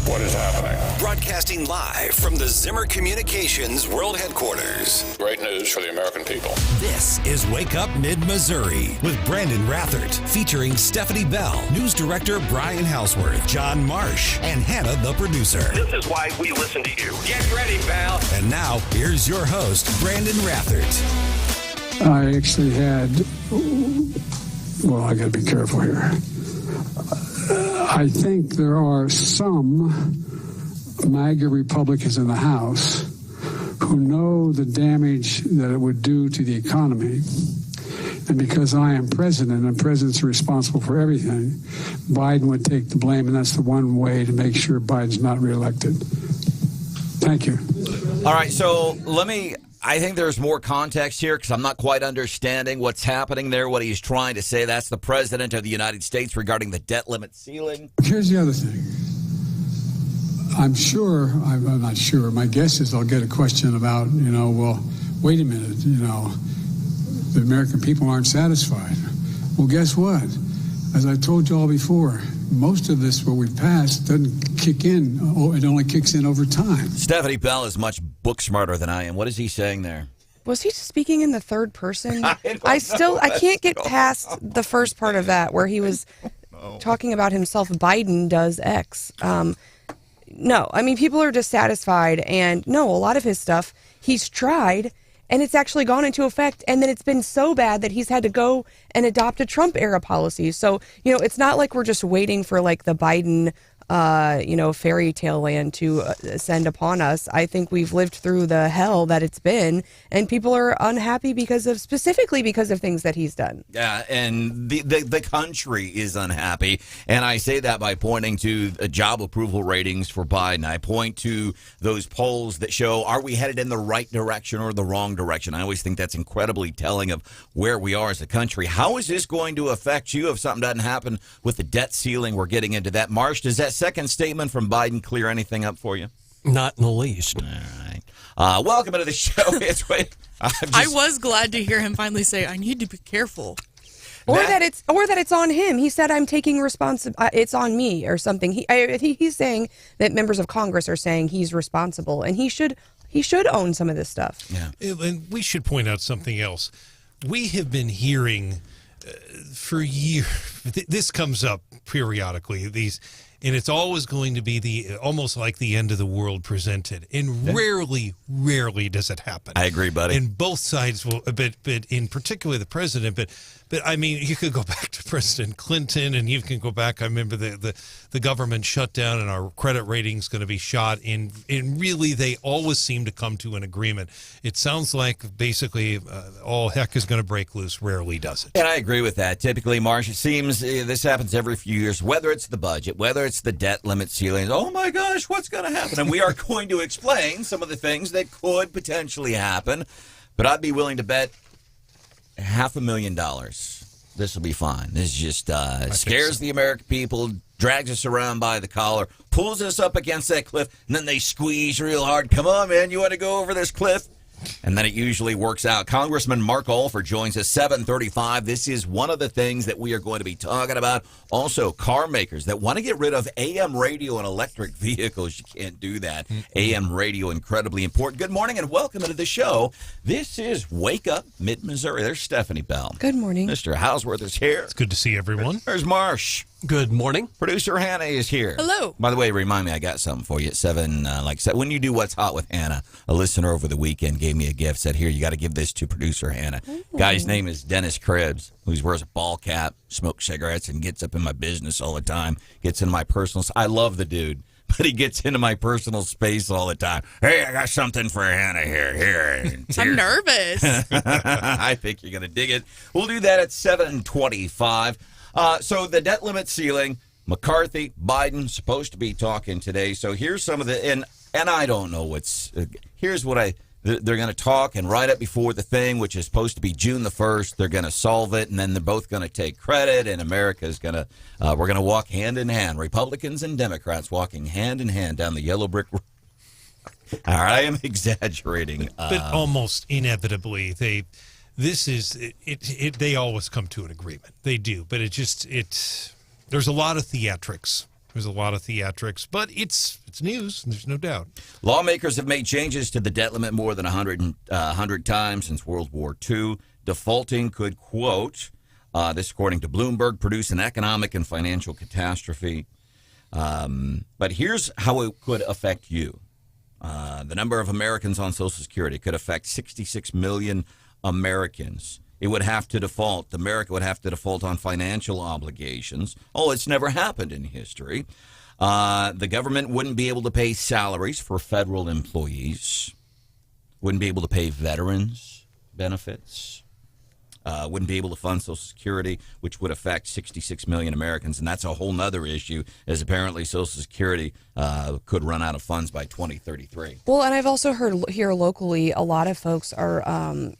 what is happening. Broadcasting live from the Zimmer Communications World Headquarters. Great news for the American people. This is Wake Up Mid-Missouri with Branden Rathert, featuring Stephanie Bell, News Director Brian Houseworth, John Marsh, and Hannah, the producer. This is why we listen to you. Get ready, pal. And now, here's your host, Branden Rathert. I actually had, well, I got to be careful here. I think there are some MAGA Republicans in the House who know the damage that it would do to the economy. And because I am president and president's responsible for everything, Biden would take the blame, and that's the one way to make sure Biden's not reelected. Thank you. All right, so I think there's more context here because I'm not quite understanding what's happening there, what he's trying to say. That's the president of the United States regarding the debt limit ceiling. Here's the other thing. I'm not sure. My guess is I'll get a question about, well, wait a minute, the American people aren't satisfied. Well, guess what? As I told you all before, most of this, what we've passed, doesn't kick in. It only kicks in over time. Stephanie Bell is much book smarter than I am. What is he saying there? Was he speaking in the third person? I can't get past the first part of that where he was talking about himself. Biden does X. No, I mean, people are dissatisfied, and no, a lot of his stuff he's tried, and it's actually gone into effect, and then it's been so bad that he's had to go and adopt a Trump-era policy. So, it's not like we're just waiting for, like, the Biden, fairy tale land to ascend upon us. I think we've lived through the hell that it's been, and people are unhappy specifically because of things that he's done. Yeah, and the country is unhappy, and I say that by pointing to job approval ratings for Biden. I point to those polls that show, are we headed in the right direction or the wrong direction? I always think that's incredibly telling of where we are as a country. How is this going to affect you if something doesn't happen with the debt ceiling? We're getting into that. Marsh, does that second statement from Biden clear anything up for you? Not in the least. All right. Welcome to the show. I was glad to hear him finally say, I need to be careful. Or that it's on him. He said, I'm taking responsibility. It's on me or something. He's saying that members of Congress are saying he's responsible, and he should own some of this stuff. Yeah. And we should point out something else. We have been hearing for years, this comes up periodically, and it's always going to be almost like the end of the world presented. And rarely does it happen. I agree, buddy. And both sides will, but in particular the president, but I mean, you could go back to President Clinton, and you can go back. I remember the government shutdown, and our credit rating's going to be shot. And really, they always seem to come to an agreement. It sounds like basically all heck is going to break loose. Rarely does it. And I agree with that. Typically, Marsh, it seems this happens every few years, whether it's the budget, whether it's the debt limit ceiling. Oh my gosh, what's going to happen? And we are going to explain some of the things that could potentially happen. But I'd be willing to bet $500,000 this will be fine. This just scares the American people, drags us around by the collar, pulls us up against that cliff, and then they squeeze real hard. Come on, man, you want to go over this cliff? And then it usually works out. Congressman Mark Alford joins us 7:35. This is one of the things that we are going to be talking about. Also, car makers that want to get rid of AM radio and electric vehicles. You can't do that. AM radio, incredibly important. Good morning and welcome to the show. This is Wake Up Mid-Missouri. There's Stephanie Bell. Good morning. Mr. Houseworth is here. It's good to see everyone. There's Marsh. Good morning. Producer Hannah is here. Hello. By the way, remind me, I got something for you at 7. When you do What's Hot with Hannah, a listener over the weekend gave me a gift, said, here, you got to give this to producer Hannah. Guy's name is Dennis Krebs, who wears a ball cap, smokes cigarettes, and gets up in my business all the time, gets into my personal... I love the dude, but he gets into my personal space all the time. Hey, I got something for Hannah here. Here. I'm nervous. I think you're going to dig it. We'll do that at 7:25. So the debt limit ceiling, McCarthy, Biden, supposed to be talking today. So here's some of the, and I don't know here's what they're going to talk, and right up before the thing, which is supposed to be June the 1st, they're going to solve it, and then they're both going to take credit, and America's going to, we're going to walk hand in hand, Republicans and Democrats walking hand in hand down the yellow brick road. All right, I am exaggerating. But almost inevitably, they always come to an agreement. They do, but there's a lot of theatrics There's a lot of theatrics, but it's news, there's no doubt. Lawmakers have made changes to the debt limit more than 100 times since World War II. Defaulting could, quote, this according to Bloomberg, produce an economic and financial catastrophe. But here's how it could affect you. The number of Americans on Social Security could affect 66 million Americans. It would have to default. America would have to default on financial obligations. Oh, it's never happened in history. The government wouldn't be able to pay salaries for federal employees. Wouldn't be able to pay veterans benefits. Wouldn't be able to fund Social Security, which would affect 66 million Americans. And that's a whole nother issue, as apparently Social Security could run out of funds by 2033. Well, and I've also heard here locally, a lot of folks are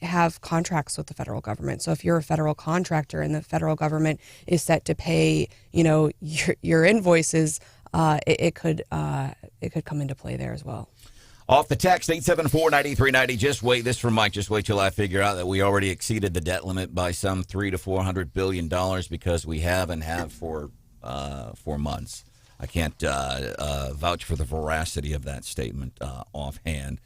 have contracts with the federal government. So if you're a federal contractor and the federal government is set to pay, your invoices, it could come into play there as well. Off the text, 874-9390. Just wait. This from Mike. Just wait till I figure out that we already exceeded the debt limit by some $300 to $400 billion because we have for months. I can't vouch for the veracity of that statement offhand.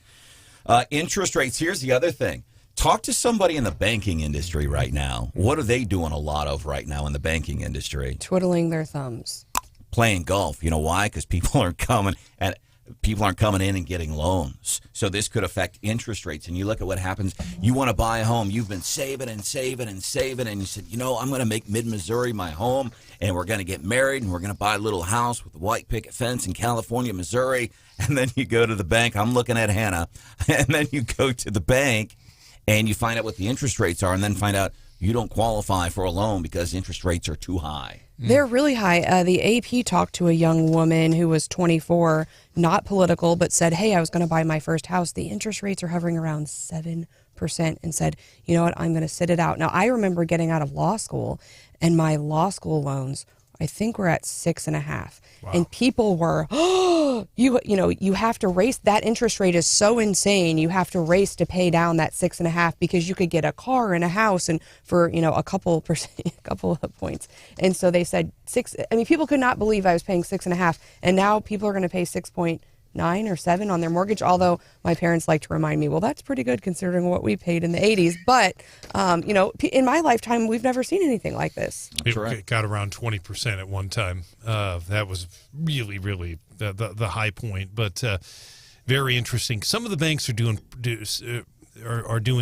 Interest rates. Here's the other thing. Talk to somebody in the banking industry right now. What are they doing a lot of right now in the banking industry? Twiddling their thumbs. Playing golf. You know why? Because people aren't coming in and getting loans. So this could affect interest rates. And you look at what happens. You want to buy a home. You've been saving and saving and saving. And you said, I'm going to make Mid-Missouri my home. And we're going to get married. And we're going to buy a little house with a white picket fence in California, Missouri. And then you go to the bank. I'm looking at Hannah. And then you go to the bank and you find out what the interest rates are. And then find out you don't qualify for a loan because interest rates are too high. They're really high. The AP talked to a young woman who was 24, not political, but said, hey, I was going to buy my first house. The interest rates are hovering around 7%, and said, you know what, I'm going to sit it out. Now, I remember getting out of law school, and my law school loans, I think, were at 6.5%. Wow. And people were, you have to race. That interest rate is so insane. You have to race to pay down that 6.5% because you could get a car and a house and for, a couple of points. And so they said 6. I mean, people could not believe I was paying 6.5%. And now people are going to pay 6.9 or 7 on their mortgage. Although my parents like to remind me, well, that's pretty good considering what we paid in the 80s. But, in my lifetime, we've never seen anything like this. It got around 20% at one time. That was really, really the high point. But very interesting. Some of the banks are doing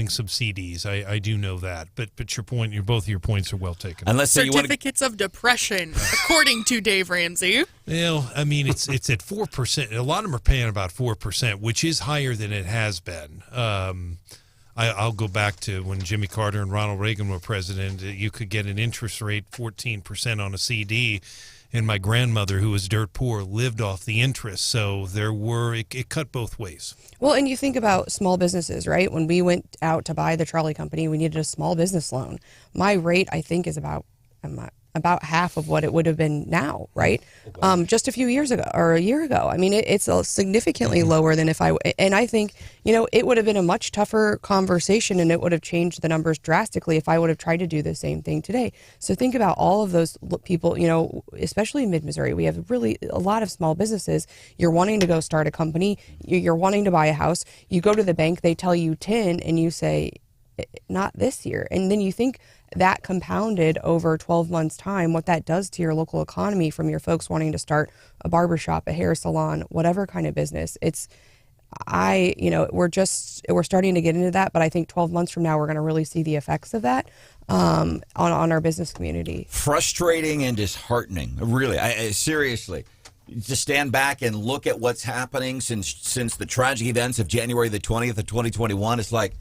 some CDs. I do know that. But your point, both of your points are well taken. And let's say certificates of depression, according to Dave Ramsey. Well, I mean, it's at 4%. A lot of them are paying about 4%, which is higher than it has been. I'll go back to when Jimmy Carter and Ronald Reagan were president. You could get an interest rate 14% on a CD. And my grandmother, who was dirt poor, lived off the interest. So it cut both ways. Well, and you think about small businesses, right? When we went out to buy the trolley company, we needed a small business loan. My rate, I think, is about half of what it would have been now, right? Just a few years ago or a year ago. I mean, it's significantly lower than and I think, it would have been a much tougher conversation and it would have changed the numbers drastically if I would have tried to do the same thing today. So think about all of those people, especially in Mid-Missouri, we have really a lot of small businesses. You're wanting to go start a company. You're wanting to buy a house. You go to the bank, they tell you 10 and you say, not this year. And then you think that compounded over 12 months time, what that does to your local economy from your folks wanting to start a barbershop, a hair salon, whatever kind of business. We're starting to get into that, but I think 12 months from now, we're going to really see the effects of that on our business community. Frustrating and disheartening. Really, seriously. To stand back and look at what's happening since the tragic events of January the 20th of 2021, it's like,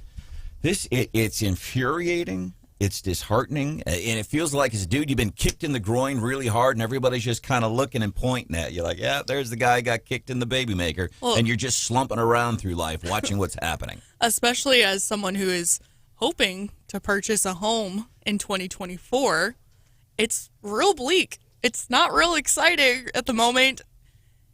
it's infuriating, it's disheartening, and it feels like, as a dude, you've been kicked in the groin really hard, and everybody's just kind of looking and pointing at you like, yeah, there's the guy who got kicked in the baby maker, and you're just slumping around through life watching what's happening. Especially as someone who is hoping to purchase a home in 2024, it's real bleak. It's not real exciting at the moment.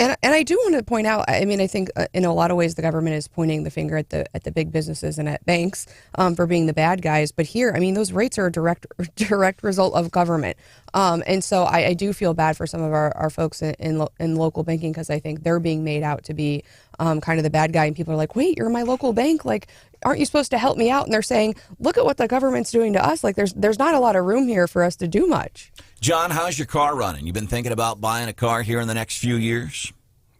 And I do want to point out, I mean, I think in a lot of ways the government is pointing the finger at the big businesses and at banks for being the bad guys. But here, I mean, those rates are a direct result of government. And so I do feel bad for some of our folks in local banking, because I think they're being made out to be kind of the bad guy. And people are like, wait, you're my local bank. Like, aren't you supposed to help me out? And they're saying, look at what the government's doing to us. Like, there's not a lot of room here for us to do much. John, how's your car running? You been thinking about buying a car here in the next few years?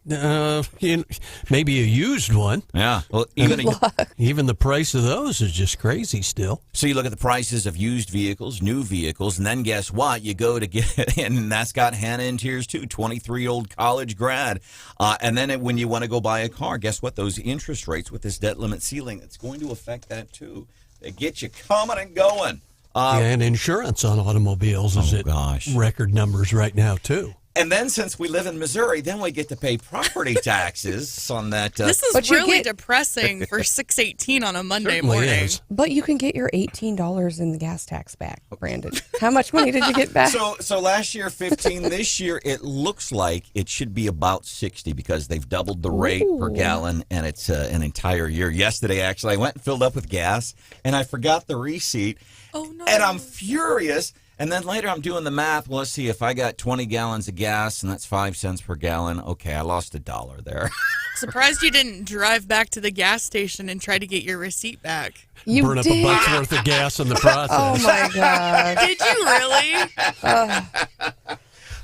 Maybe a used one. Yeah. Well, even the price of those is just crazy still. So you look at the prices of used vehicles, new vehicles, and then guess what? You go to get, and that's got Hannah in tears too, 23-year-old college grad. And then when you want to go buy a car, guess what? Those interest rates with this debt limit ceiling, it's going to affect that too. They get you coming and going. And insurance on automobiles is at record numbers right now, too. And then since we live in Missouri, then we get to pay property taxes on that. This is really depressing for 6/18 on a Monday morning. Is. But you can get your $18 in the gas tax back, Brandon. How much money did you get back? So last year, 15. This year, it looks like it should be about 60 because they've doubled the rate per gallon, and it's an entire year. Yesterday, actually, I went and filled up with gas, and I forgot the receipt. Oh, no. And I'm furious. And then later I'm doing the math. Well, let's see. If I got 20 gallons of gas, and that's 5 cents per gallon, okay, I lost $1 there. Surprised you didn't drive back to the gas station and try to get your receipt back. You burn up did. $1 worth of gas in the process. Oh, my God. Did you really?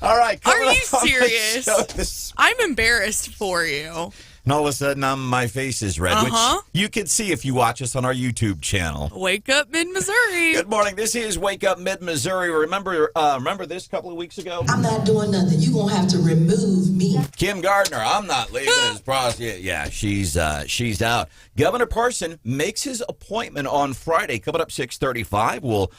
All right. Are you serious? I'm embarrassed for you. And all of a sudden, my face is red, which you can see if you watch us on our YouTube channel. Wake Up Mid-Missouri. Good morning. This is Wake Up Mid-Missouri. Remember this a couple of weeks ago? I'm not doing nothing. You're going to have to remove me. Kim Gardner, I'm not leaving as prosecutor. Yeah, she's out. Governor Parson makes his appointment on Friday, coming up 6:35. We'll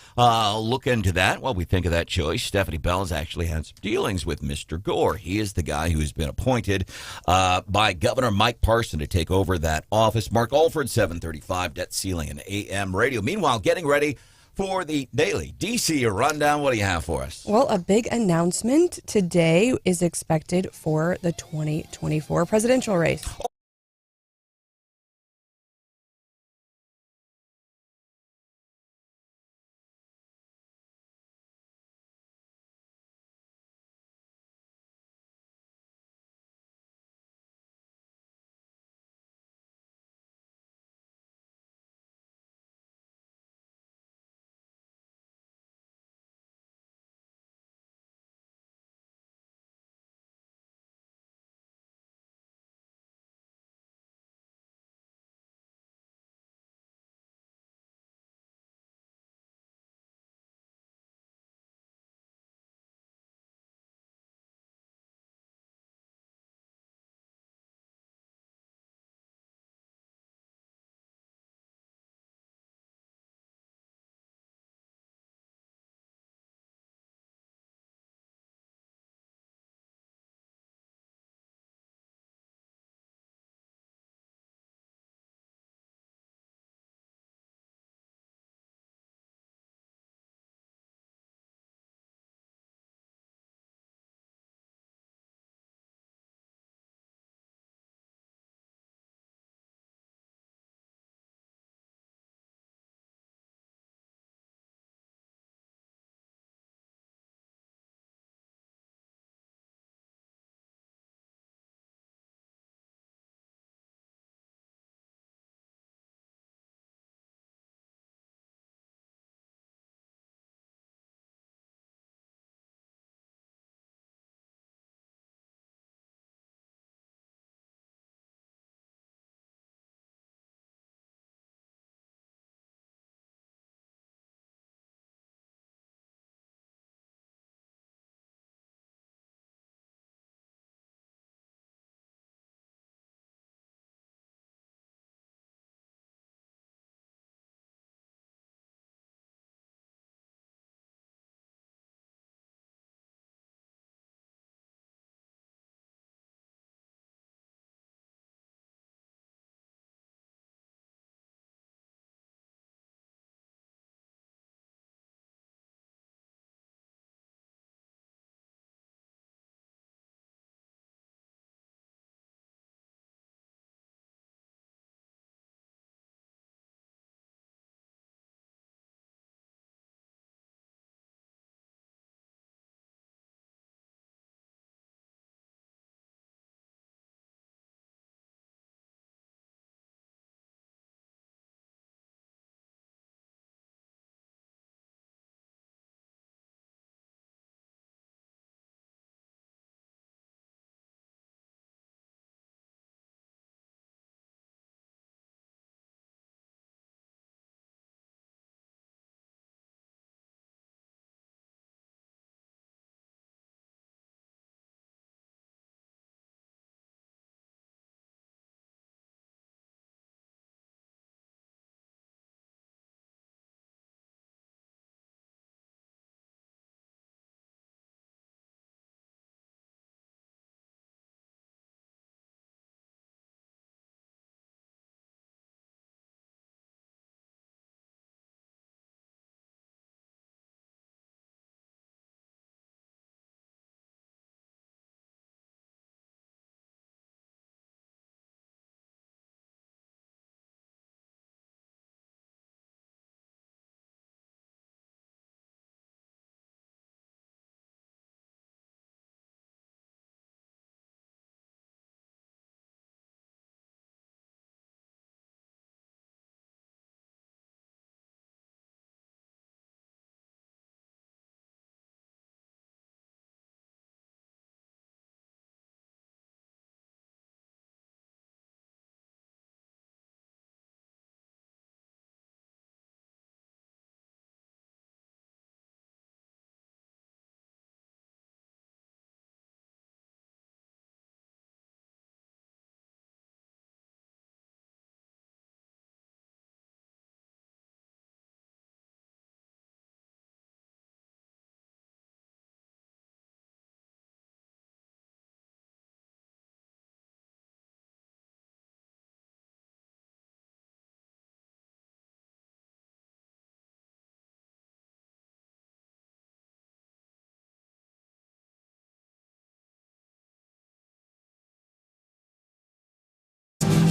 look into that. What we think of that choice. Stephanie Bell's actually had some dealings with Mr. Gore. He is the guy who has been appointed by Governor Mike Parson to take over that office. Mark Alford, 735, debt ceiling and AM radio. Meanwhile, getting ready for the daily DC rundown. What do you have for us? Well, a big announcement today is expected for the 2024 presidential race.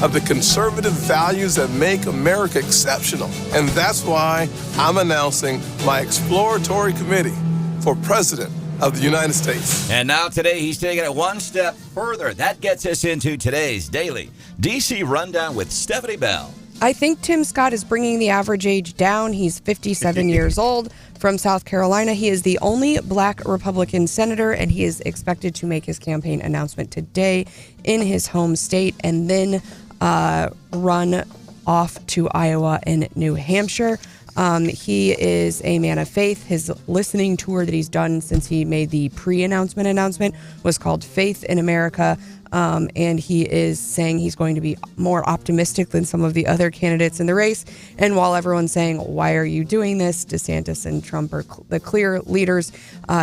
of the conservative values that make America exceptional. And that's why I'm announcing my exploratory committee for President of the United States. And now today, he's taking it one step further. That gets us into today's Daily DC Rundown with Stephanie Bell. I think Tim Scott is bringing the average age down. He's 57 years old from South Carolina. He is the only black Republican senator, and he is expected to make his campaign announcement today in his home state and then run off to Iowa and New Hampshire. He is a man of faith. His listening tour that he's done since he made the announcement was called Faith in America. And he is saying he's going to be more optimistic than some of the other candidates in the race. And while everyone's saying, why are you doing this? DeSantis and Trump are the clear leaders.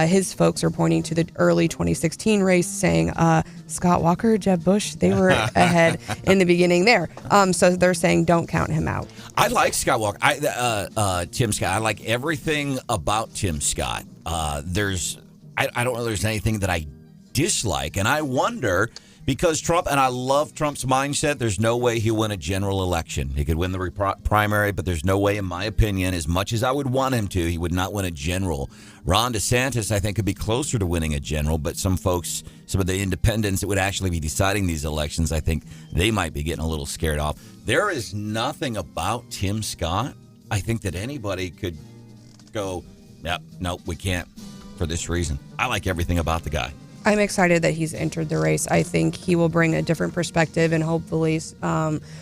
His folks are pointing to the early 2016 race saying, Scott Walker, Jeb Bush, they were ahead in the beginning there. So they're saying don't count him out. I like Scott Walker. Tim Scott. I like everything about Tim Scott. I don't know there's anything that I dislike. And I wonder, because Trump, and I love Trump's mindset, there's no way he'll win a general election. He could win the primary, but there's no way, in my opinion, as much as I would want him to, he would not win a general. Ron DeSantis, I think, could be closer to winning a general, but some folks, some of the independents that would actually be deciding these elections, I think they might be getting a little scared off. There is nothing about Tim Scott, I think, that anybody could go, yep, no, we can't for this reason. I like everything about the guy. I'm excited that he's entered the race. I think he will bring a different perspective and hopefully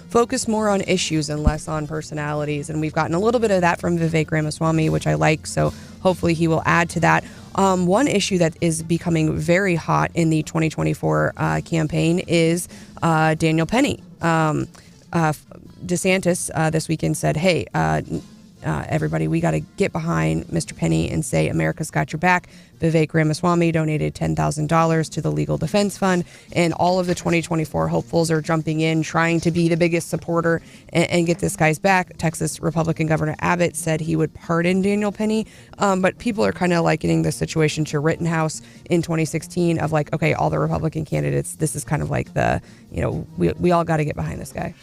focus more on issues and less on personalities. And we've gotten a little bit of that from Vivek Ramaswamy, which I like. So hopefully he will add to that. One issue that is becoming very hot in the 2024 campaign is Daniel Penny. DeSantis this weekend said, hey, everybody, we got to get behind Mr. Penny and say America's got your back. Vivek Ramaswamy donated $10,000 to the Legal Defense Fund, and all of the 2024 hopefuls are jumping in, trying to be the biggest supporter and get this guy's back. Texas Republican Governor Abbott said he would pardon Daniel Penny, but people are kind of likening the situation to Rittenhouse in 2016 of like, okay, all the Republican candidates, this is kind of like the, we all got to get behind this guy.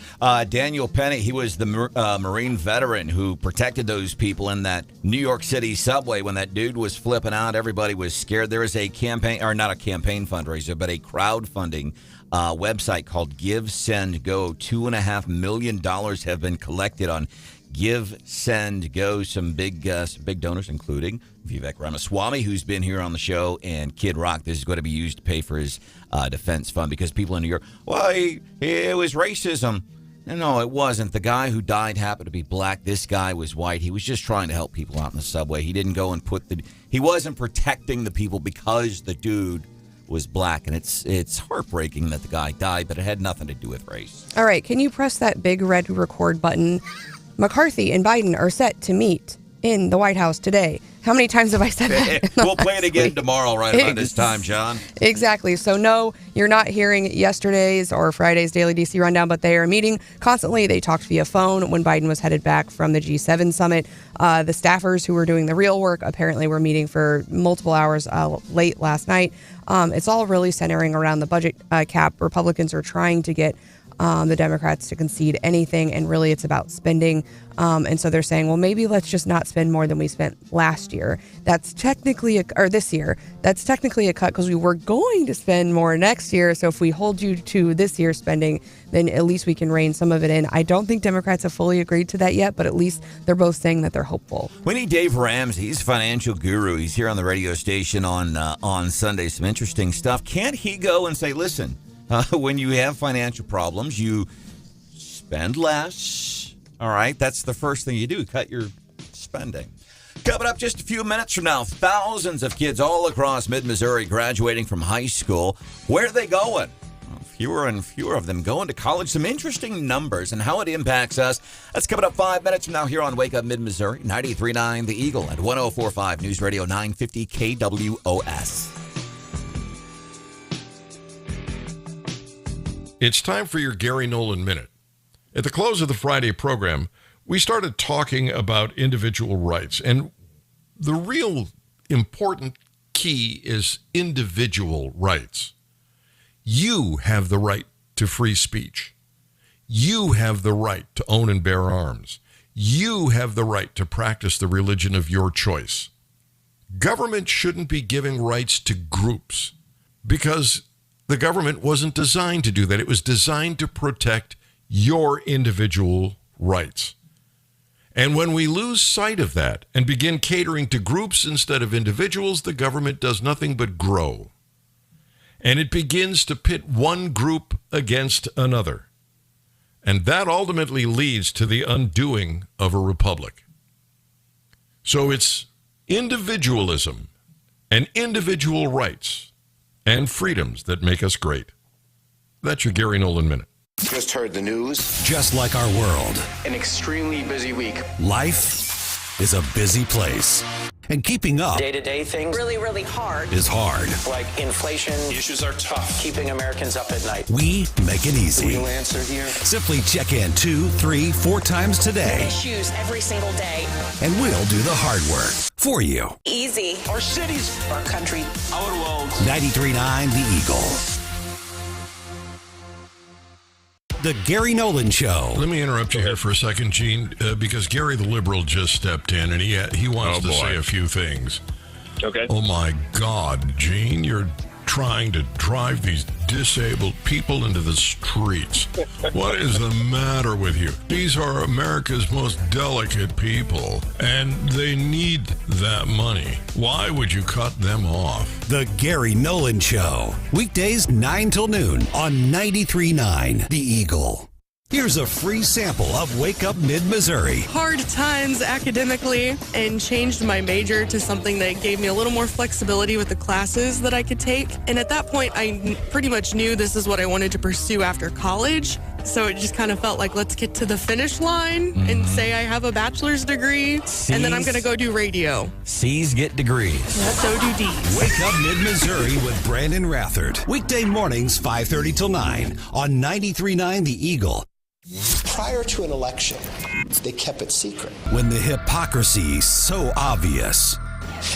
Daniel Penny, he was the Marine veteran who protected those people in that New York City subway when that dude was flipping out. Everybody was scared. There is a campaign, or not a campaign fundraiser, but a crowdfunding website called Give, Send, Go. $2.5 million have been collected on Give, Send, Go. Some big donors, including Vivek Ramaswamy, who's been here on the show, and Kid Rock. This is going to be used to pay for his defense fund, because people in New York, well, it was racism. No, it wasn't. The guy who died happened to be black. This guy was white. He was just trying to help people out in the subway. He didn't go and he wasn't protecting the people because the dude was black. And it's heartbreaking that the guy died, but it had nothing to do with race. All right. Can you press that big red record button? McCarthy and Biden are set to meet in the White House today. How many times have I said that? We'll play it again tomorrow right around this time, John. Exactly. So no, you're not hearing yesterday's or Friday's Daily DC Rundown, but they are meeting constantly. They talked via phone when Biden was headed back from the G7 summit. The staffers who were doing the real work apparently were meeting for multiple hours late last night. It's all really centering around the budget cap. Republicans are trying to get the Democrats to concede anything, and really it's about spending. And so they're saying, well, maybe let's just not spend more than we spent last year. That's technically, this year, that's technically a cut because we were going to spend more next year. So if we hold you to this year's spending, then at least we can rein some of it in. I don't think Democrats have fully agreed to that yet, but at least they're both saying that they're hopeful. We need Dave Ramsey. He's a financial guru. He's here on the radio station on Sunday. Some interesting stuff. Can't he go and say, listen, when you have financial problems, you spend less. All right, that's the first thing you do, cut your spending. Coming up just a few minutes from now, thousands of kids all across mid-Missouri graduating from high school. Where are they going? Well, fewer and fewer of them going to college. Some interesting numbers and how it impacts us. That's coming up 5 minutes from now here on Wake Up Mid-Missouri, 93.9 The Eagle and 104.5 News Radio 950 KWOS. It's time for your Gary Nolan Minute. At the close of the Friday program, we started talking about individual rights, and the real important key is individual rights. You have the right to free speech. You have the right to own and bear arms. You have the right to practice the religion of your choice. Government shouldn't be giving rights to groups because the government wasn't designed to do that. It was designed to protect your individual rights. And when we lose sight of that and begin catering to groups instead of individuals, the government does nothing but grow. And it begins to pit one group against another. And that ultimately leads to the undoing of a republic. So it's individualism and individual rights and freedoms that make us great. That's your Gary Nolan Minute. Just heard the news. Just like our world, An extremely busy week. life is a busy place. And keeping up Day-to-day things. Really hard. is hard. Like inflation. Issues are tough. Keeping Americans up at night. We make it easy. Real answer here. Simply check in 2, 3, 4 times today, Issues every single day. and we'll do the hard work for you. Easy. Our cities. Our country. Our world. 93.9 The Eagle. The Gary Nolan Show. Let me interrupt you here for a second, Gene, because Gary the Liberal just stepped in and he wants to say a few things. Okay. Oh, my God, Gene, you're trying to drive these disabled people into the streets. What is the matter with you? These are America's most delicate people, and they need that money. Why would you cut them off? The Gary Nolan Show. Weekdays 9 till noon on 93.9 The Eagle. Here's a free sample of Wake Up Mid-Missouri. Hard times academically, and changed my major to something that gave me a little more flexibility with the classes that I could take. And at that point, I pretty much knew this is what I wanted to pursue after college. So it just kind of felt like, let's get to the finish line and say I have a bachelor's degree, and then I'm going to go do radio. C's get degrees. Yeah, so do D's. Wake Up Mid-Missouri with Branden Rathert. Weekday mornings, 5:30 till 9 on 93.9 The Eagle. Prior to an election, they kept it secret. When the hypocrisy's so obvious,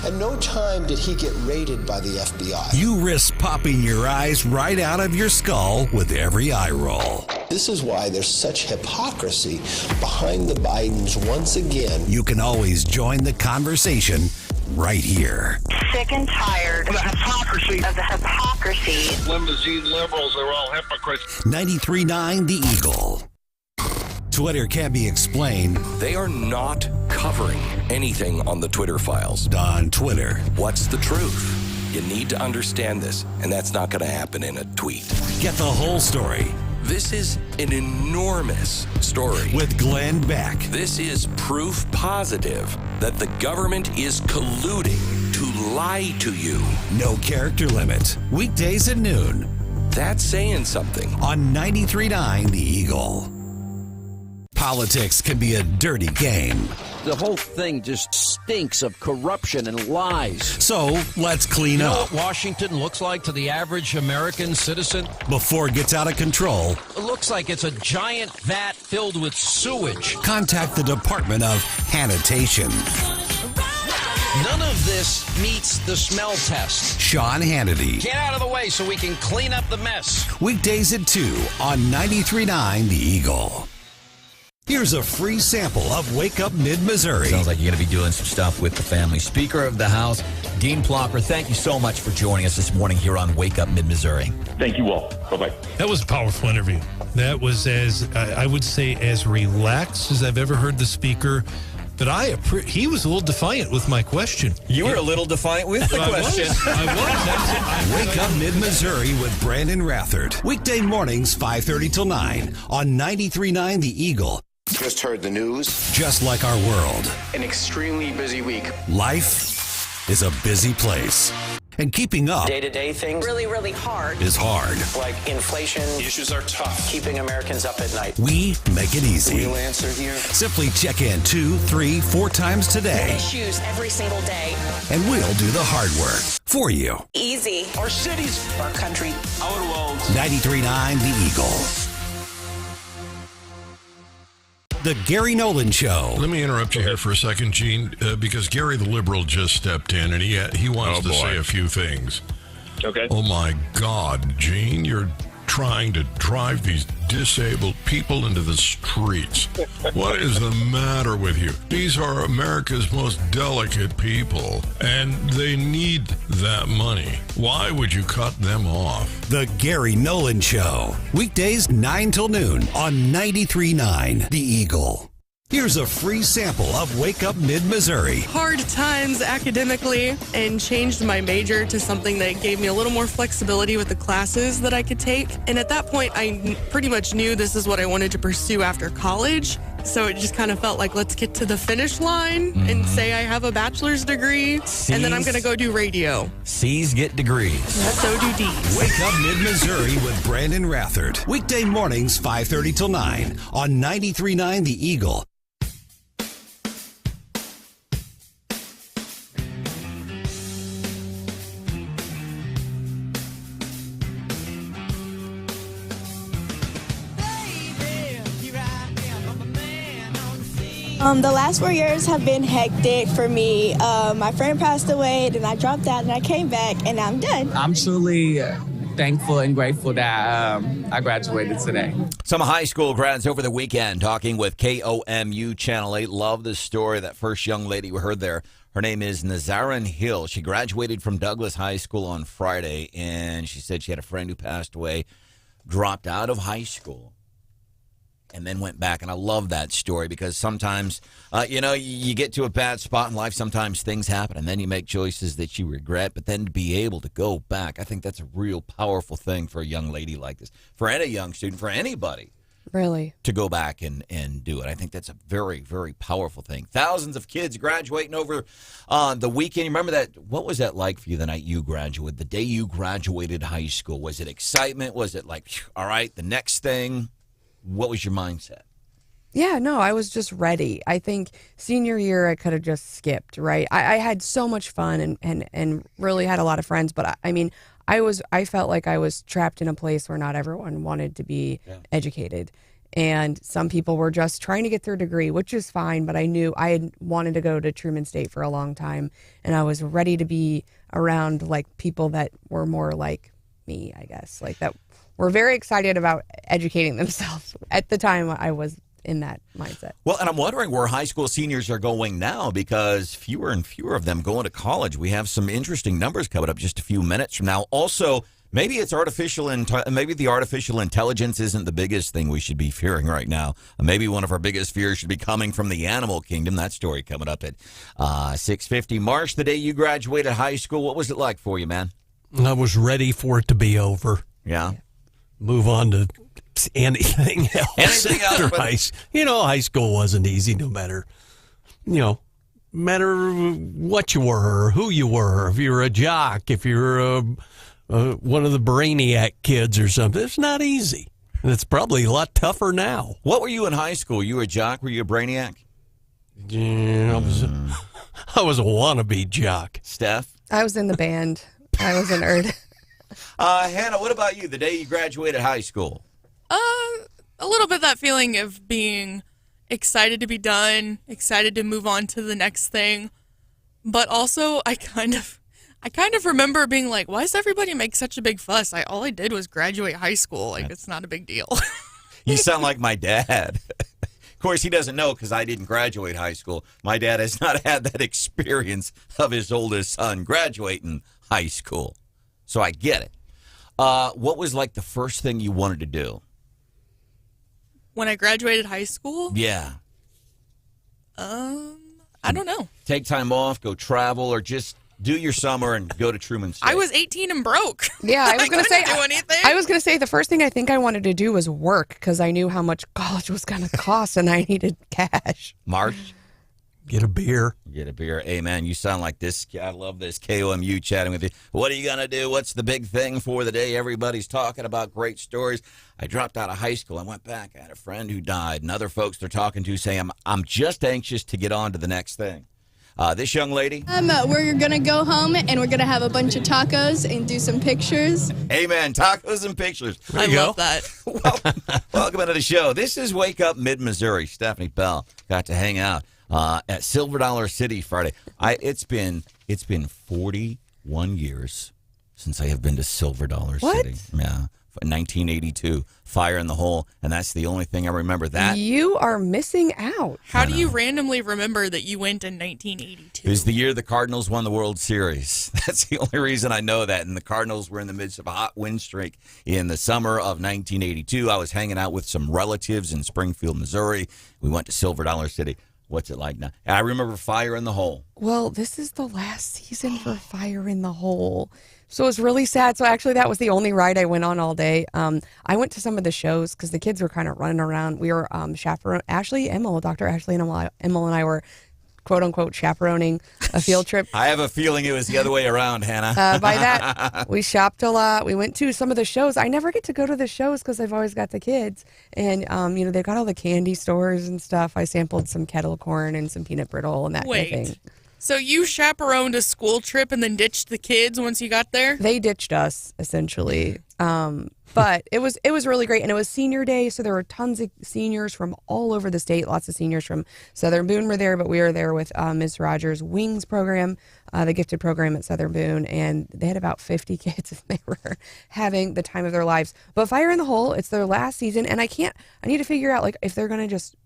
At no time did he get raided by the FBI. you risk popping your eyes right out of your skull with every eye roll. This is why there's such hypocrisy behind the Bidens once again. You can always join the conversation right here. Sick and tired of the hypocrisy. Limousine liberals are all hypocrites. 93.9 The Eagle. Twitter can be explained They are not covering anything on the Twitter files. on Twitter. What's the truth? You need to understand this, and that's not going to happen in a tweet. Get the whole story This is an enormous story. with Glenn Beck. This is proof positive that the government is colluding to lie to you. No character limit. Weekdays at noon That's saying something. on 93.9 The Eagle. Politics can be a dirty game. The whole thing just stinks of corruption and lies. So let's clean You know up what Washington looks like to the average American citizen? before it gets out of control. It looks like it's a giant vat filled with sewage. Contact the Department of Sanitation. None of this meets the smell test. Sean Hannity. Get out of the way so we can clean up the mess. Weekdays at 2 on 93.9 The Eagle. Here's a free sample of Wake Up Mid-Missouri. Sounds like you're going to be doing some stuff with the family. Speaker of the House, Dean Plocker, thank you so much for joining us this morning here on Wake Up Mid-Missouri. Thank you all. Bye-bye. That was a powerful interview. That was, as I would say, as relaxed as I've ever heard the speaker. But he was a little defiant with my question. You were a little defiant with the question. I was. Wake Up Mid-Missouri with Branden Rathert. Weekday mornings, 5:30 till 9 on 93.9 The Eagle. Just heard the news. Just like our world, An extremely busy week. life is a busy place. And keeping up Day-to-day things. Really hard. is hard. Like inflation. Issues are tough. Keeping Americans up at night. We make it easy. Real answer here. Simply check in 2, 3, 4 times today, Issues every single day. and we'll do the hard work for you. Easy. Our cities. Our country. Our world. 93.9 The Eagle. The Gary Nolan Show. Let me interrupt you here for a second, Gene, because Gary the Liberal just stepped in and he wants to say a few things. Okay. Oh, my God, Gene, you're trying to drive these disabled people into the streets. What is the matter with you? These are America's most delicate people, and they need that money. Why would you cut them off? The Gary Nolan Show. Weekdays 9 till noon on 93.9 The Eagle. Here's a free sample of Wake Up Mid-Missouri. Hard times academically, and changed my major to something that gave me a little more flexibility with the classes that I could take. And at that point, I pretty much knew this is what I wanted to pursue after college. So it just kind of felt like, let's get to the finish line and say I have a bachelor's degree, and then I'm going to go do radio. C's get degrees. So do D's. Wake Up Mid-Missouri with Branden Rathert. Weekday mornings, 5:30 till 9 on 93.9 The Eagle. The last 4 years have been hectic for me. My friend passed away, then I dropped out, and I came back, and I'm done. I'm truly thankful and grateful that I graduated today. Some high school grads over the weekend talking with KOMU Channel 8. Love the story. That first young lady we heard there, her name is Nazarin Hill. She graduated from Douglas High School on Friday, and she said she had a friend who passed away, dropped out of high school, and then went back. And I love that story because sometimes, you get to a bad spot in life. Sometimes things happen, and then you make choices that you regret. But then to be able to go back, I think that's a real powerful thing for a young lady like this, for any young student, for anybody. Really? To go back and do it. I think that's a very, very powerful thing. Thousands of kids graduating over the weekend. You remember that? What was that like for you the night you graduated, the day you graduated high school? Was it excitement? Was it like, all right, the next thing? What was your mindset? Yeah, no, I was just ready. I think senior year I could have just skipped, right? I had so much fun and really had a lot of friends, but I felt like I was trapped in a place where not everyone wanted to be educated. And some people were just trying to get their degree, which is fine, but I knew I had wanted to go to Truman State for a long time, and I was ready to be around like people that were more like me, I guess, like that were very excited about educating themselves. At the time, I was in that mindset. Well, and I'm wondering where high school seniors are going now, because fewer and fewer of them going to college. We have some interesting numbers coming up just a few minutes from now. Also, maybe maybe the artificial intelligence isn't the biggest thing we should be fearing right now. Maybe one of our biggest fears should be coming from the animal kingdom. That story coming up at 6:50. Marsh, the day you graduated high school, what was it like for you, man? I was ready for it to be over. Yeah. Move on to anything else. High school wasn't easy, no matter, matter what you were or who you were. If you're a jock, if you're one of the brainiac kids or something, it's not easy. And it's probably a lot tougher now. What were you in high school? Were you a jock? Were you a brainiac? Yeah, I was a wannabe jock. Steph? I was in the band. I was a nerd. Hannah, what about you? The day you graduated high school? A little bit that feeling of being excited to be done, excited to move on to the next thing, but also I kind of remember being like, why does everybody make such a big fuss? All I did was graduate high school. Like, it's not a big deal. You sound like my dad. Of course, he doesn't know because I didn't graduate high school. My dad has not had that experience of his oldest son graduating high school. So I get it. What was like the first thing you wanted to do? When I graduated high school? Yeah. I don't know. Take time off, go travel, or just do your summer and go to Truman State. I was 18 and broke. Yeah, I was going to say. Do anything. I was going to say the first thing I think I wanted to do was work because I knew how much college was going to cost and I needed cash. March? Get a beer. Get a beer. Hey, man, you sound like this. I love this KOMU chatting with you. What are you going to do? What's the big thing for the day? Everybody's talking about great stories. I dropped out of high school. I went back. I had a friend who died, and other folks they're talking to say, I'm just anxious to get on to the next thing. This young lady. We're going to go home, and we're going to have a bunch of tacos and do some pictures. Amen. Tacos and pictures. I love that. Welcome into the show. This is Wake Up Mid-Missouri. Stephanie Bell got to hang out at Silver Dollar City Friday. It's been 41 years since I have been to Silver Dollar City. Yeah, 1982, Fire in the Hole, and that's the only thing I remember. That You are missing out. How do you randomly remember that you went in 1982? It was the year the Cardinals won the World Series. That's the only reason I know that. And the Cardinals were in the midst of a hot win streak in the summer of 1982. I was hanging out with some relatives in Springfield, Missouri. We went to Silver Dollar City. What's it like now? I remember Fire in the Hole. Well, this is the last season for Fire in the Hole. So it was really sad. So actually, that was the only ride I went on all day. I went to some of the shows because the kids were kind of running around. We were Dr. Ashley and Emil and I were quote-unquote chaperoning a field trip. I have a feeling it was the other way around, Hannah. By that, we shopped a lot. We went to some of the shows. I never get to go to the shows because I've always got the kids. And, they've got all the candy stores and stuff. I sampled some kettle corn and some peanut brittle and that kind of thing. So you chaperoned a school trip and then ditched the kids once you got there? They ditched us, essentially. But it was really great. And it was senior day, so there were tons of seniors from all over the state. Lots of seniors from Southern Boone were there, but we were there with Ms. Rogers' Wings program, the gifted program at Southern Boone. And they had about 50 kids, and they were having the time of their lives. But Fire in the Hole, it's their last season. And I need to figure out, if they're going to just,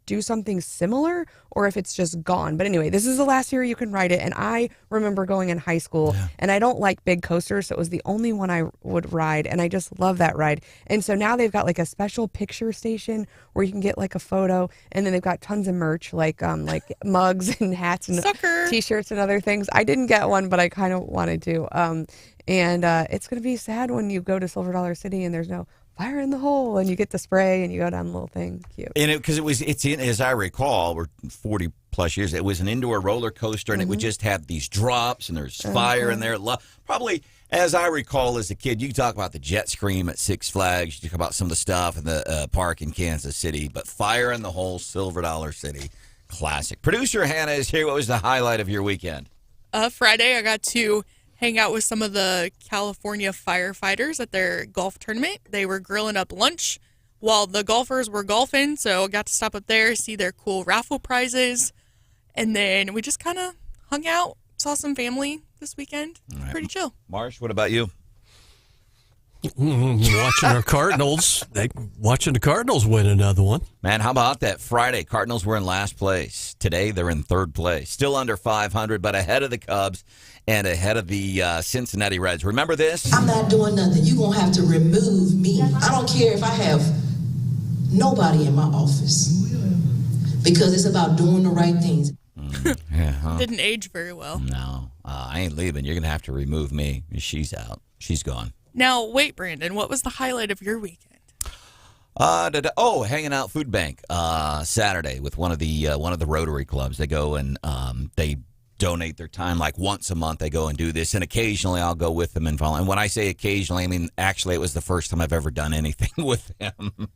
do something similar or if it's just gone. But anyway, this is the last year you can ride it. And I remember going in high school and I don't like big coasters. So it was the only one I would ride. And I just love that ride. And so now they've got a special picture station where you can get a photo. And then they've got tons of merch like mugs and hats and t-shirts and other things. I didn't get one, but I kind of wanted to. And it's going to be sad when you go to Silver Dollar City and there's no Fire in the Hole, and you get the spray, and you go down the little thing. Cute. And it's as I recall, we're 40 plus years. It was an indoor roller coaster, and it would just have these drops, and there's fire in there. Probably, as I recall, as a kid, you talk about the jet scream at Six Flags. You talk about some of the stuff in the park in Kansas City, but Fire in the Hole, Silver Dollar City, classic. Producer Hannah is here. What was the highlight of your weekend? Friday, I got to hang out with some of the California firefighters at their golf tournament. They were grilling up lunch while the golfers were golfing, so I got to stop up there, see their cool raffle prizes, and then we just kind of hung out, saw some family this weekend. Right. Pretty chill. Marsh, what about you? Watching our Cardinals. Watching the Cardinals win another one. Man, how about that Friday? Cardinals were in last place. Today, they're in third place. Still under 500, but ahead of the Cubs and ahead of the Cincinnati Reds. Remember this? I'm not doing nothing. You're going to have to remove me. I don't care if I have nobody in my office because it's about doing the right things. Didn't age very well. No, I ain't leaving. You're going to have to remove me. She's out. She's gone. Now, wait, Brandon, what was the highlight of your weekend? Hanging out food bank Saturday with one of the Rotary clubs. They go and they donate their time once a month. They go and do this, and occasionally I'll go with them and follow. And when I say occasionally, I mean actually it was the first time I've ever done anything with them.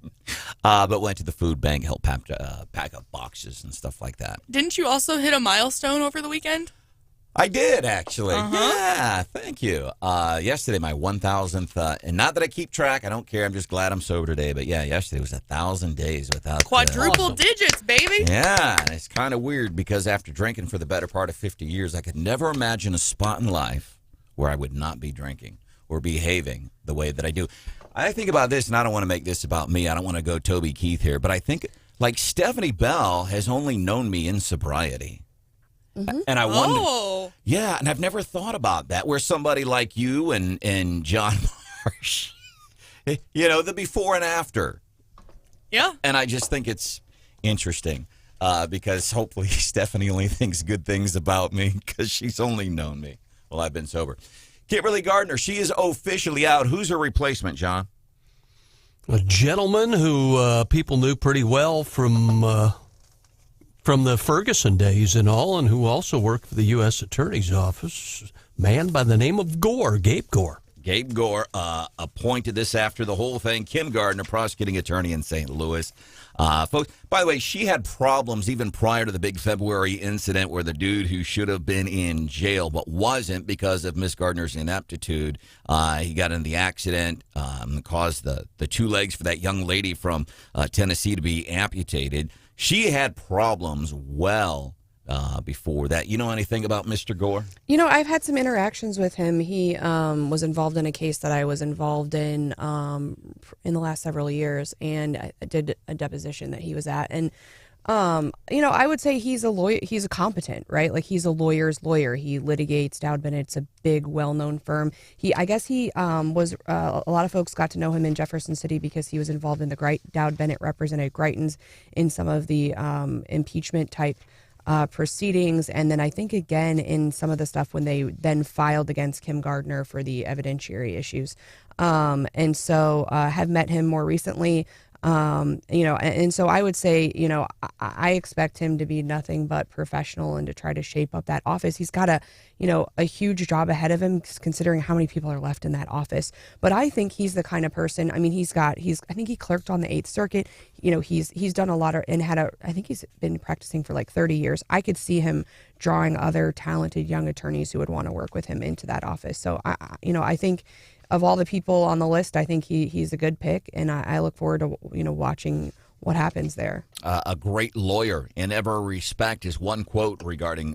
But went to the food bank, helped pack up boxes and stuff like that. Didn't you also hit a milestone over the weekend? I did, actually. Yeah, thank you. Yesterday, my 1,000th, and not that I keep track. I don't care. I'm just glad I'm sober today. But yeah, yesterday was 1,000 days without quadruple digits, baby. Yeah, and it's kind of weird because after drinking for the better part of 50 years, I could never imagine a spot in life where I would not be drinking or behaving the way that I do. I think about this, and I don't want to make this about me. I don't want to go Toby Keith here, but I think Stephanie Bell has only known me in sobriety. Mm-hmm. And I wonder, and I've never thought about that, where somebody like you and John Marsh, the before and after. Yeah. And I just think it's interesting because hopefully Stephanie only thinks good things about me because she's only known me while I've been sober. Kimberly Gardner, she is officially out. Who's her replacement, John? A gentleman who people knew pretty well from the Ferguson days and all, and who also worked for the U.S. Attorney's Office, man by the name of Gabe Gore. Gabe Gore, appointed this after the whole thing. Kim Gardner, prosecuting attorney in St. Louis. Folks, by the way, she had problems even prior to the big February incident where the dude who should have been in jail but wasn't because of Miss Gardner's ineptitude, he got in the accident, caused the two legs for that young lady from Tennessee to be amputated. She had problems well before that. You know anything about Mr. Gore? You know, I've had some interactions with him. He was involved in a case that I was involved in the last several years, and I did a deposition that he was at. And, you know, I would say he's a lawyer. He's a competent, right? Like, he's a lawyer's lawyer. He litigates. Dowd Bennett's a big, well-known firm. I guess he was, a lot of folks got to know him in Jefferson City because he was involved in Dowd Bennett represented Greitens in some of the impeachment type proceedings, and then I think again in some of the stuff when they then filed against Kim Gardner for the evidentiary issues, and so have met him more recently. You know, and so I would say, you know, I expect him to be nothing but professional and to try to shape up that office. He's got a huge job ahead of him considering how many people are left in that office. But I think he's the kind of person, I mean, I think he clerked on the 8th Circuit. You know, he's done a lot of, and I think he's been practicing for like 30 years. I could see him drawing other talented young attorneys who would want to work with him into that office. So I think of all the people on the list, I think he's a good pick, and I look forward to watching what happens there. A great lawyer in every respect is one quote regarding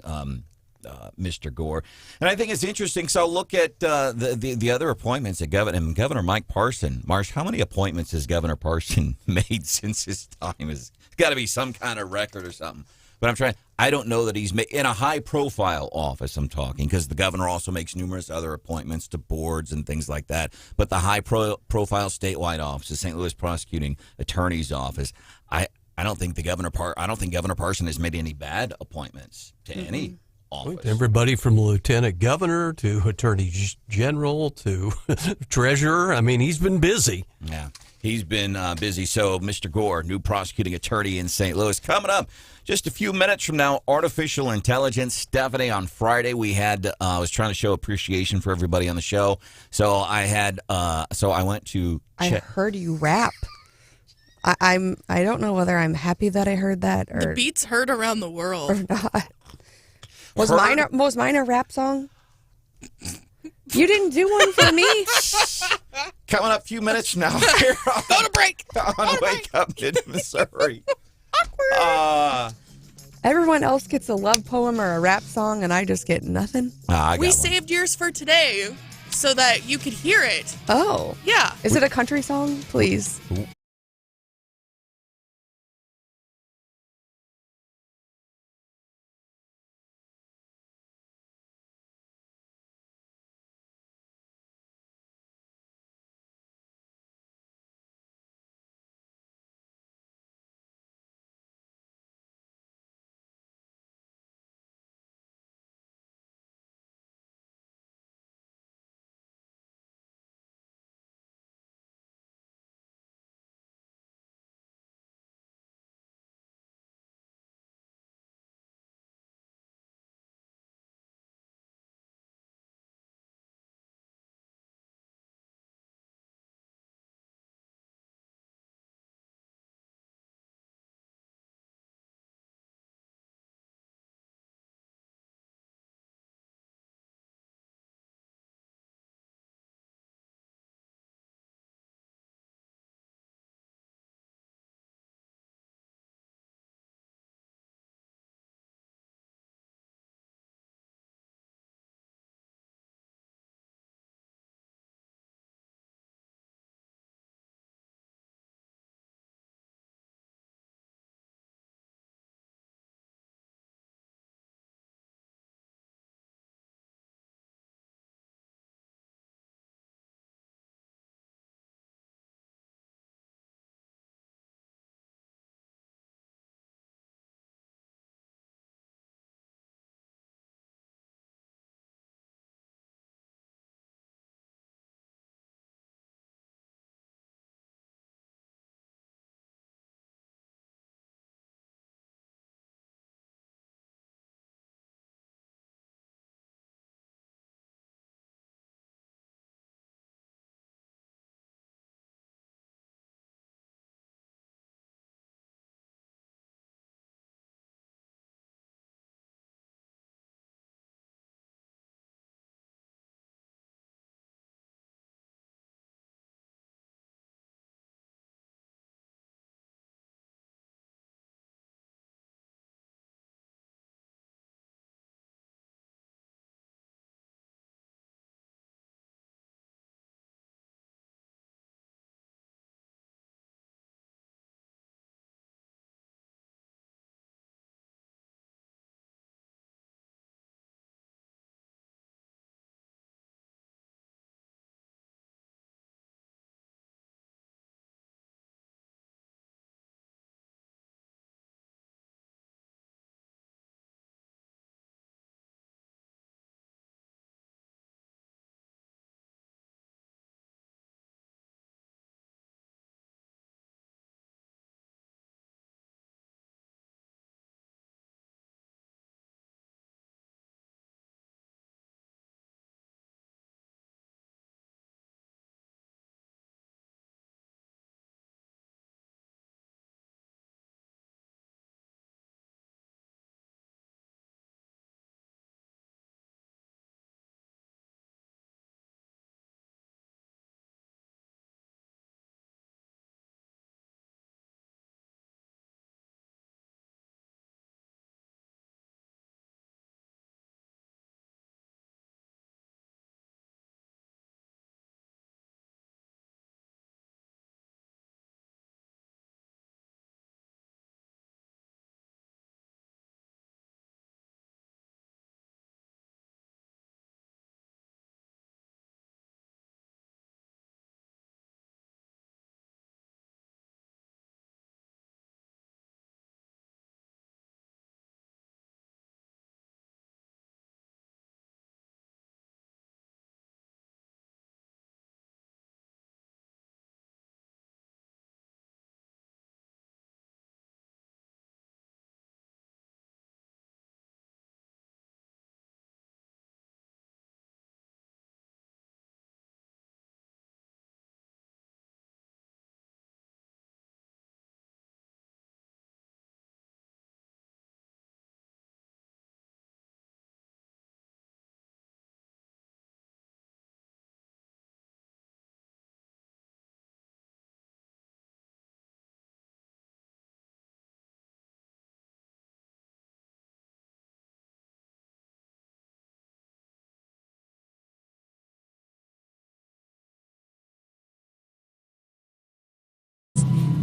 Mr. Gore, and I think it's interesting. So look at the other appointments at Governor Mike Parson. Marsh, how many appointments has Governor Parson made since his time? It's got to be some kind of record or something. But I don't know that he's in a high-profile office, I'm talking, because the governor also makes numerous other appointments to boards and things like that. But the high-profile statewide office, the St. Louis Prosecuting Attorney's Office, I don't think Governor Parson has made any bad appointments to any office. Everybody from lieutenant governor to attorney general to treasurer. I mean, he's been busy. Yeah, he's been busy. So, Mr. Gore, new prosecuting attorney in St. Louis. Coming up just a few minutes from now, artificial intelligence. Stephanie, on Friday we had, I was trying to show appreciation for everybody on the show. So I went to I heard you rap. I don't know whether I'm happy that I heard that or the beat's heard around the world or not. Was mine a rap song? You didn't do one for me? Coming up a few minutes now. Go to break. On Wake Up Mid-Missouri. Everyone else gets a love poem or a rap song, and I just get nothing. We saved yours for today so that you could hear it. Oh. Yeah. Is it a country song? Please.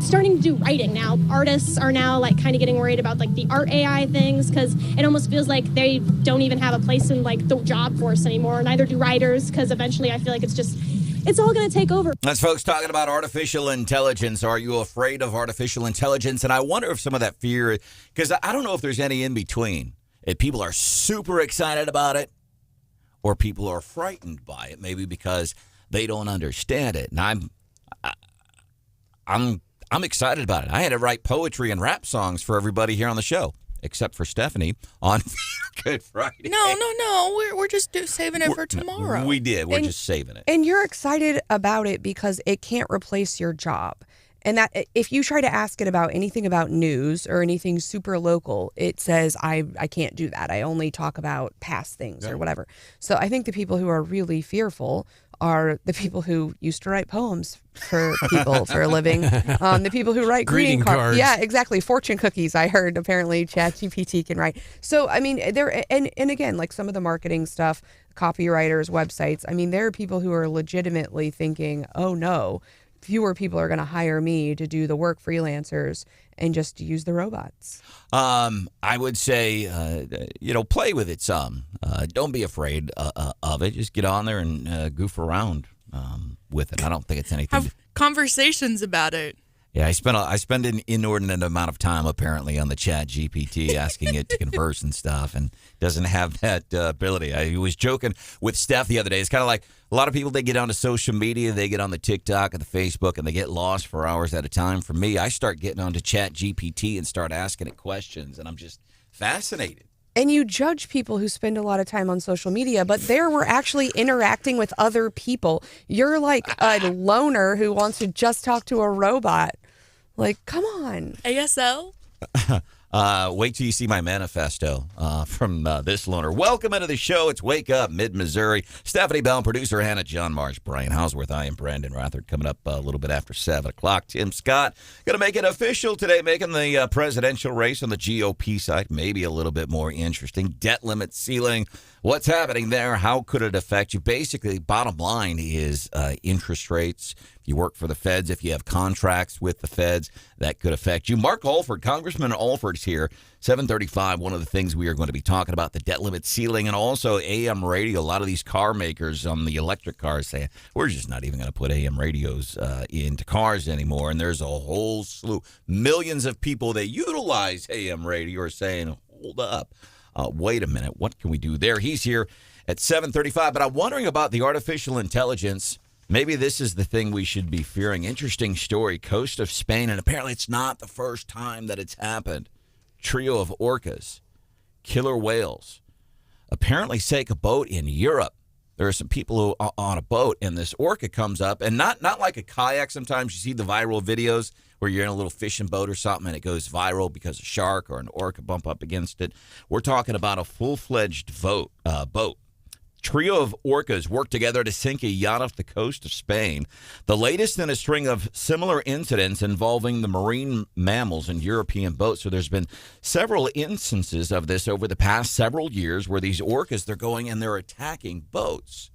starting to do writing now. Artists are now like kind of getting worried about like the art AI things because it almost feels like they don't even have a place in like the job force anymore. Neither do writers because eventually I feel like it's all going to take over. That's folks talking about artificial intelligence. Are you afraid of artificial intelligence? And I wonder if some of that fear, because I don't know if there's any in between. If people are super excited about it or people are frightened by it, maybe because they don't understand it. And I'm excited about it. I had to write poetry and rap songs for everybody here on the show, except for Stephanie on Good Friday. No. We're just saving it for tomorrow. We did. We're just saving it. And you're excited about it because it can't replace your job. And that if you try to ask it about anything about news or anything super local, it says, I can't do that. I only talk about past things or whatever. So I think the people who are really fearful are the people who used to write poems for people for a living. The people who write greeting cards. Yeah, exactly. Fortune cookies, I heard apparently ChatGPT can write. So, I mean, and again, like some of the marketing stuff, copywriters, websites, I mean, there are people who are legitimately thinking, oh no, fewer people are going to hire me to do the work, freelancers, and just use the robots. I would say, play with it some. Don't be afraid of it. Just get on there and goof around with it. I don't think it's anything. Have conversations about it. Yeah, I spend an inordinate amount of time apparently on the Chat GPT asking it to converse and stuff, and doesn't have that ability. I was joking with Steph the other day. It's kind of like a lot of people, they get onto social media, they get on the TikTok and the Facebook, and they get lost for hours at a time. For me, I start getting onto Chat GPT and start asking it questions, and I'm just fascinated. And you judge people who spend a lot of time on social media, but there we're actually interacting with other people. You're like a loner who wants to just talk to a robot. Like, come on. ASL? Wait till you see my manifesto from this loner. Welcome into the show. It's Wake Up Mid-Missouri. Stephanie Bell, producer Hannah, John Marsh, Brian Hausworth. I am Branden Rathert. Coming up a little bit after 7 o'clock. Tim Scott going to make it official today, making the presidential race on the GOP side maybe a little bit more interesting. Debt limit ceiling. What's happening there? How could it affect you? Basically, bottom line is interest rates. If you work for the feds, if you have contracts with the feds, that could affect you. Mark Alford, Congressman Alford's here. 7:35, one of the things we are going to be talking about, the debt limit ceiling, and also AM radio. A lot of these car makers on the electric cars saying, we're just not even going to put AM radios into cars anymore. And there's a whole slew, millions of people that utilize AM radio are saying, hold up. Wait a minute, what can we do there? He's here at 7:35, but I'm wondering about the artificial intelligence. Maybe this is the thing we should be fearing. Interesting story, coast of Spain, and apparently it's not the first time that it's happened. Trio of orcas, killer whales, apparently sank a boat in Europe. There are some people who are on a boat, and this orca comes up, and not like a kayak. Sometimes you see the viral videos where you're in a little fishing boat or something, and it goes viral because a shark or an orca bump up against it. We're talking about a full-fledged boat. Trio of orcas worked together to sink a yacht off the coast of Spain, the latest in a string of similar incidents involving the marine mammals in European boats. So there's been several instances of this over the past several years where these orcas, they're going and they're attacking boats.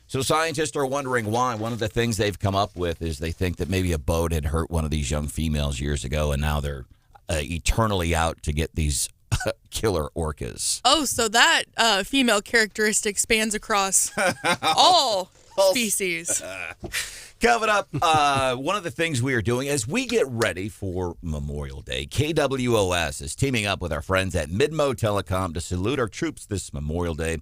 So scientists are wondering why. One of the things they've come up with is they think that maybe a boat had hurt one of these young females years ago, and now they're eternally out to get these killer orcas. Oh, so that female characteristic spans across all species. Coming up, one of the things we are doing as we get ready for Memorial Day, KWOS is teaming up with our friends at Midmo Telecom to salute our troops this Memorial Day.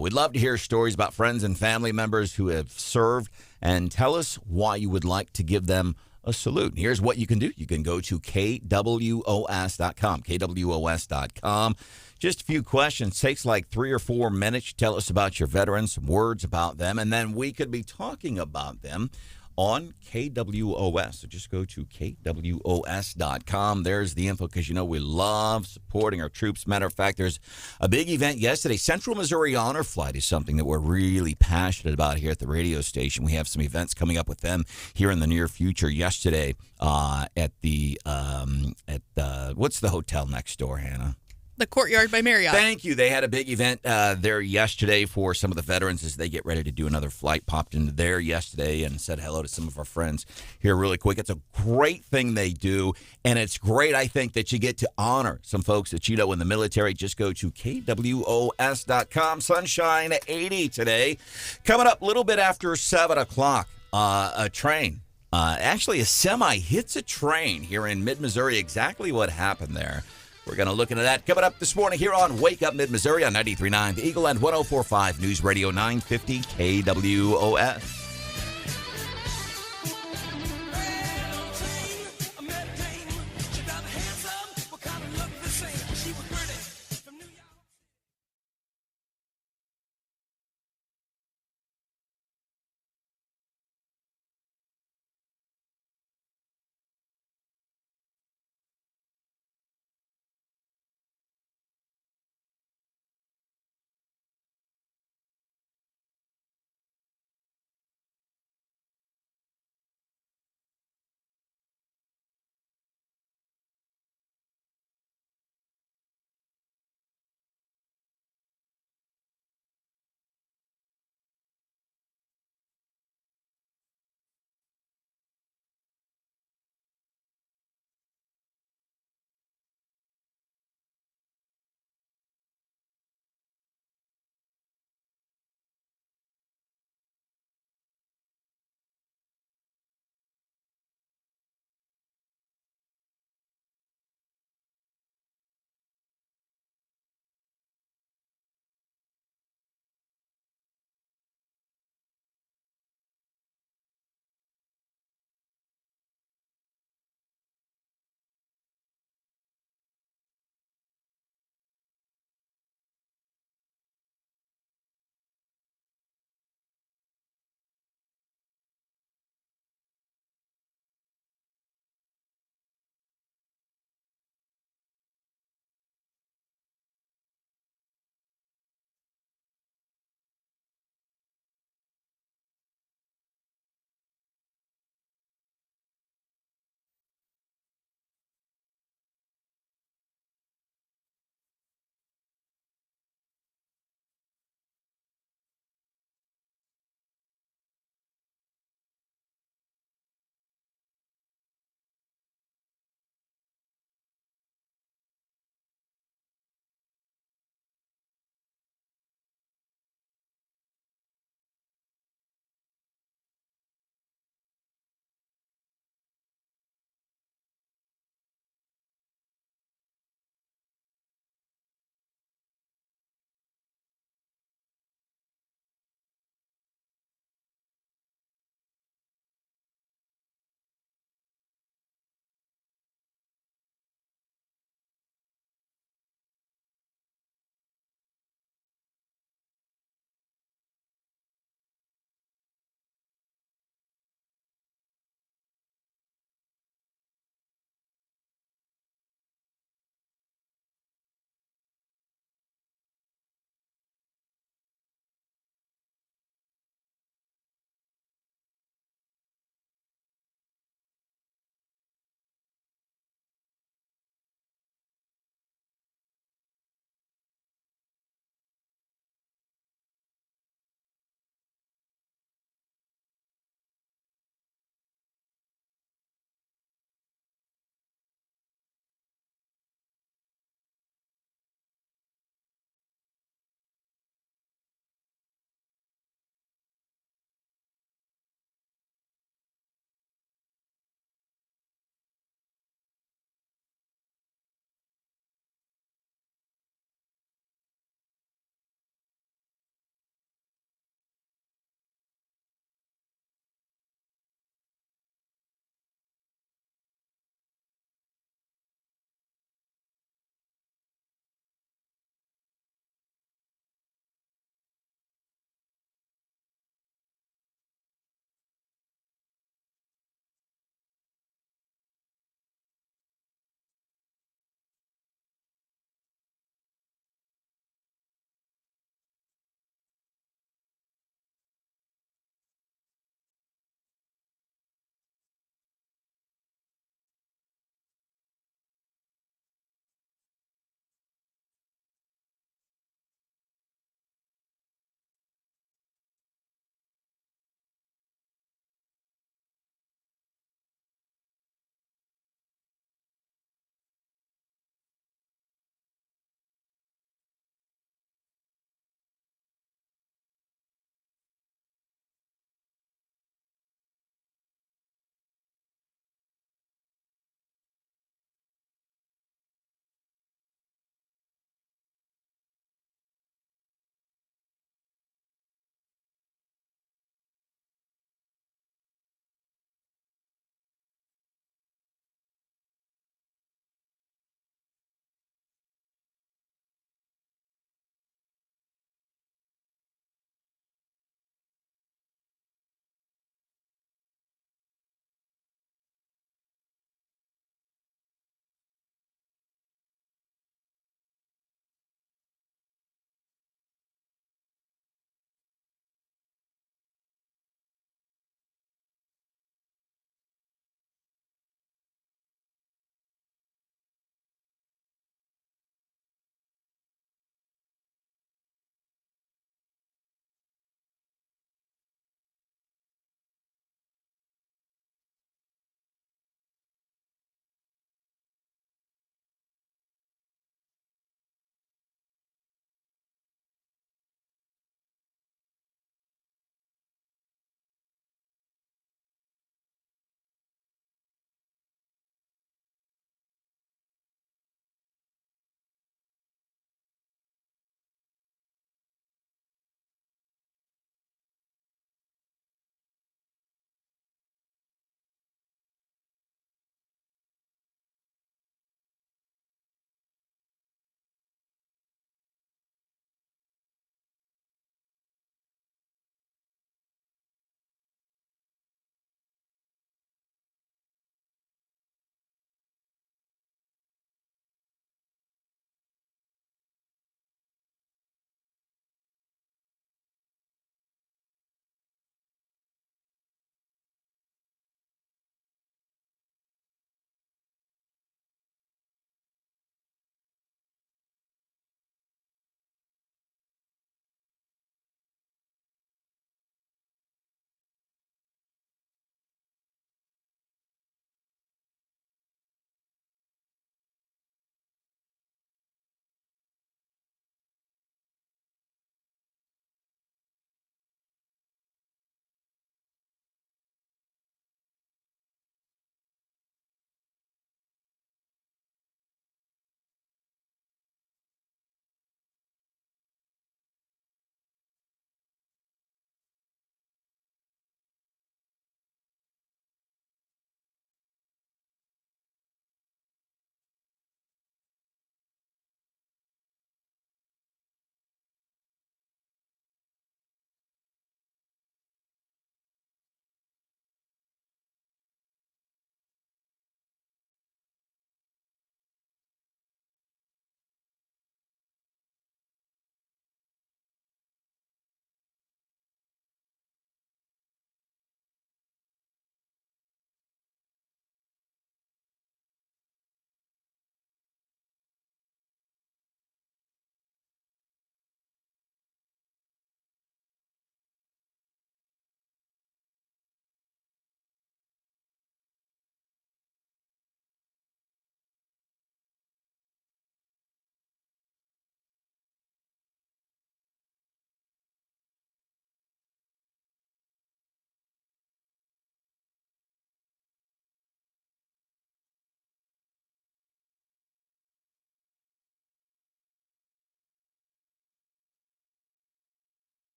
We'd love to hear stories about friends and family members who have served, and tell us why you would like to give them a salute. And here's what you can do. You can go to KWOS.com, KWOS.com. Just a few questions. Takes like 3 or 4 minutes. Tell us about your veterans, some words about them, and then we could be talking about them on KWOS. So just go to KWOS.com. There's the info, because we love supporting our troops. Matter of fact, there's a big event yesterday. Central Missouri Honor Flight is something that we're really passionate about here at the radio station. We have some events coming up with them here in the near future. Yesterday at the what's the hotel next door, Hannah? The Courtyard by Marriott. Thank you. They had a big event there yesterday for some of the veterans as they get ready to do another flight. Popped into there yesterday and said hello to some of our friends here really quick. It's a great thing they do, and it's great, I think, that you get to honor some folks that you know in the military. Just go to KWOS.com. Sunshine 80 today. Coming up a little bit after 7 o'clock, a train. Actually, a semi hits a train here in mid-Missouri. Exactly what happened there. We're going to look into that coming up this morning here on Wake Up Mid-Missouri on 93.9 The Eagle and 104.5 News Radio 950 KWOS.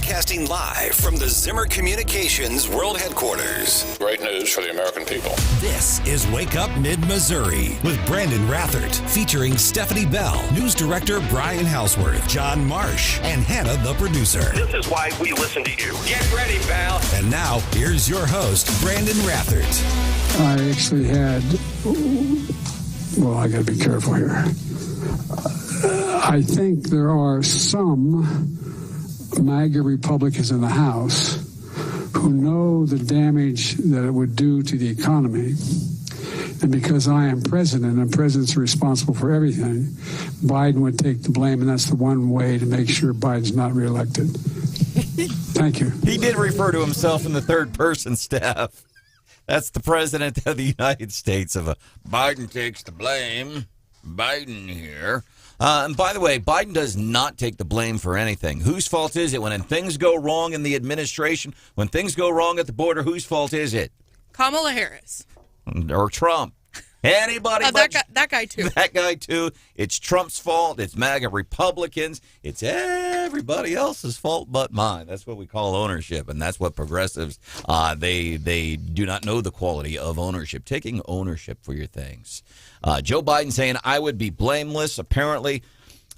Broadcasting live from the Zimmer Communications World Headquarters. Great news for the American people. This is Wake Up Mid-Missouri with Branden Rathert, featuring Stephanie Bell, News Director Brian Houseworth, John Marsh, and Hannah, the producer. This is why we listen to you. Get ready, pal. And now, here's your host, Branden Rathert. I actually had, well, I got to be careful here. I think there are some MAGA Republicans in the House who know the damage that it would do to the economy. And because I am president and president's responsible for everything, Biden would take the blame, and that's the one way to make sure Biden's not reelected. Thank you. He did refer to himself in the third person, Steph. That's the president of the United States of Biden takes the blame. Biden here. And by the way, Biden does not take the blame for anything. Whose fault is it when things go wrong in the administration, when things go wrong at the border, whose fault is it? Kamala Harris. Or Trump. Anybody but that guy too. That guy too. It's Trump's fault. It's MAGA Republicans. It's everybody else's fault but mine. That's what we call ownership, and that's what progressives, they do not know the quality of ownership, taking ownership for your things. Joe Biden saying, I would be blameless. Apparently,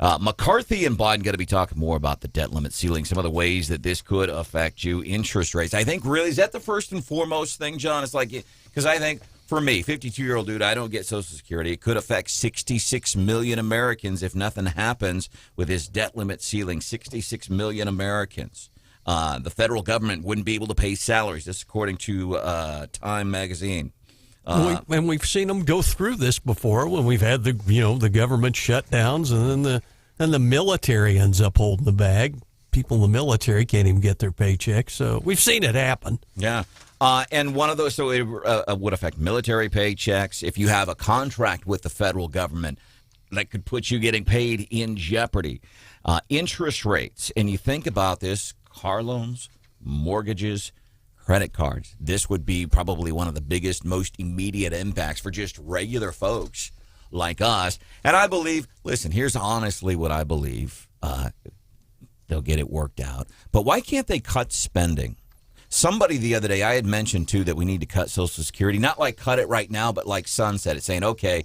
McCarthy and Biden got to be talking more about the debt limit ceiling, some of the ways that this could affect you, interest rates. I think really, is that the first and foremost thing, John? It's like, because I think, for me, 52-year-old dude, I don't get Social Security. It could affect 66 million Americans if nothing happens with this debt limit ceiling. 66 million Americans. The federal government wouldn't be able to pay salaries. This according to Time magazine. And we've seen them go through this before when we've had the government shutdowns, and then the military ends up holding the bag. People in the military can't even get their paychecks. So we've seen it happen. Yeah. And one of those, so it would affect military paychecks. If you have a contract with the federal government, that could put you getting paid in jeopardy. Interest rates, and you think about this, car loans, mortgages, credit cards. This would be probably one of the biggest, most immediate impacts for just regular folks like us. And I believe, listen, here's honestly what I believe. They'll get it worked out. But why can't they cut spending? Somebody the other day, I had mentioned, too, that we need to cut Social Security. Not like cut it right now, but like sunset it, saying, okay,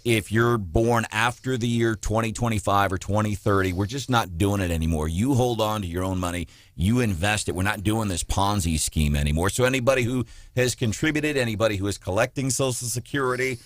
if you're born after the year 2025 or 2030, we're just not doing it anymore. You hold on to your own money. You invest it. We're not doing this Ponzi scheme anymore. So anybody who has contributed, anybody who is collecting Social Security,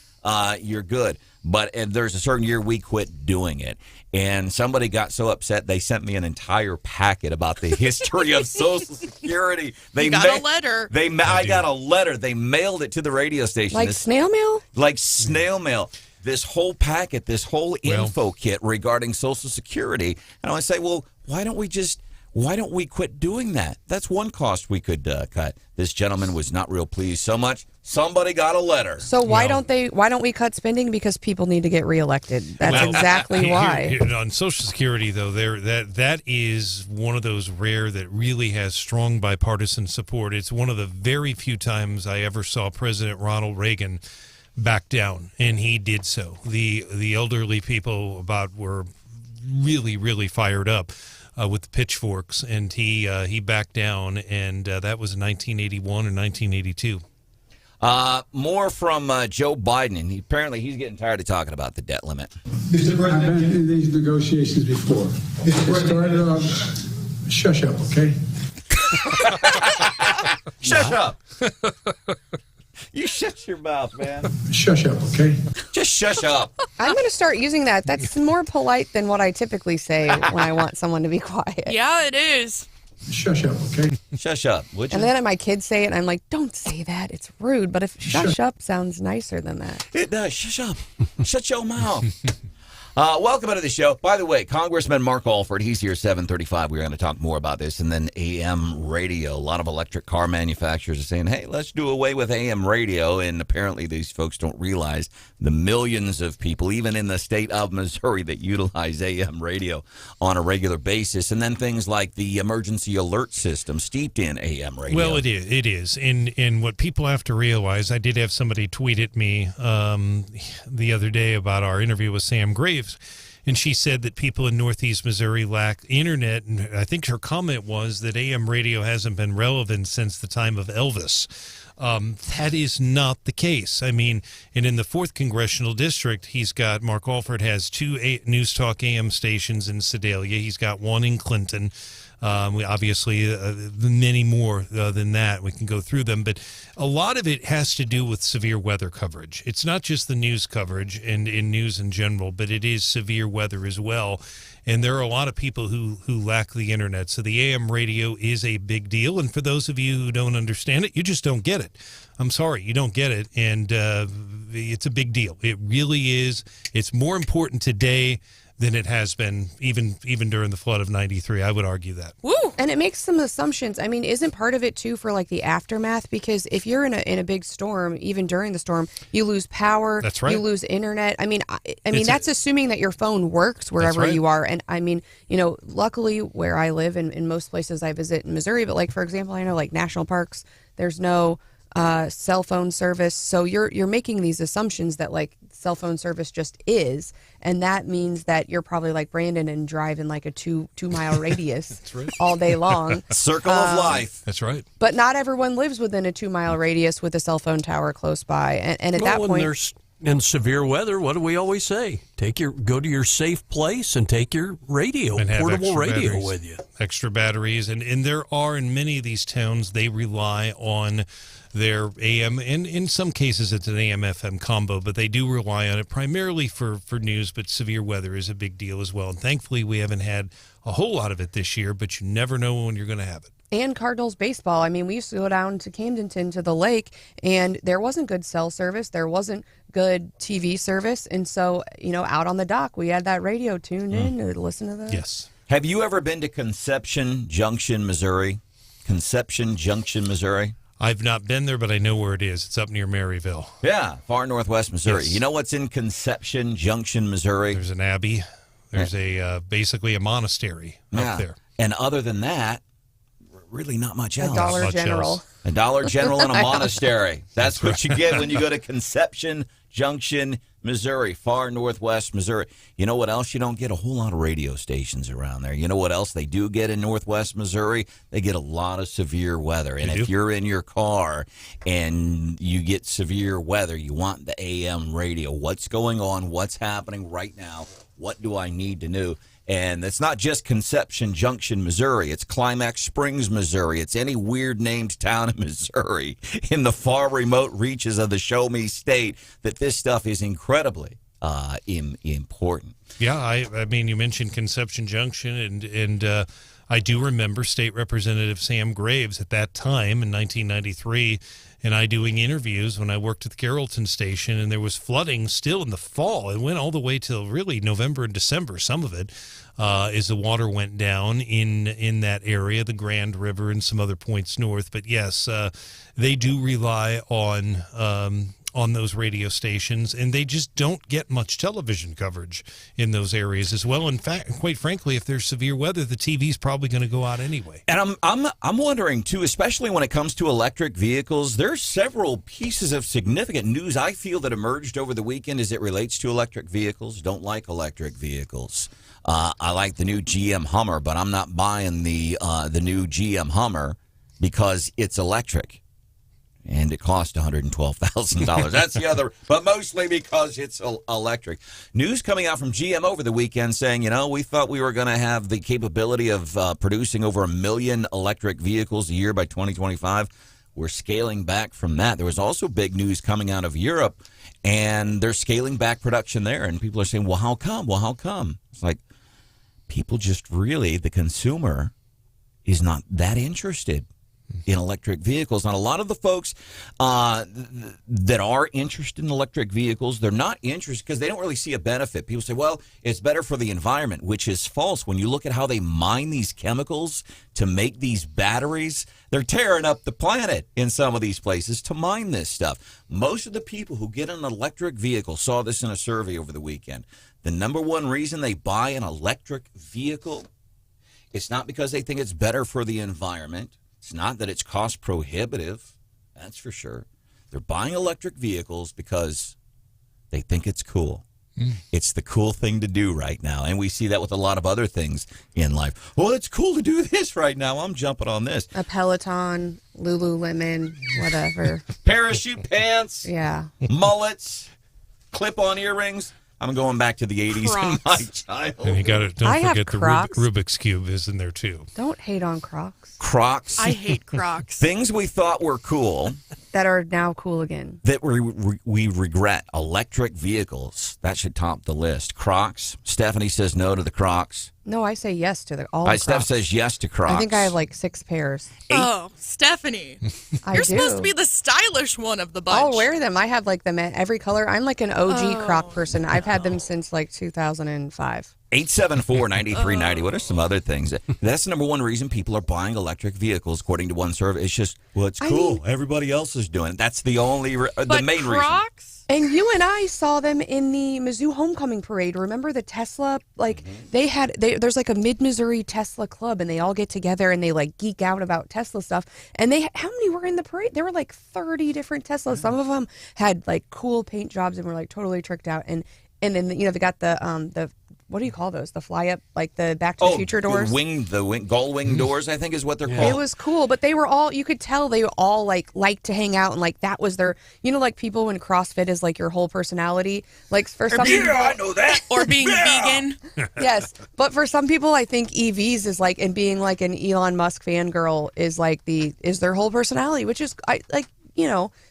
you're good. But there's a certain year we quit doing it. And somebody got so upset they sent me an entire packet about the history of Social Security. They got a letter. I got a letter. They mailed it to the radio station. Like snail mail? Like snail mail. This whole packet, this whole info kit regarding Social Security. And I want to say, well, why don't we quit doing that? That's one cost we could cut. This gentleman was not real pleased so much. Somebody got a letter. So why don't we cut spending? Because people need to get reelected. That's exactly why. On Social Security, though, that is one of those rare that really has strong bipartisan support. It's one of the very few times I ever saw President Ronald Reagan back down, and he did so. The elderly people were really, really fired up with the pitchforks, and he backed down, and that was in 1981 or 1982. More from Joe Biden, and apparently he's getting tired of talking about the debt limit. Mr. President, I've been in these negotiations before. It started off, shush up, okay? Shush up. You shut your mouth, man. Shush up, okay? Just shush up. I'm going to start using that. That's more polite than what I typically say when I want someone to be quiet. Yeah, it is. Shush up, okay? Shush up, would you? And then my kids say it, and I'm like, don't say that. It's rude. But if shush up sounds nicer than that. It does. Shush up. Shut your mouth. Welcome to the show. By the way, Congressman Mark Alford, he's here 7:35. We're going to talk more about this. And then AM radio. A lot of electric car manufacturers are saying, hey, let's do away with AM radio. And apparently these folks don't realize the millions of people, even in the state of Missouri, that utilize AM radio on a regular basis. And then things like the emergency alert system steeped in AM radio. Well, it is. And what people have to realize, I did have somebody tweet at me the other day about our interview with Sam Graves. And she said that people in Northeast Missouri lack internet. And I think her comment was that AM radio hasn't been relevant since the time of Elvis. That is not the case. I mean, and in the 4th Congressional District, he's got, Mark Alford has 2 News Talk AM stations in Sedalia. He's got 1 in Clinton. We obviously many more than that. We can go through them, but a lot of it has to do with severe weather coverage. It's not just the news coverage and in news in general, but it is severe weather as well. And there are a lot of people who lack the internet. So the AM radio is a big deal. And for those of you who don't understand it, you just don't get it. I'm sorry, you don't get it. And it's a big deal. It really is. It's more important today than it has been even during the flood of 93. I would argue that. Woo! And it makes some assumptions. I mean, isn't part of it too for like the aftermath? Because if you're in a big storm, even during the storm, you lose power. That's right. You lose internet. I mean, that's assuming that your phone works wherever you are. And I mean, luckily where I live and in most places I visit in Missouri, but like for example, I know like national parks, there's no cell phone service. So you're making these assumptions that like cell phone service just is, and that means that you're probably like Branden and driving like a 2-mile radius all day long. Circle of life. That's right. But not everyone lives within a 2-mile radius with a cell phone tower close by, and at that point, there's in severe weather, what do we always say? Go to your safe place and take your radio, and portable radio batteries, with you. Extra batteries, and there are in many of these towns they rely on their AM, and in some cases it's an AM/FM combo, but they do rely on it primarily for news, but severe weather is a big deal as well. And thankfully we haven't had a whole lot of it this year, but you never know when you're going to have it. And Cardinals baseball. I mean, we used to go down to Camdenton to the lake, and there wasn't good cell service. There wasn't good TV service. And so, out on the dock, we had that radio tuned in to listen to that. Yes. Have you ever been to Conception Junction, Missouri? Conception Junction, Missouri? I've not been there, but I know where it is. It's up near Maryville. Yeah, far northwest Missouri. Yes. You know what's in Conception Junction, Missouri? There's an abbey. There's basically a monastery up there. And other than that, really not much else. A Dollar General. A Dollar General and a monastery. That's what you get when you go to Conception Junction, Missouri, far northwest Missouri. You know what else you don't get? A whole lot of radio stations around there. You know what else they do get in northwest Missouri? They get a lot of severe weather. And if you're in your car and you get severe weather, you want the AM radio. What's going on? What's happening right now? What do I need to know? And it's not just Conception Junction, Missouri. It's Climax Springs, Missouri. It's any weird named town in Missouri in the far remote reaches of the Show Me State that this stuff is incredibly important. Yeah, I mean, you mentioned Conception Junction, and I do remember State Representative Sam Graves at that time in 1993 and I doing interviews when I worked at the Carrollton station, and there was flooding still in the fall. It went all the way till really November and December, some of it, as the water went down in that area, the Grand River and some other points north. But yes, they do rely on those radio stations, and they just don't get much television coverage in those areas as well. In fact, quite frankly, if there's severe weather, the TV's probably going to go out anyway. And I'm wondering too, especially when it comes to electric vehicles, there's several pieces of significant news I feel that emerged over the weekend as it relates to electric vehicles. Don't like electric vehicles. I like the new GM Hummer, but I'm not buying the new GM Hummer because it's electric. And it cost $112,000. That's the other, but mostly because it's electric. News coming out from GM over the weekend saying, we thought we were going to have the capability of producing over 1 million electric vehicles a year by 2025. We're scaling back from that. There was also big news coming out of Europe, and they're scaling back production there. And people are saying, well, how come? Well, how come? It's like people just really, the consumer is not that interested in electric vehicles. And a lot of the folks that are interested in electric vehicles, they're not interested because they don't really see a benefit. People say, well, it's better for the environment, which is false. When you look at how they mine these chemicals to make these batteries, they're tearing up the planet in some of these places to mine this stuff. Most of the people who get an electric vehicle, saw this in a survey over the weekend, the number one reason they buy an electric vehicle, it's not because they think it's better for the environment. It's not that it's cost prohibitive, that's for sure. They're buying electric vehicles because they think it's cool. It's the cool thing to do right now. And we see that with a lot of other things in life. Well, it's cool to do this right now. I'm jumping on this. A Peloton, Lululemon, whatever. Parachute pants. Yeah. Mullets. Clip-on earrings. I'm going back to the 80s in my childhood. And you got to don't I have forget the Crocs. Rubik's Cube is in there too. Don't hate on Crocs. Crocs. I hate Crocs. Things we thought were cool That are now cool again. that we regret. Electric vehicles. That should top the list. Crocs. Stephanie says no to the Crocs. No, I say yes to all the Crocs. Steph says yes to Crocs. I think I have like 6 pairs. Oh, Stephanie. I You're do. supposed to be the stylish one of the bunch. I'll wear them. I have like them at every color. I'm like an OG Croc person. I've had them since like 2005. 874-9390. What are some other things? That's the number one reason people are buying electric vehicles, according to one survey. It's just, well, it's cool. Everybody else is doing it. That's the the main reason. And you and I saw them in the Mizzou homecoming parade. Remember the Tesla? Like there's like a Mid-Missouri Tesla club, and they all get together and they like geek out about Tesla stuff. And how many were in the parade? There were like 30 different Teslas. Some of them had like cool paint jobs and were like totally tricked out. And then they got the what do you call those? The fly up, like the Back to the Future doors? The gull wing doors, I think is what they're called. It was cool, but they were all, you could tell they all liked to hang out, and like that was their, like people when CrossFit is like your whole personality. Like for some people, I know that. Or being vegan. Yes, but for some people, I think EVs is like, and being like an Elon Musk fangirl is like is their whole personality, which is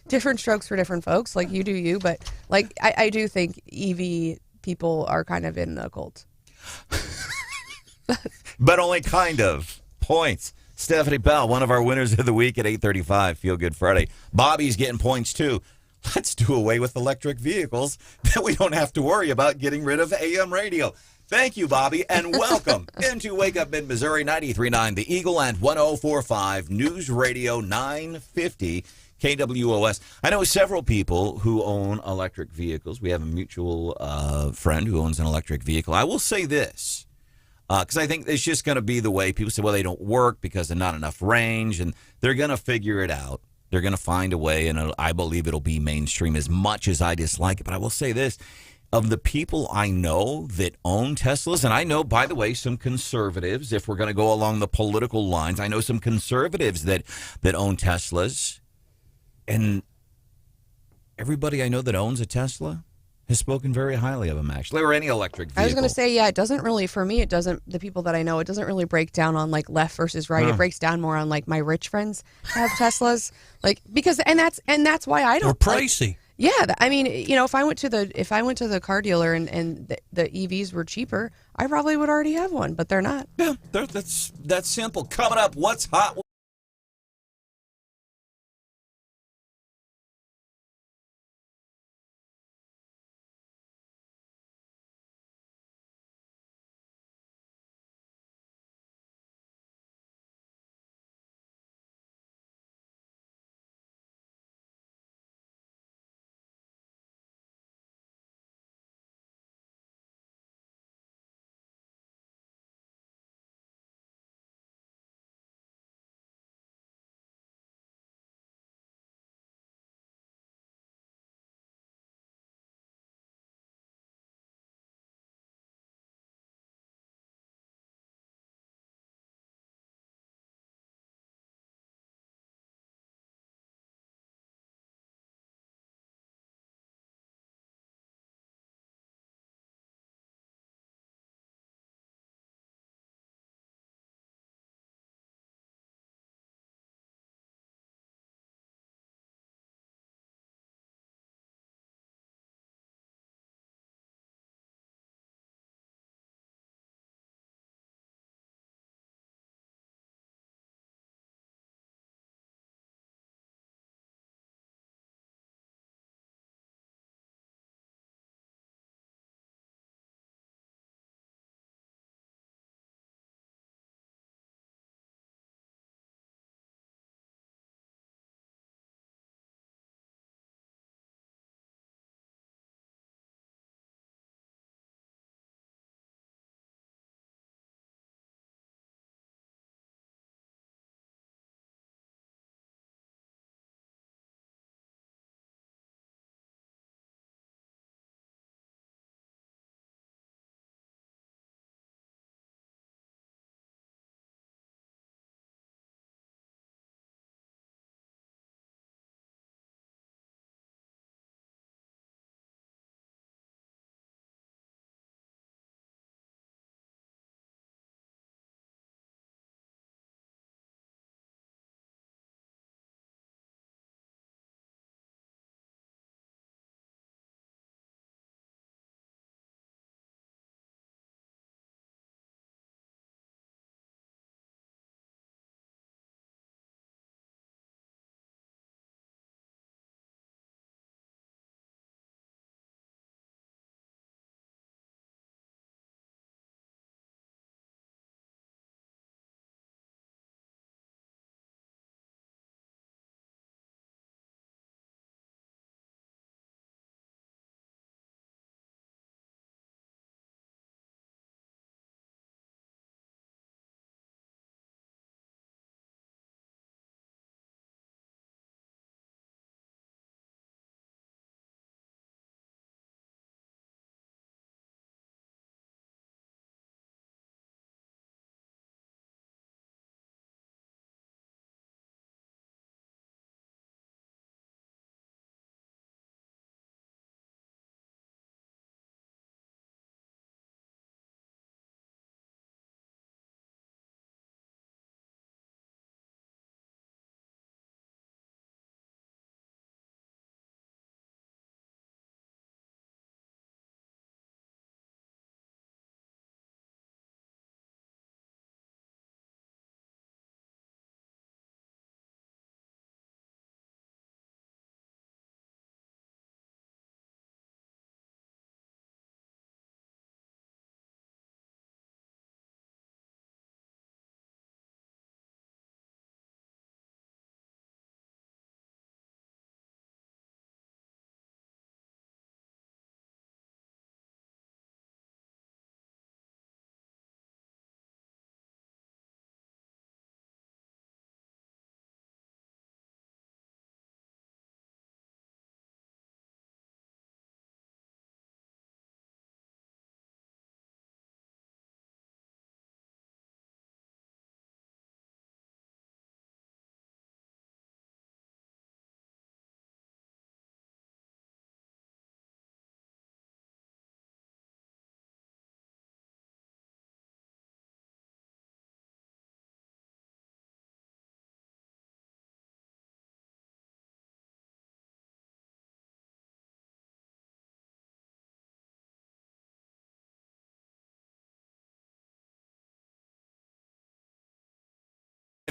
different strokes for different folks. Like you do you, but like I do think EV people are kind of in the cult. But only kind of. Points. Stephanie Bell, one of our winners of the week at 8:35, Feel Good Friday. Bobby's getting points too. Let's do away with electric vehicles that we don't have to worry about getting rid of AM radio. Thank you, Bobby, and welcome into Wake Up Mid-Missouri 93.9 The Eagle and 104.5 News Radio 950 KWOS. I know several people who own electric vehicles. We have a mutual friend who owns an electric vehicle. I will say this, because I think it's just going to be the way people say, well, they don't work because there's not enough range, and they're going to figure it out. They're going to find a way, and I believe it'll be mainstream as much as I dislike it. But I will say this, of the people I know that own Teslas, and I know, by the way, some conservatives, if we're going to go along the political lines, I know some conservatives that own Teslas. And everybody I know that owns a Tesla has spoken very highly of them, actually, or any electric vehicle. I was going to say, yeah, it doesn't really, for me, the people that I know, it doesn't really break down on like left versus right. It breaks down more on like my rich friends have Teslas, like because and that's why I don't. They're pricey. Yeah, I mean, if I went to the car dealer and the EVs were cheaper, I probably would already have one, but they're not. Yeah, that's simple. Coming up, what's hot?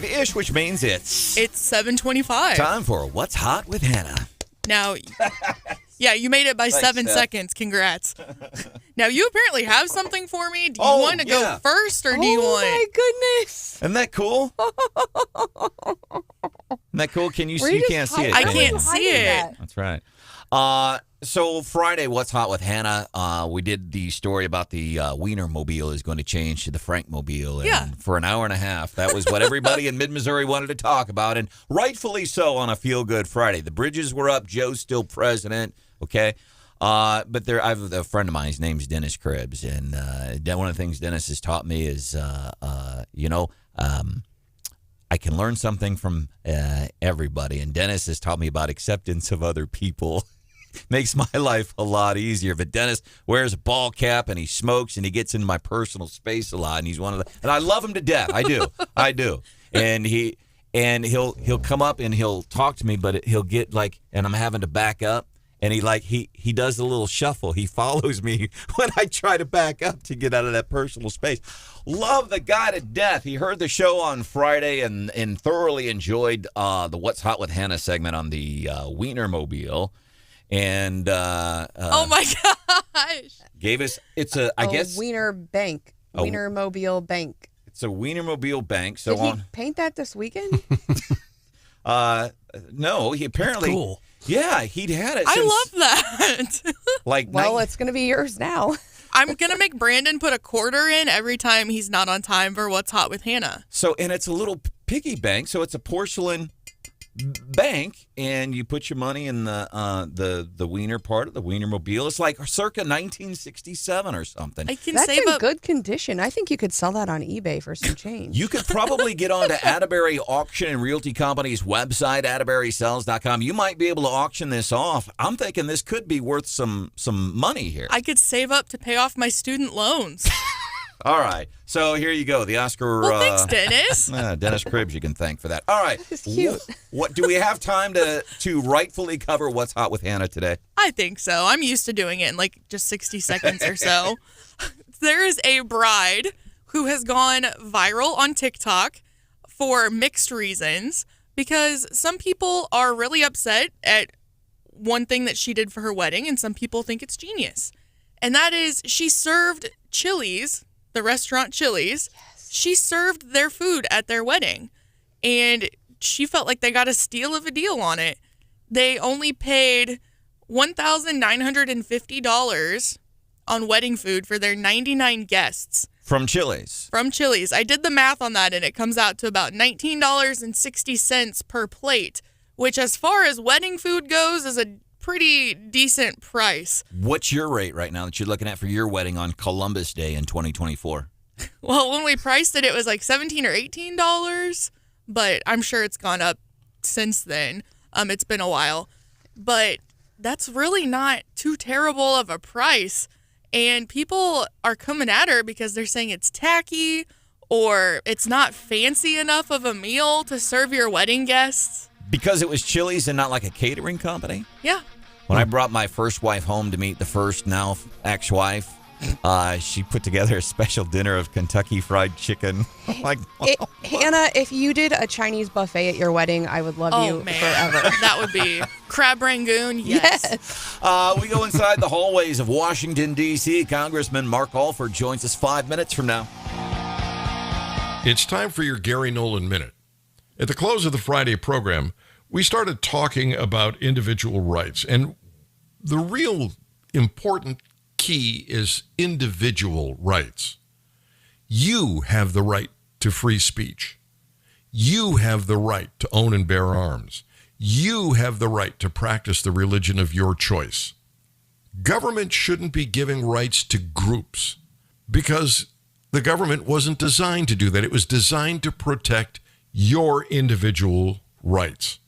Ish, which means it's 7:25. time for What's Hot with Hannah. Now, yeah, you made it by Thanks, 7 Steph. seconds. Congrats. Now, you apparently have something for me. Do you Oh, want to yeah. go first, or do you want? Oh, my goodness. Isn't that cool? Isn't that cool? Can you Where see? you You just can't see it. I can can't you? see it. That's right. So Friday, What's Hot with Hannah? We did the story about the Wienermobile is going to change to the Frankmobile. And Yeah. for an hour and a half, that was what everybody in mid-Missouri wanted to talk about, and rightfully so on a feel-good Friday. The bridges were up. Joe's still president, okay? But I have a friend of mine. His name's Dennis Krebs, and one of the things Dennis has taught me is, I can learn something from everybody, and Dennis has taught me about acceptance of other people. Makes my life a lot easier. But Dennis wears a ball cap and he smokes and he gets into my personal space a lot, and he's one of the, and I love him to death. I do. And he'll come up and he'll talk to me, but he'll get like, and I'm having to back up, and he does a little shuffle. He follows me when I try to back up to get out of that personal space. Love the guy to death. He heard the show on Friday and thoroughly enjoyed the What's Hot with Hannah segment on the Wienermobile. And Oh my gosh. gave us I guess Wiener Bank. Wienermobile Bank. it's a Wienermobile bank. So Did he paint that this weekend? no, he apparently Cool. Yeah, he'd had it. I since, love that. like Well, it's going to be yours now. I'm going to make Branden put a quarter in every time he's not on time for What's Hot with Hannah. So, and it's a little piggy bank, so it's a porcelain bank, and you put your money in the wiener part of the Wienermobile. It's like circa 1967 or something. I can That's save in up. good condition. I think you could sell that on eBay for some change. You could probably get onto Atterbury Auction and Realty Company's website, AtterburySells.com. You might be able to auction this off. I'm thinking this could be worth some money here. I could save up to pay off my student loans. All right. So here you go. The Oscar. Well, thanks, Dennis. Dennis Krebs, you can thank for that. All right. This is cute. What do we have time to rightfully cover What's Hot with Hannah today? I think so. I'm used to doing it in like just 60 seconds or so. There is a bride who has gone viral on TikTok for mixed reasons, because some people are really upset at one thing that she did for her wedding, and some people think it's genius. And that is, she served Chili's, the restaurant Chili's. Yes. She served their food at their wedding, and she felt like they got a steal of a deal on it. They only paid $1,950 on wedding food for their 99 guests. From Chili's. From Chili's. I did the math on that, and it comes out to about $19.60 per plate, which, as far as wedding food goes, is a pretty decent price. What's your rate right now that you're looking at for your wedding on Columbus Day in 2024? Well, when we priced it, it was like $17 or $18, but I'm sure it's gone up since then. It's been a while, but that's really not too terrible of a price. And people are coming at her because they're saying it's tacky or it's not fancy enough of a meal to serve your wedding guests. Because it was Chili's and not like a catering company? Yeah. When I brought my first wife home to meet the first now ex-wife, she put together a special dinner of Kentucky Fried Chicken. Hannah, if you did a Chinese buffet at your wedding, I would love you forever. That would be crab rangoon. Yes. We go inside the hallways of Washington, D.C. Congressman Mark Alford joins us 5 minutes from now. It's time for your Gary Nolan Minute. At the close of the Friday program, we started talking about individual rights, and the real important key is individual rights. You have the right to free speech. You have the right to own and bear arms. You have the right to practice the religion of your choice. Government shouldn't be giving rights to groups because the government wasn't designed to do that. It was designed to protect your individual rights.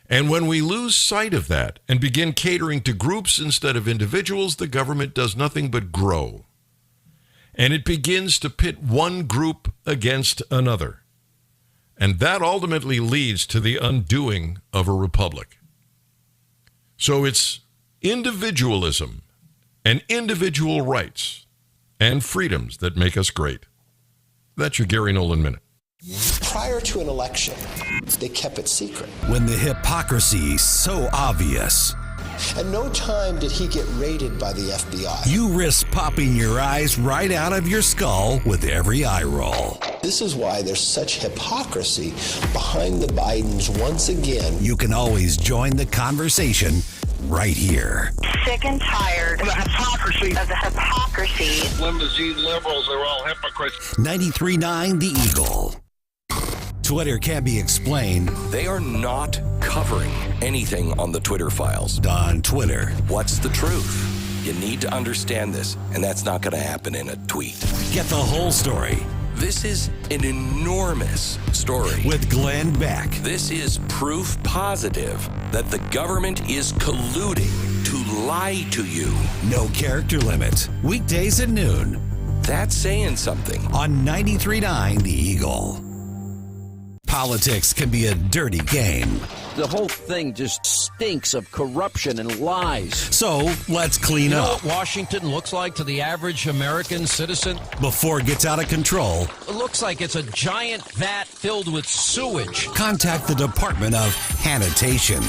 And when we lose sight of that and begin catering to groups instead of individuals, the government does nothing but grow. And it begins to pit one group against another. And that ultimately leads to the undoing of a republic. So it's individualism and individual rights and freedoms that make us great. That's your Gary Nolan Minute. Prior to an election, they kept it secret. When the hypocrisy's so obvious. At no time did he get raided by the FBI. You risk popping your eyes right out of your skull with every eye roll. This is why there's such hypocrisy behind the Bidens once again. You can always join the conversation right here. Sick and tired of the hypocrisy. Limousine liberals are all hypocrites. 93.9 The Eagle. Twitter can be explained. They are not covering anything on the Twitter files. On Twitter. What's the truth? You need to understand this, and that's not going to happen in a tweet. Get the whole story. This is an enormous story. With Glenn Beck. This is proof positive that the government is colluding to lie to you. No character limit. Weekdays at noon. That's saying something. On 93.9 The Eagle. Politics can be a dirty game. The whole thing just stinks of corruption and lies. So let's clean You know up. what Washington looks like to the average American citizen? Before it gets out of control, It looks like it's a giant vat filled with sewage. contact the Department of Sanitation.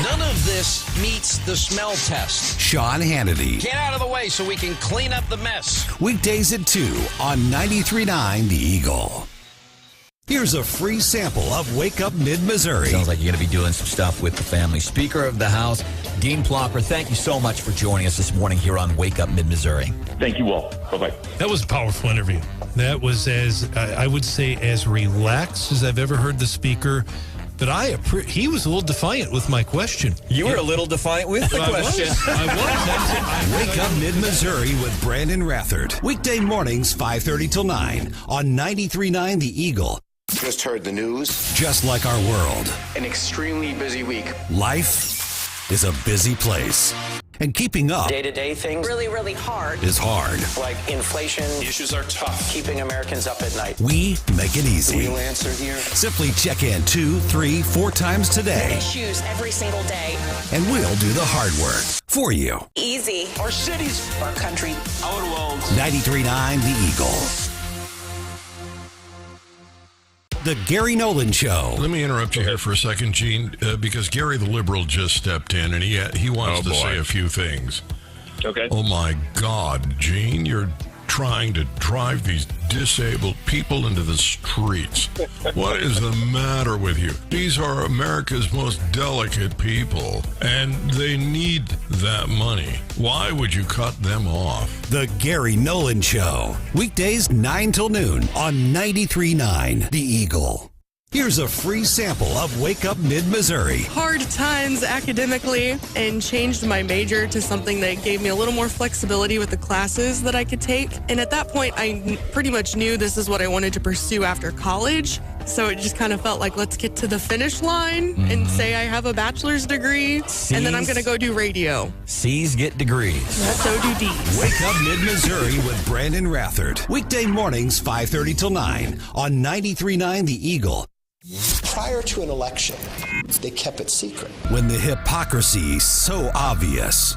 None of this meets the smell test. Sean Hannity. Get out of the way so we can clean up the mess. Weekdays at 2 on 93.9 The Eagle. Here's a free sample of Wake Up Mid-Missouri. Sounds like you're going to be doing some stuff with the family. Speaker of the House, Dean Plopper, thank you so much for joining us this morning here on Wake Up Mid-Missouri. Thank you all. Bye-bye. That was a powerful interview. That was, as I would say, as relaxed as I've ever heard the speaker. But he was a little defiant with my question. You were a little defiant with the question. I was. Wake Up Mid-Missouri with Branden Rathert. Weekday mornings, 5:30 till 9 on 93.9 The Eagle. Just heard the news. Just like our world, An extremely busy week. life is a busy place. And keeping up Day-to-day things Really, really hard. is hard. like inflation. Issues are tough. Keeping Americans up at night. We make it easy. Real answer here. Simply check in 2, 3, 4 times today, Issues every single day. and we'll do the hard work for you. Easy. Our cities, our country, our world. 93.9 The Eagle. The Gary Nolan Show. Let me interrupt you here for a second, Gene, because Gary the Liberal just stepped in, and he wants to say a few things. Okay. Oh, my God, Gene, you're trying to drive these disabled people into the streets. What is the matter with you? These are America's most delicate people, and they need that money. Why would you cut them off? The Gary Nolan Show. Weekdays 9 till noon on 93.9 The Eagle. Here's a free sample of Wake Up Mid-Missouri. Hard times academically and changed my major to something that gave me a little more flexibility with the classes that I could take. And at that point, I pretty much knew this is what I wanted to pursue after college. So it just kind of felt like, let's get to the finish line and say I have a bachelor's degree, and then I'm going to go do radio. C's get degrees. So do D's. Wake Up Mid-Missouri with Branden Rathert. Weekday mornings, 5:30 till 9 on 93.9 The Eagle. Prior to an election, they kept it secret. When the hypocrisy's so obvious.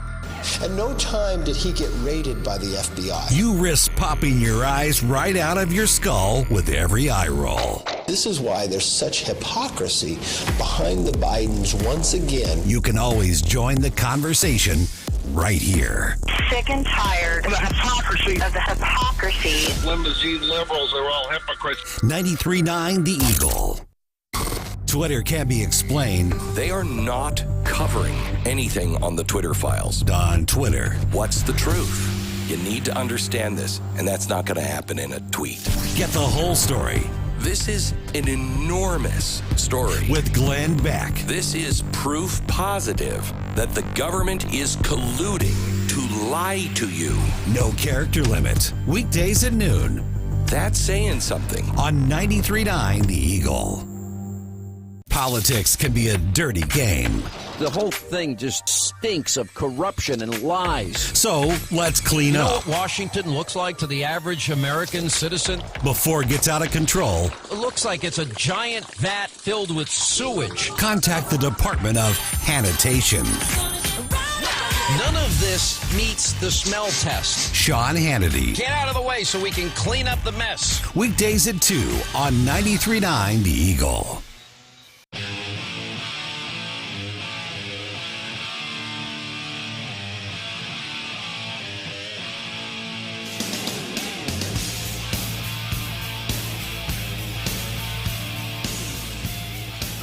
At no time did he get raided by the FBI. You risk popping your eyes right out of your skull with every eye roll. This is why there's such hypocrisy behind the Bidens once again. You can always join the conversation right here. Sick and tired of the hypocrisy. Limousine liberals are all hypocrites. 93.9 The Eagle. Twitter can be explained. They are not covering anything on the Twitter files. On Twitter. What's the truth? You need to understand this, and that's not going to happen in a tweet. Get the whole story. This is an enormous story. With Glenn Beck. This is proof positive that the government is colluding to lie to you. No character limit. Weekdays at noon. That's saying something. On 93.9 The Eagle. Politics can be a dirty game. The whole thing just stinks of corruption and lies. So let's clean You know up. what Washington looks like to the average American citizen? Before it gets out of control, It looks like it's a giant vat filled with sewage. contact the Department of Sanitation. None of this meets the smell test. Sean Hannity. Get out of the way so we can clean up the mess. Weekdays at 2 on 93.9 The Eagle.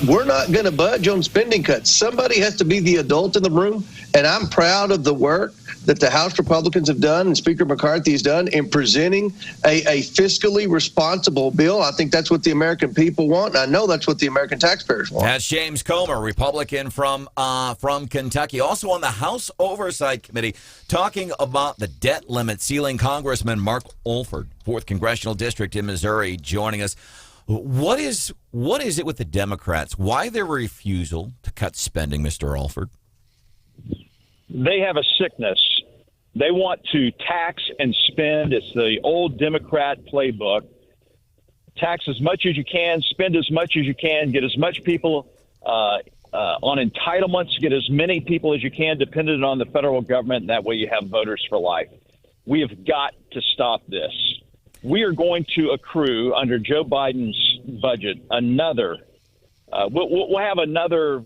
We're not going to budge on spending cuts. Somebody has to be the adult in the room, and I'm proud of the work that the House Republicans have done and Speaker McCarthy has done in presenting a fiscally responsible bill. I think that's what the American people want, and I know that's what the American taxpayers want. That's James Comer, Republican from Kentucky, also on the House Oversight Committee, talking about the debt limit ceiling. Congressman Mark Alford, 4th Congressional District in Missouri, joining us. What is it with the Democrats? Why their refusal to cut spending, Mr. Alford? They have a sickness. They want to tax and spend. It's the old Democrat playbook. Tax as much as you can, spend as much as you can, get as much people on entitlements, get as many people as you can dependent on the federal government, and that way you have voters for life. We have got to stop this. We are going to accrue under Joe Biden's budget another. We'll have another.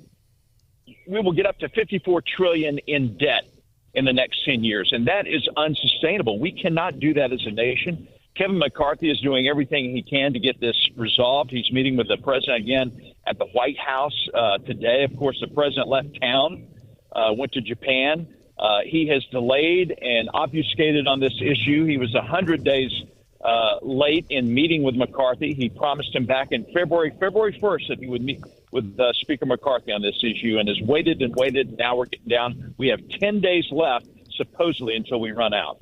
We will get up to $54 trillion in debt in the next 10 years, and that is unsustainable. We cannot do that as a nation. Kevin McCarthy is doing everything he can to get this resolved. He's meeting with the president again at the White House today. Of course, the president left town, went to Japan. He has delayed and obfuscated on this issue. He was 100 days late in meeting with McCarthy. He promised him back in February 1st that he would meet with Speaker McCarthy on this issue, and has waited and waited. Now we're getting down. We have 10 days left, supposedly, until we run out.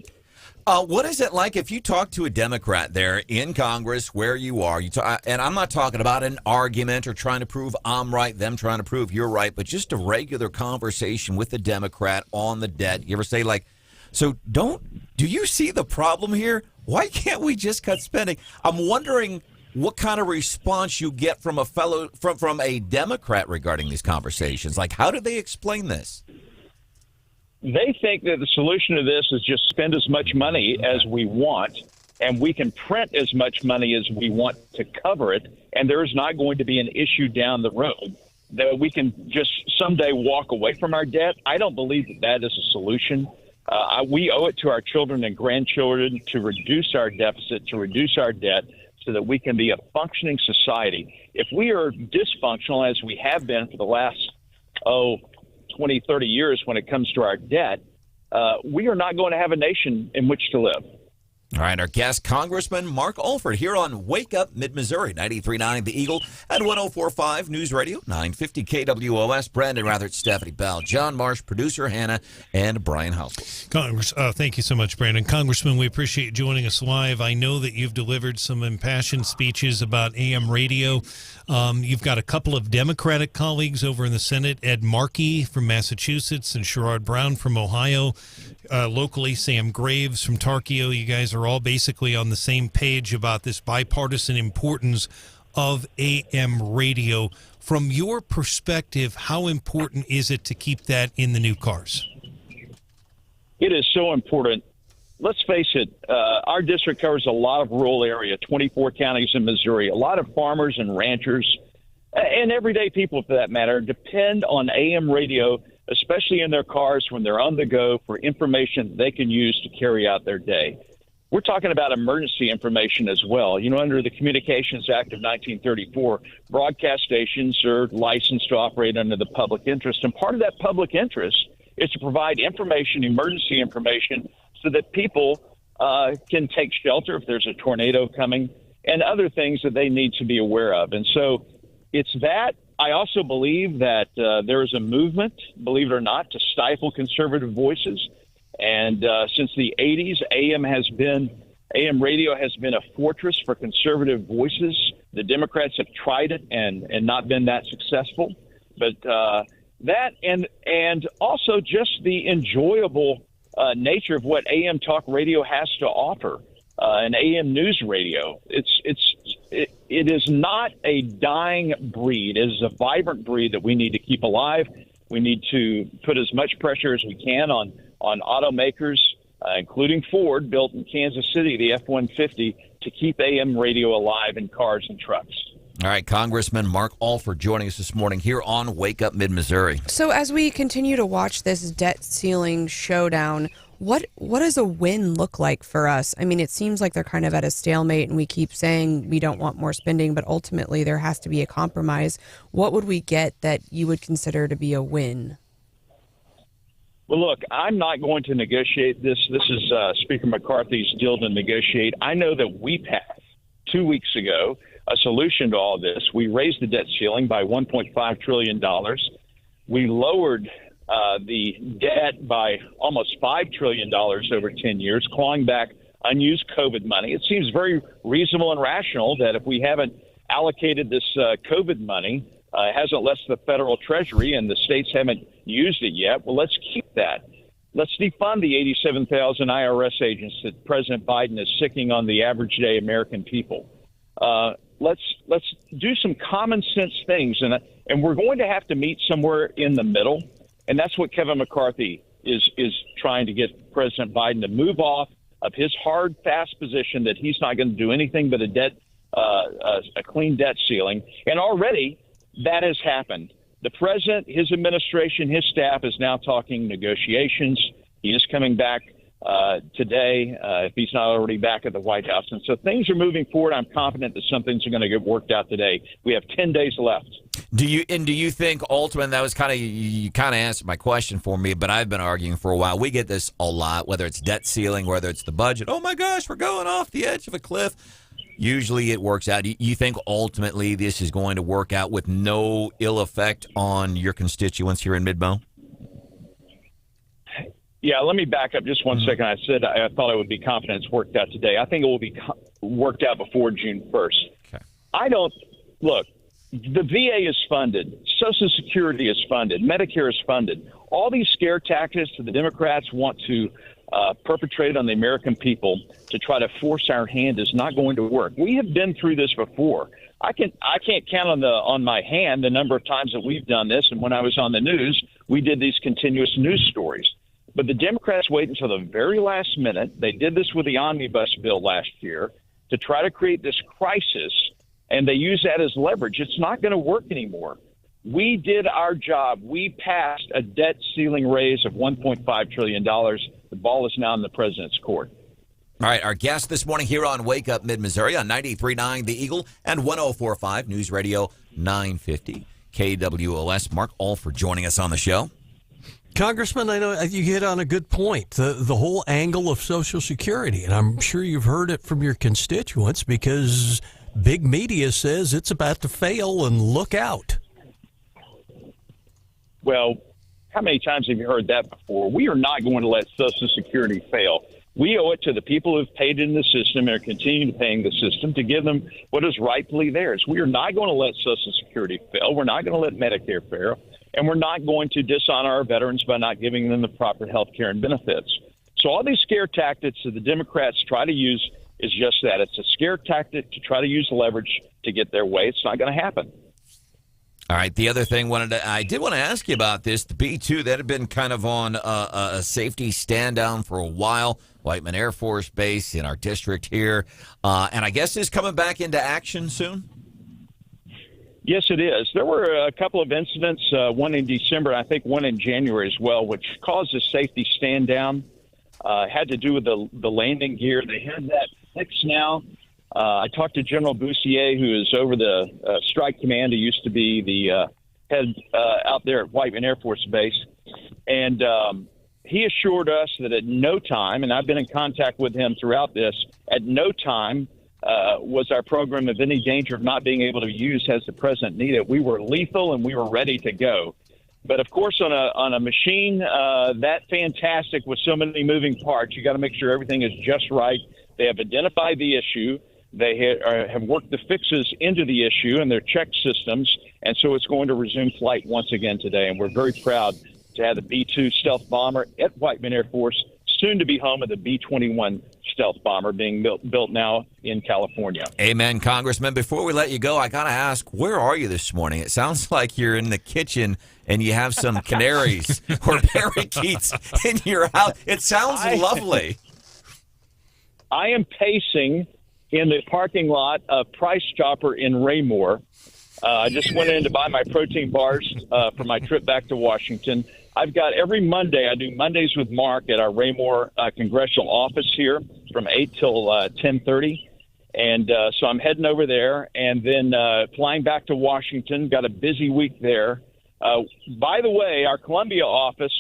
What is it like if you talk to a Democrat there in Congress where you are? And I'm not talking about an argument or trying to prove I'm right, them trying to prove you're right, but just a regular conversation with a Democrat on the debt. You ever say, like, so do you see the problem here? Why can't we just cut spending? I'm wondering what kind of response you get from from a Democrat regarding these conversations. Like, how do they explain this? They think that the solution to this is just spend as much money as we want, and we can print as much money as we want to cover it, and there is not going to be an issue down the road that we can just someday walk away from our debt. I don't believe that is a solution. We owe it to our children and grandchildren to reduce our deficit, to reduce our debt, so that we can be a functioning society. If we are dysfunctional, as we have been for the last, 20, 30 years when it comes to our debt, we are not going to have a nation in which to live. All right, our guest, Congressman Mark Alford, here on Wake Up Mid-Missouri, 93.9 The Eagle, and 104.5 News Radio, 950 KWOS. Branden Rathert, Stephanie Bell, John Marsh, producer Hannah, and Brian House. Thank you so much, Branden. Congressman, we appreciate you joining us live. I know that you've delivered some impassioned speeches about AM radio. You've got a couple of Democratic colleagues over in the Senate, Ed Markey from Massachusetts and Sherrod Brown from Ohio. Locally, Sam Graves from Tarkio. You guys are all basically on the same page about this bipartisan importance of AM radio. From your perspective, how important is it to keep that in the new cars? It is so important. Let's face it, our district covers a lot of rural area, 24 counties in Missouri. A lot of farmers and ranchers and everyday people, for that matter, depend on AM radio, especially in their cars when they're on the go, for information they can use to carry out their day. We're talking about emergency information as well. You know, under the Communications Act of 1934, broadcast stations are licensed to operate under the public interest. And part of that public interest is to provide information, emergency information, so that people can take shelter if there's a tornado coming and other things that they need to be aware of. And so it's that. I also believe that there is a movement, believe it or not, to stifle conservative voices. And since the 80s, AM radio has been a fortress for conservative voices. The Democrats have tried it and not been that successful. But that and also just the enjoyable nature of what AM talk radio has to offer, an AM news radio. It is not a dying breed. It is a vibrant breed that we need to keep alive. We need to put as much pressure as we can on on automakers, including Ford, built in Kansas City, the F-150, to keep AM radio alive in cars and trucks. All right, Congressman Mark Alford joining us this morning here on Wake Up Mid-Missouri. So as we continue to watch this debt ceiling showdown, what does a win look like for us? I mean, it seems like they're kind of at a stalemate, and we keep saying we don't want more spending, but ultimately there has to be a compromise. What would we get that you would consider to be a win? Well, look, I'm not going to negotiate this. This is Speaker McCarthy's deal to negotiate. I know that we passed 2 weeks ago a solution to all this. We raised the debt ceiling by $1.5 trillion. We lowered the debt by almost $5 trillion over 10 years, clawing back unused COVID money. It seems very reasonable and rational that if we haven't allocated this COVID money, hasn't left the federal treasury and the states haven't used it yet, well, let's keep that. Let's defund the 87,000 IRS agents that President Biden is sicking on the average day American people. Let's do some common sense things, and we're going to have to meet somewhere in the middle, and that's what Kevin McCarthy is trying to get President Biden to move off of his hard, fast position that he's not going to do anything but a clean debt ceiling, and already that has happened. The president, his administration, his staff is now talking negotiations. He is coming back today, if he's not already back at the White House. And so things are moving forward. I'm confident that some things are going to get worked out today. We have 10 days left. Do you think ultimately, that was you kind of answered my question for me, but I've been arguing for a while. We get this a lot, whether it's debt ceiling, whether it's the budget. Oh my gosh, we're going off the edge of a cliff. Usually it works out. You think ultimately this is going to work out with no ill effect on your constituents here in Mid-Mo? Yeah, let me back up just one second. I said I thought I would be confident it's worked out today. I think it will be worked out before June 1st. Okay. Look, the VA is funded. Social Security is funded. Medicare is funded. All these scare tactics that the Democrats want to perpetrate on the American people to try to force our hand is not going to work. We have been through this before. I can't count on my hand the number of times that we've done this. And when I was on the news, we did these continuous news stories. But the Democrats wait until the very last minute. They did this with the omnibus bill last year to try to create this crisis, and they use that as leverage. It's not going to work anymore. We did our job. We passed a debt ceiling raise of $1.5 trillion. The ball is now in the president's court. All right, our guest this morning here on Wake Up Mid-Missouri on 93.9 The Eagle and 104.5 News Radio 950 KWOS. Mark Alford joining us on the show. Congressman, I know you hit on a good point, the whole angle of Social Security, and I'm sure you've heard it from your constituents because big media says it's about to fail and look out. Well, how many times have you heard that before? We are not going to let Social Security fail. We owe it to the people who've paid in the system and are continuing to pay in the system to give them what is rightfully theirs. We are not going to let Social Security fail. We're not going to let Medicare fail. And we're not going to dishonor our veterans by not giving them the proper health care and benefits. So all these scare tactics that the Democrats try to use is just that. It's a scare tactic to try to use leverage to get their way. It's not going to happen. All right. The other thing I did want to ask you about this, the B-2, that had been kind of on a safety stand down for a while. Whiteman Air Force Base in our district here. And I guess is coming back into action soon? Yes, it is. There were a couple of incidents, one in December, I think one in January as well, which caused a safety stand down. Had to do with the landing gear. They had that fixed now. I talked to General Boussier, who is over the Strike Command, who used to be the head out there at Whiteman Air Force Base. And he assured us that at no time, and I've been in contact with him throughout this, at no time was our program of any danger of not being able to use as the president needed. We were lethal and we were ready to go. But of course, on a machine that fantastic with so many moving parts, you got to make sure everything is just right. They have identified the issue. They have worked the fixes into the issue and their check systems, and so it's going to resume flight once again today. And we're very proud to have the B-2 stealth bomber at Whiteman Air Force, soon to be home of the B-21 stealth bomber being built now in California. Amen, Congressman. Before we let you go, I got to ask, where are you this morning? It sounds like you're in the kitchen and you have some canaries or parakeets in your house. It sounds lovely. I am pacing in the parking lot of Price Chopper in Raymore. I just went in to buy my protein bars for my trip back to Washington. I've got every Monday, I do Mondays with Mark at our Raymore congressional office here from 8 till 10:30. And so I'm heading over there and then flying back to Washington. Got a busy week there. By the way, our Columbia office,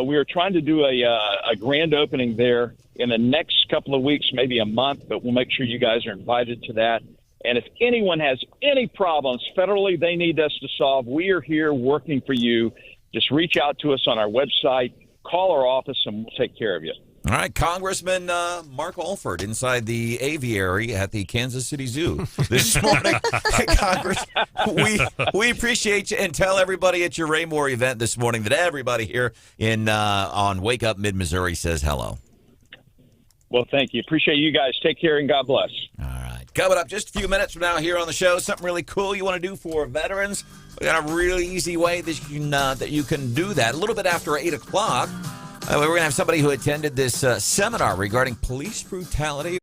we are trying to do a grand opening there in the next couple of weeks, maybe a month, but we'll make sure you guys are invited to that. And if anyone has any problems federally they need us to solve, we are here working for you. Just reach out to us on our website, call our office, and we'll take care of you. All right, Congressman Mark Alford inside the aviary at the Kansas City Zoo this morning. Congress, we appreciate you, and tell everybody at your Raymore event this morning that everybody here on Wake Up Mid-Missouri says hello. Well, thank you. Appreciate you guys. Take care, and God bless. All right. Coming up just a few minutes from now here on the show, something really cool you want to do for veterans. We got a really easy way that you can do that. A little bit after 8 o'clock, we're going to have somebody who attended this seminar regarding police brutality.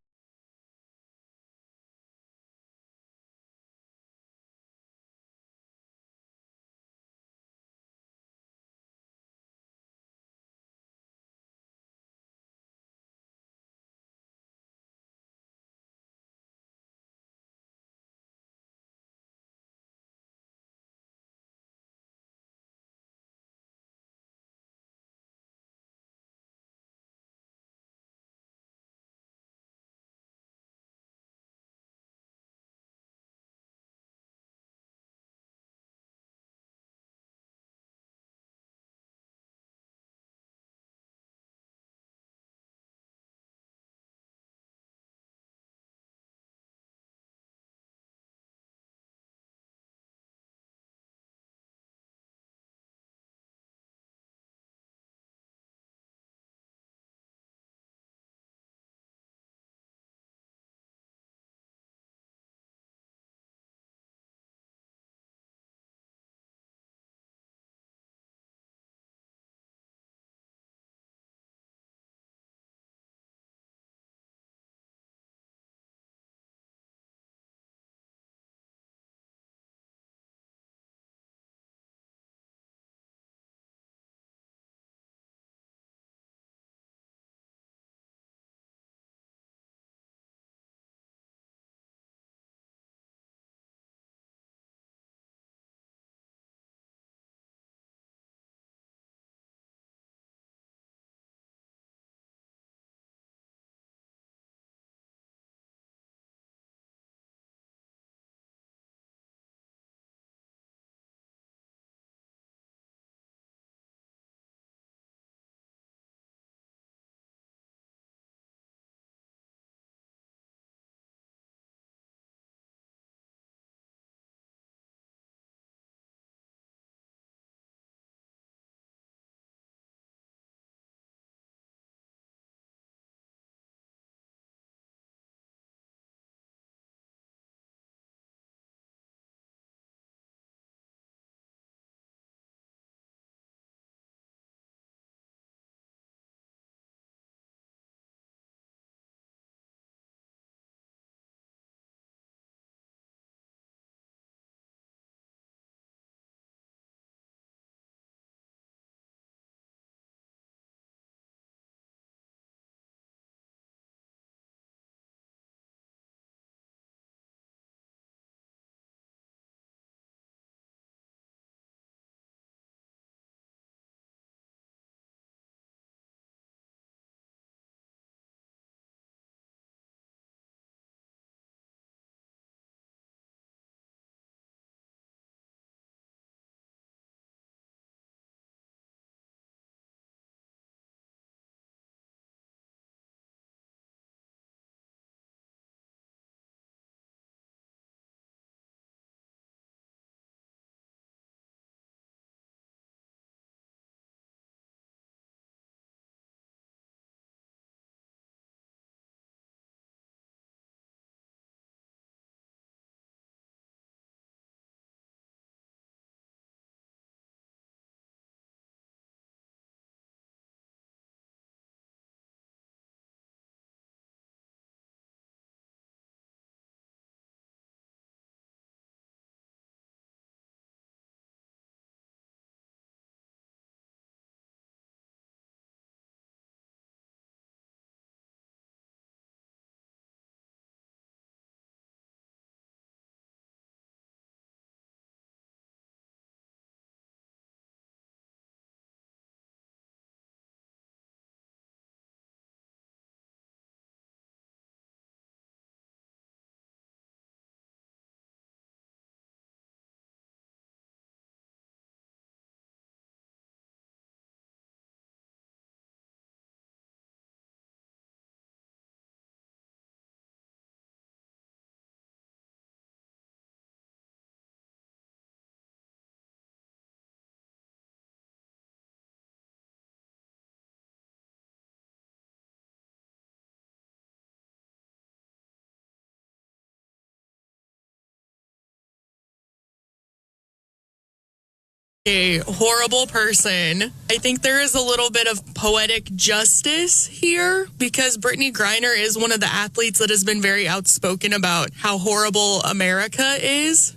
a horrible person. I think there is a little bit of poetic justice here because Brittany Griner is one of the athletes that has been very outspoken about how horrible America is.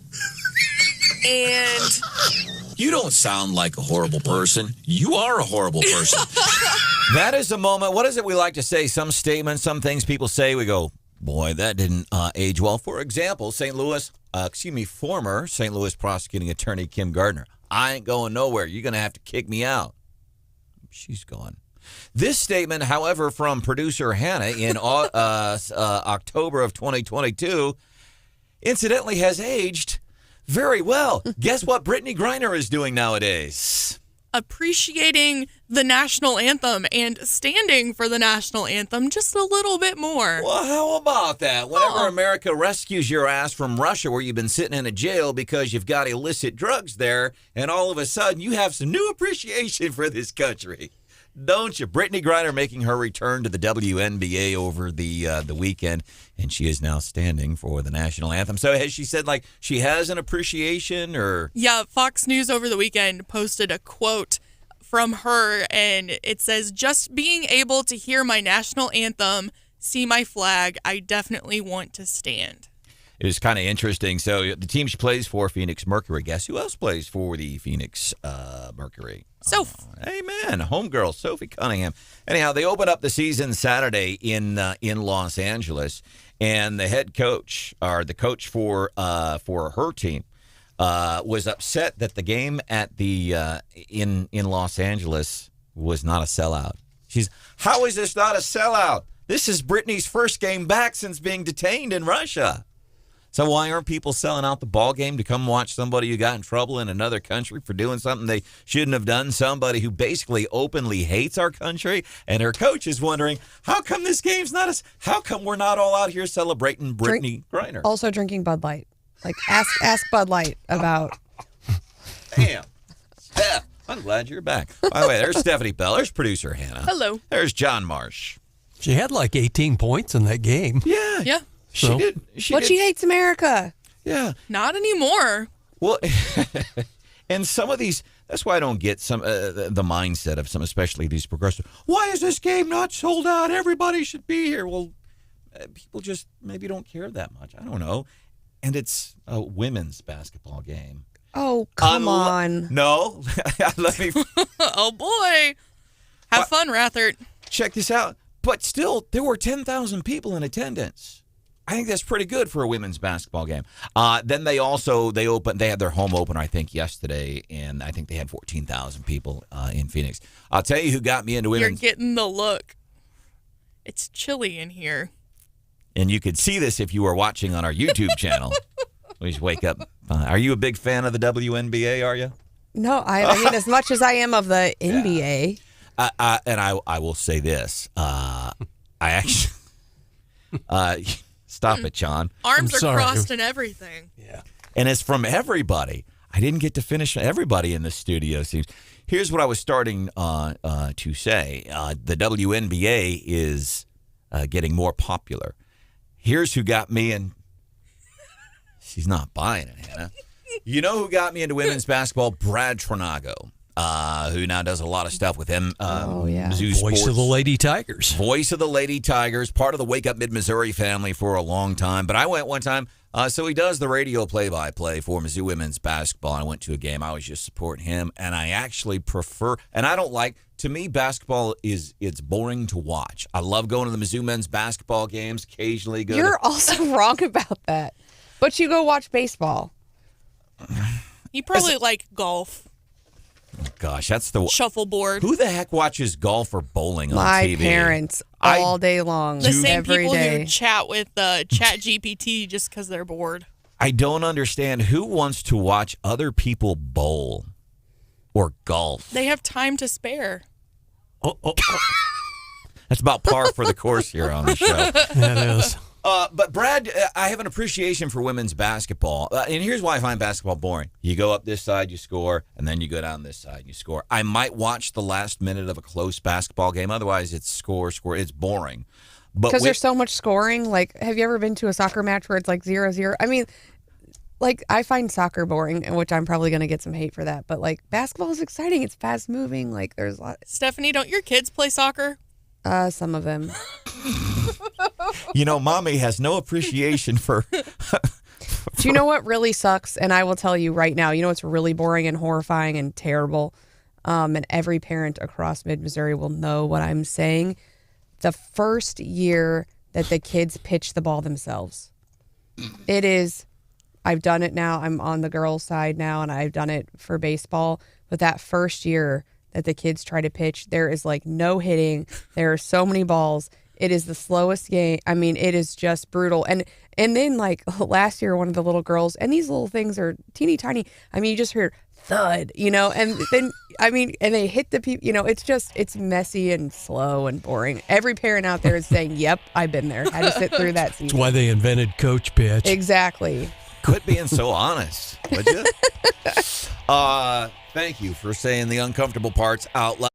And You don't sound like a horrible person. You are a horrible person. That is a moment. What is it we like to say? Some statements, some things people say, we go, boy, that didn't age well. For example, former St. Louis prosecuting attorney Kim Gardner. I ain't going nowhere. You're going to have to kick me out. She's gone. This statement, however, from producer Hannah in October of 2022, incidentally has aged very well. Guess what Brittany Griner is doing nowadays? Appreciating the national anthem and standing for the national anthem just a little bit more. Well, how about that? Whenever America rescues your ass from Russia where you've been sitting in a jail because you've got illicit drugs there, and all of a sudden you have some new appreciation for this country. Don't you? Brittany Griner making her return to the WNBA over the weekend, and she is now standing for the national anthem. So has she said, like, she has an appreciation, or? Yeah, Fox News over the weekend posted a quote from her, and it says, "Just being able to hear my national anthem, see my flag, I definitely want to stand." It is kind of interesting. So the team she plays for, Phoenix Mercury. Guess who else plays for the Phoenix Mercury? Soph. Amen. Homegirl, Sophie Cunningham. Anyhow, they open up the season Saturday in Los Angeles, and the head coach, or the coach for her team, was upset that the game at the in Los Angeles was not a sellout. How is this not a sellout? This is Brittany's first game back since being detained in Russia. So why aren't people selling out the ball game to come watch somebody who got in trouble in another country for doing something they shouldn't have done? Somebody who basically openly hates our country, and her coach is wondering, how come this game's not how come we're not all out here celebrating Brittany Griner? Also drinking Bud Light. Like ask Bud Light about. Damn. Steph, I'm glad you're back. By the way, there's Stephanie Bell. There's producer Hannah. Hello. There's John Marsh. She had like 18 points in that game. Yeah. Yeah. She did. She hates America. Yeah. Not anymore. Well, and some of these, that's why I don't get some the mindset of some, especially these progressive. Why is this game not sold out? Everybody should be here. Well, people just maybe don't care that much. I don't know. And it's a women's basketball game. Oh, come on. No. Let me. Oh, boy. Have fun, Rathert. Check this out. But still, there were 10,000 people in attendance. I think that's pretty good for a women's basketball game. Then they had their home opener, I think, yesterday, and I think they had 14,000 people in Phoenix. I'll tell you who got me into women's. You're getting the look. It's chilly in here. And you could see this if you were watching on our YouTube channel. Please wake up. Are you a big fan of the WNBA, are you? No, I mean, as much as I am of the NBA. And I will say this. I actually... Stop it, John. Arms are crossed and everything. Yeah. And it's from everybody. I didn't get to finish everybody in the studio. Here's what I was starting to say. The WNBA is getting more popular. Here's who got me in. She's not buying it, Hannah. You know who got me into women's basketball? Brad Trinago. Who now does a lot of stuff with him. Mizzou Voice Sports. of the Lady Tigers. Voice of the Lady Tigers, part of the Wake Up Mid-Missouri family for a long time. But I went one time, so he does the radio play-by-play for Mizzou women's basketball. I went to a game. I was just supporting him, and I actually prefer, and I don't like, to me, basketball it's boring to watch. I love going to the Mizzou men's basketball games, occasionally go You're also wrong about that. But you go watch baseball. You probably like golf. Gosh, that's the shuffleboard. Who the heck watches golf or bowling on My TV? parents all day long. The same every people day. who chat with Chat GPT just because they're bored. I don't understand who wants to watch other people bowl or golf. They have time to spare. That's about par for the course here on the show. That is. But Brad, I have an appreciation for women's basketball. And here's why I find basketball boring. You go up this side, you score, and then you go down this side, you score. I might watch the last minute of a close basketball game. Otherwise, it's score. It's boring. Because there's so much scoring. Like, have you ever been to a soccer match where it's like 0-0? I mean, like I find soccer boring, which I'm probably going to get some hate for that. But like basketball is exciting. It's fast moving. Like there's a lot. Stephanie, don't your kids play soccer? Some of them. Mommy has no appreciation for. Do you know what really sucks? And I will tell you right now. You know what's really boring and horrifying and terrible. And every parent across mid-Missouri will know what I'm saying. The first year that the kids pitch the ball themselves. It is. I've done it now. I'm on the girls' side now, and I've done it for baseball. But that first year that the kids try to pitch, there is like no hitting. There are so many balls. It is the slowest game. I mean, it is just brutal. And then like last year, one of the little girls, and these little things are teeny tiny. I mean, you just hear thud, and then, and they hit the people, it's messy and slow and boring. Every parent out there is saying, yep, I've been there. Had to sit through that season. That's why they invented coach pitch. Exactly. Quit being so honest, would you? Thank you for saying the uncomfortable parts out loud.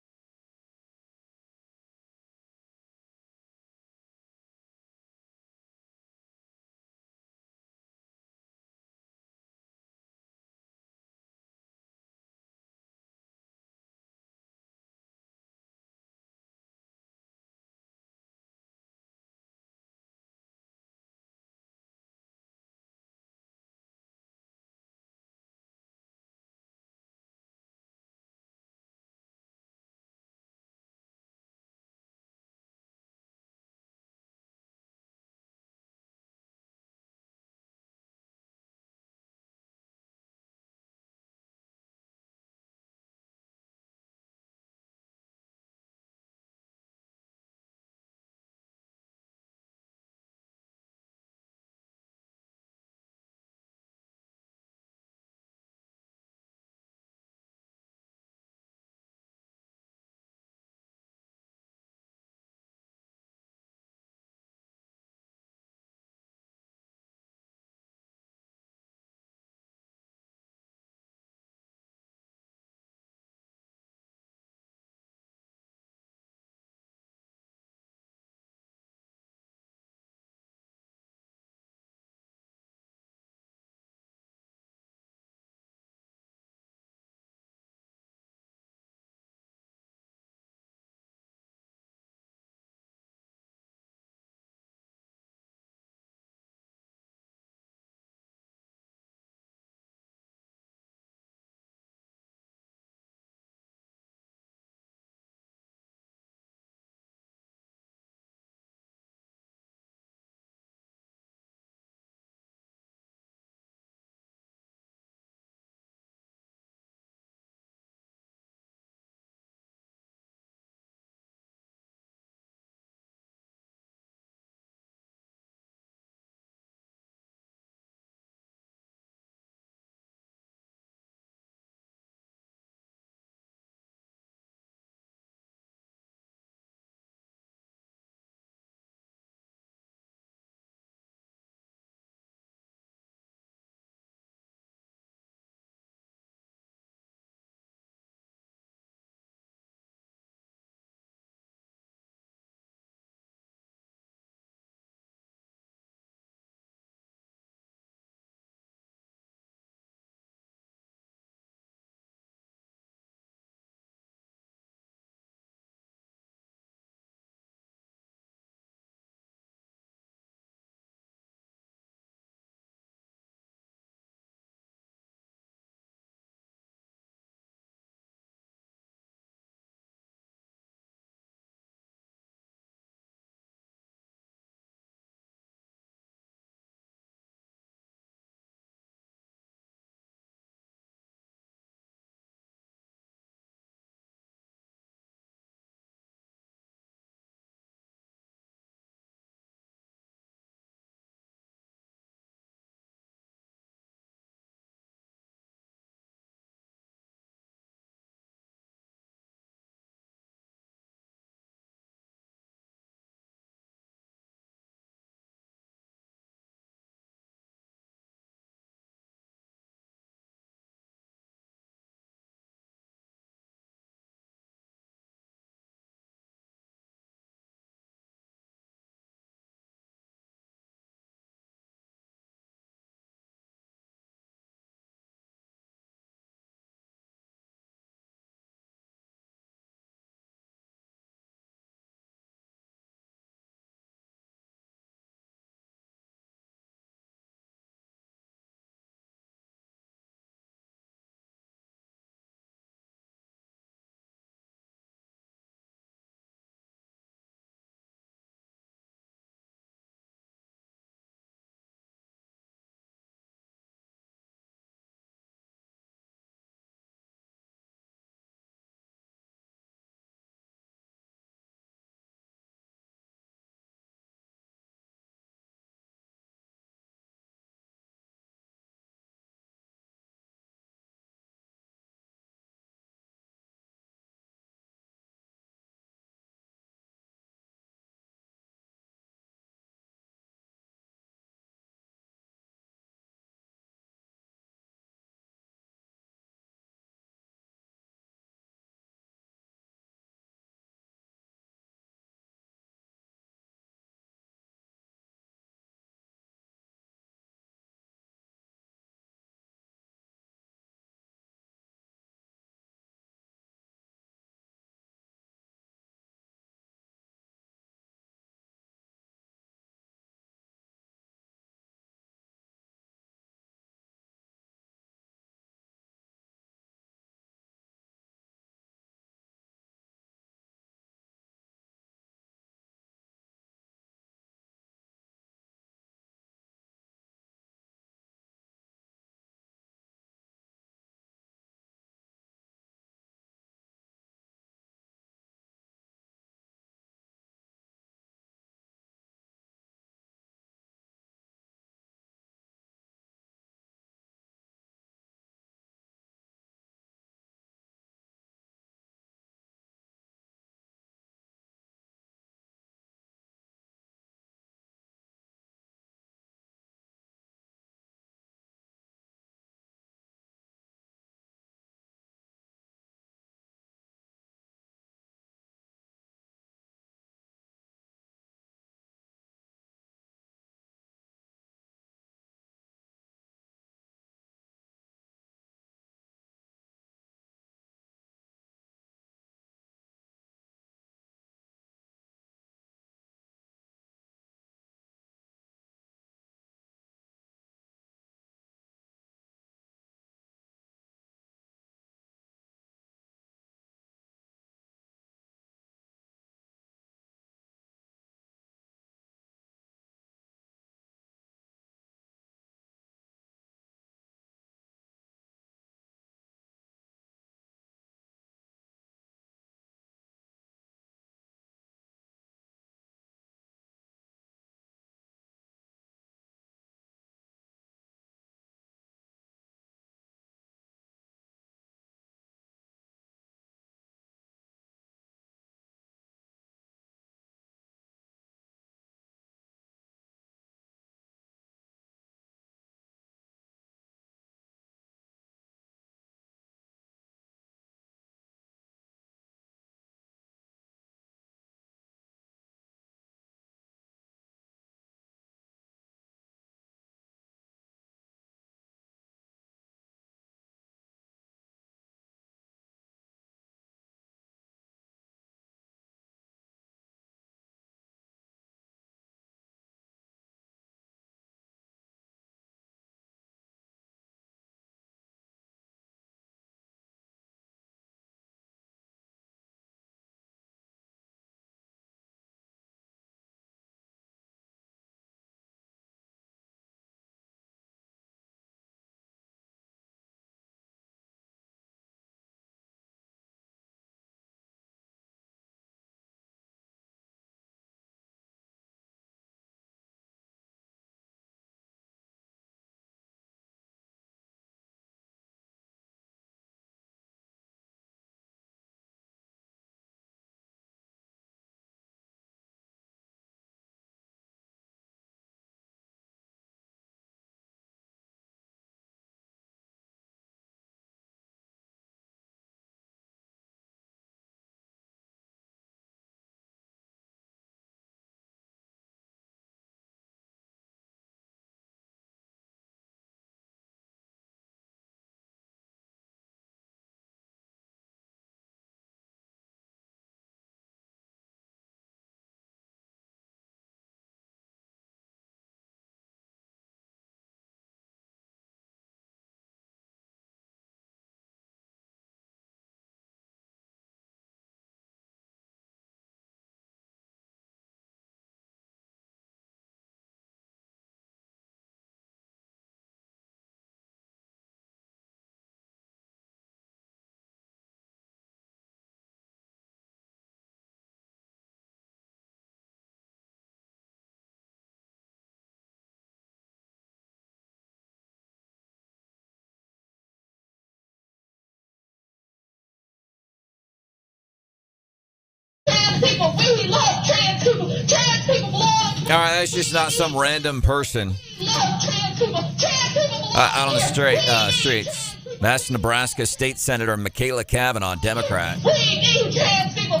people. We love trans people. Trans people belong. All right, that's just not some random person Love trans people. Trans people belong. out on the streets. That's Nebraska State Senator Michaela Cavanaugh, Democrat. We need trans people.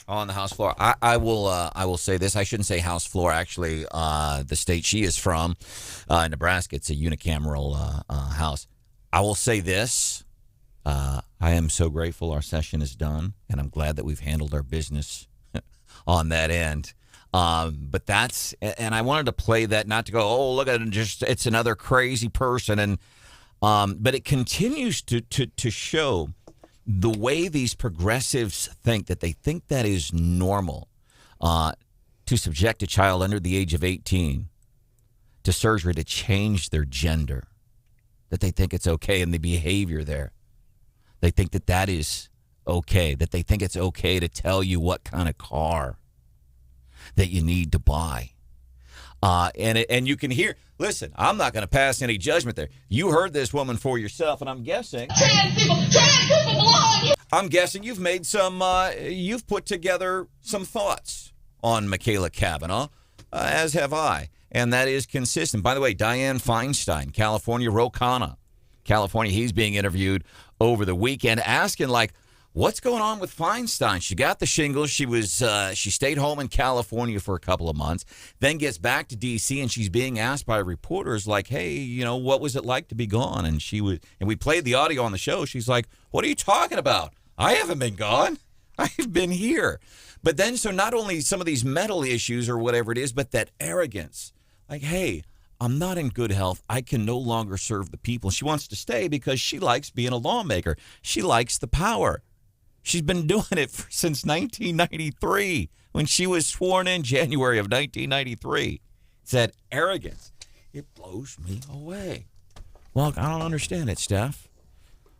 On the House floor. I will say this. I shouldn't say House floor. Actually, the state she is from, Nebraska, it's a unicameral House. I will say this. I am so grateful our session is done, and I'm glad that we've handled our business on that end. But that's, and I wanted to play that, not to go, oh, look at it, just it's another crazy person, and but it continues to show the way these progressives think, that they think that is normal to subject a child under the age of 18 to surgery to change their gender, that they think it's okay, and the behavior there. They think that that is okay, that they think it's okay to tell you what kind of car that you need to buy. And you can hear, listen, I'm not going to pass any judgment there. You heard this woman for yourself, and I'm guessing. Trans people belong. I'm guessing you've made some, you've put together some thoughts on Michaela Cavanaugh, as have I. And that is consistent. By the way, Dianne Feinstein, California, Rocana, California, he's being interviewed over the weekend, asking, like, what's going on with Feinstein? She got the shingles. She stayed home in California for a couple of months, then gets back to D.C., and she's being asked by reporters, like, hey, you know, what was it like to be gone? And we played the audio on the show. She's like, what are you talking about? I haven't been gone. I've been here. But then, so not only some of these mental issues or whatever it is, but that arrogance. Like, hey, I'm not in good health. I can no longer serve the people. She wants to stay because she likes being a lawmaker. She likes the power. She's been doing it since 1993, when she was sworn in January of 1993. It's that arrogance. It blows me away. Well, I don't understand it, Steph.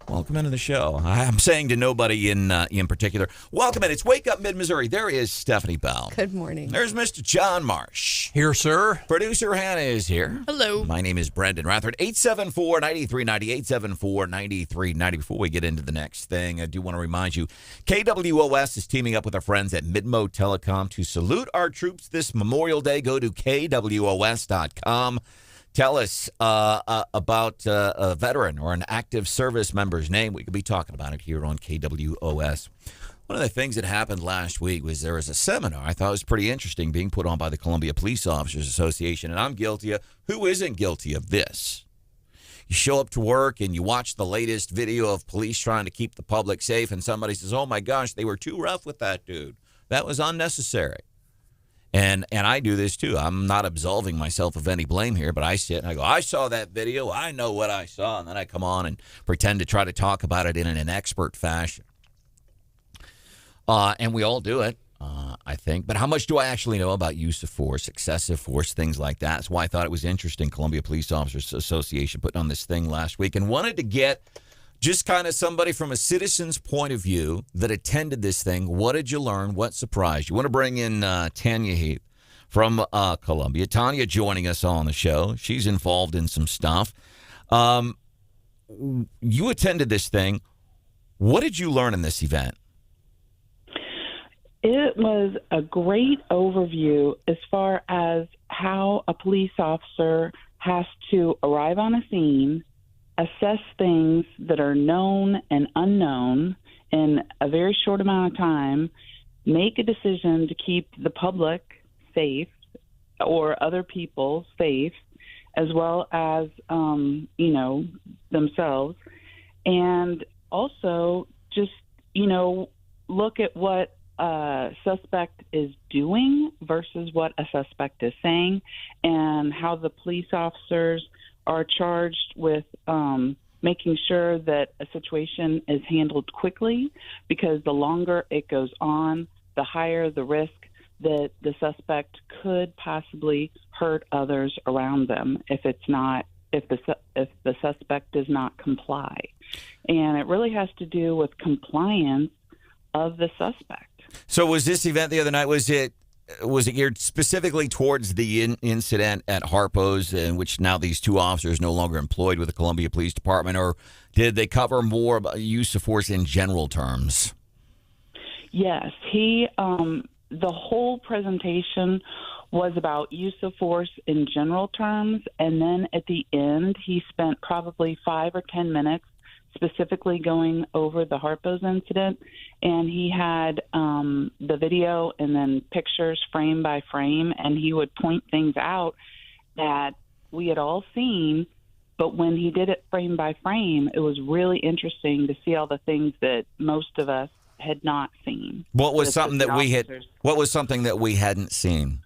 Welcome into the show. I'm saying to nobody in particular, welcome in. It's Wake Up Mid-Missouri. There is Stephanie Bell. Good morning. There's Mr. John Marsh. Here, sir. Producer Hannah is here. Hello. My name is Branden Rathert. 874-9390, 874-9390. Before we get into the next thing, I do want to remind you, KWOS is teaming up with our friends at Midmo Telecom to salute our troops this Memorial Day. Go to KWOS.com. Tell us about a veteran or an active service member's name. We could be talking about it here on KWOS. One of the things that happened last week was there was a seminar I thought was pretty interesting being put on by the Columbia Police Officers Association, and I'm guilty of, who isn't guilty of this? You show up to work and you watch the latest video of police trying to keep the public safe, and somebody says, oh my gosh, they were too rough with that dude. That was unnecessary. And I do this too. I'm not absolving myself of any blame here, but I sit and I go, I saw that video. I know what I saw. And then I come on and pretend to try to talk about it in an expert fashion. And we all do it, I think. But how much do I actually know about use of force, excessive force, things like that? That's why I thought it was interesting. Columbia Police Officers Association putting on this thing last week and wanted to get just kind of somebody from a citizen's point of view that attended this thing. What did you learn? What surprised you? Want to bring in Tanya Heath from Columbia. Tanya joining us on the show. She's involved in some stuff. You attended this thing. What did you learn in this event? It was a great overview as far as how a police officer has to arrive on a scene, assess things that are known and unknown in a very short amount of time, make a decision to keep the public safe or other people safe, as well as, themselves. And also just, look at what a suspect is doing versus what a suspect is saying, and how the police officers are charged with making sure that a situation is handled quickly, because the longer it goes on, the higher the risk that the suspect could possibly hurt others around them if the suspect does not comply. And it really has to do with compliance of the suspect. So was this event the other night, was it geared specifically towards the incident at Harpo's, in which now these two officers no longer employed with the Columbia Police Department, or did they cover more about use of force in general terms? Yes, the whole presentation was about use of force in general terms, and then at the end, he spent probably 5 or 10 minutes specifically going over the Harpo's incident, and he had the video and then pictures frame by frame, and he would point things out that we had all seen, but when he did it frame by frame, it was really interesting to see all the things that most of us had not seen. What was something that we hadn't seen?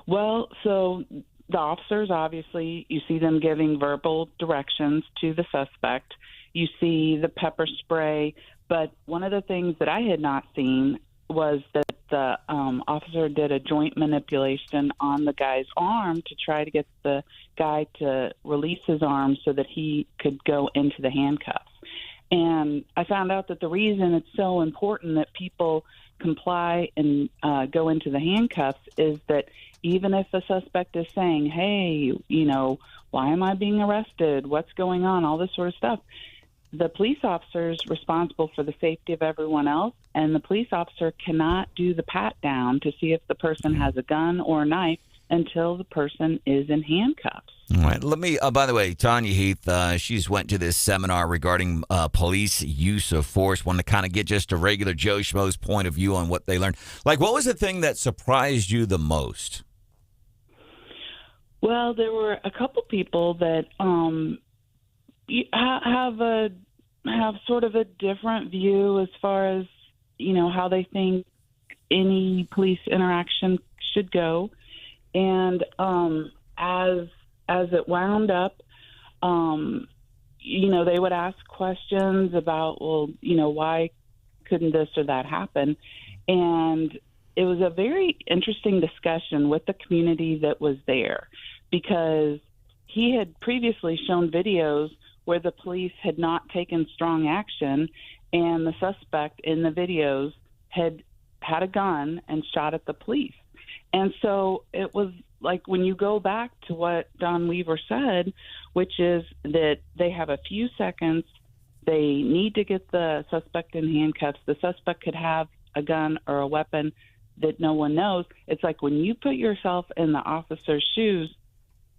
Well, so the officers, obviously, you see them giving verbal directions to the suspect. You see the pepper spray. But one of the things that I had not seen was that the officer did a joint manipulation on the guy's arm to try to get the guy to release his arm so that he could go into the handcuffs. And I found out that the reason it's so important that people comply and go into the handcuffs is that even if the suspect is saying, hey, why am I being arrested? What's going on? All this sort of stuff. The police officer is responsible for the safety of everyone else, and the police officer cannot do the pat down to see if the person has a gun or a knife until the person is in handcuffs. All right. Let me, by the way, Tanya Heath, she's went to this seminar regarding police use of force. Want to kind of get just a regular Joe Schmo's point of view on what they learned. Like, what was the thing that surprised you the most? Well, there were a couple people that have sort of a different view as far as how they think any police interaction should go, and as it wound up, they would ask questions about, why couldn't this or that happen, and it was a very interesting discussion with the community that was there, because he had previously shown videos where the police had not taken strong action, and the suspect in the videos had a gun and shot at the police. And so it was like, when you go back to what Don Weaver said, which is that they have a few seconds, they need to get the suspect in handcuffs. The suspect could have a gun or a weapon that no one knows. It's like, when you put yourself in the officer's shoes,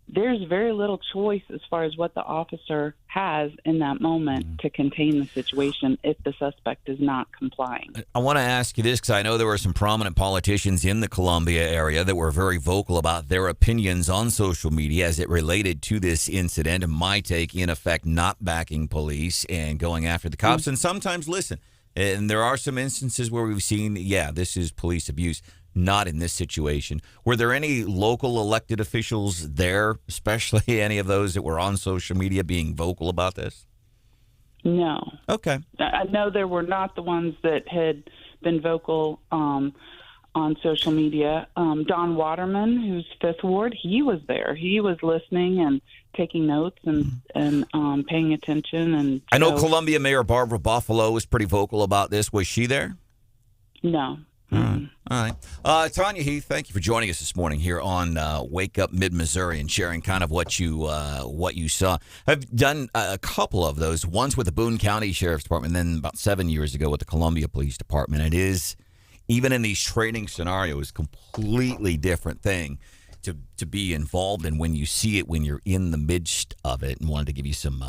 there's very little choice as far as what the officer has in that moment to contain the situation if the suspect is not complying. I want to ask you this, because I know there were some prominent politicians in the Columbia area that were very vocal about their opinions on social media as it related to this incident, and my take, in effect, not backing police and going after the cops. And sometimes, listen, and there are some instances where we've seen, this is police abuse. Not in this situation. Were there any local elected officials there, especially any of those that were on social media being vocal about this? No. Okay. I know there were not the ones that had been vocal on social media. Don Waterman, who's Fifth Ward, he was there. He was listening and taking notes and paying attention. And I know Columbia Mayor Barbara Buffalo was pretty vocal about this. Was she there? No. All right. Tanya Heath, thank you for joining us this morning here on Wake Up Mid-Missouri and sharing kind of what you saw. I've done a couple of those, once with the Boone County Sheriff's Department, and then about 7 years ago with the Columbia Police Department. It is, even in these training scenarios, completely different thing to be involved in when you see it, when you're in the midst of it, and wanted to give you some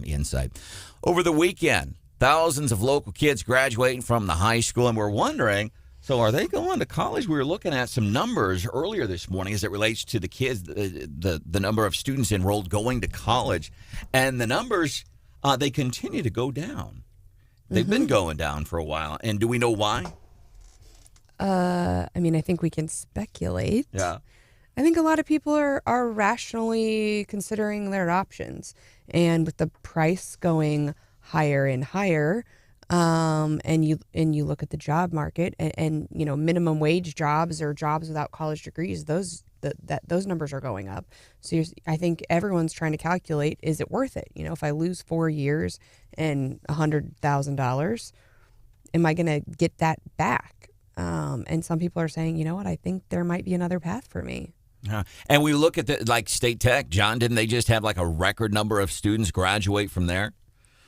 insight. Over the weekend, thousands of local kids graduating from the high school, and we're wondering, so are they going to college? We were looking at some numbers earlier this morning as it relates to the kids, the number of students enrolled going to college. And the numbers, they continue to go down. They've been going down for a while. And do we know why? I think we can speculate. Yeah. I think a lot of people are rationally considering their options. And with the price going higher and higher, and you look at the job market and minimum wage jobs or jobs without college degrees, those numbers are going up. So I think everyone's trying to calculate, is it worth it? If I lose 4 years and $100,000, am I going to get that back? And some people are saying, you know what, I think there might be another path for me. And we look at State Tech. John, didn't they just have a record number of students graduate from there?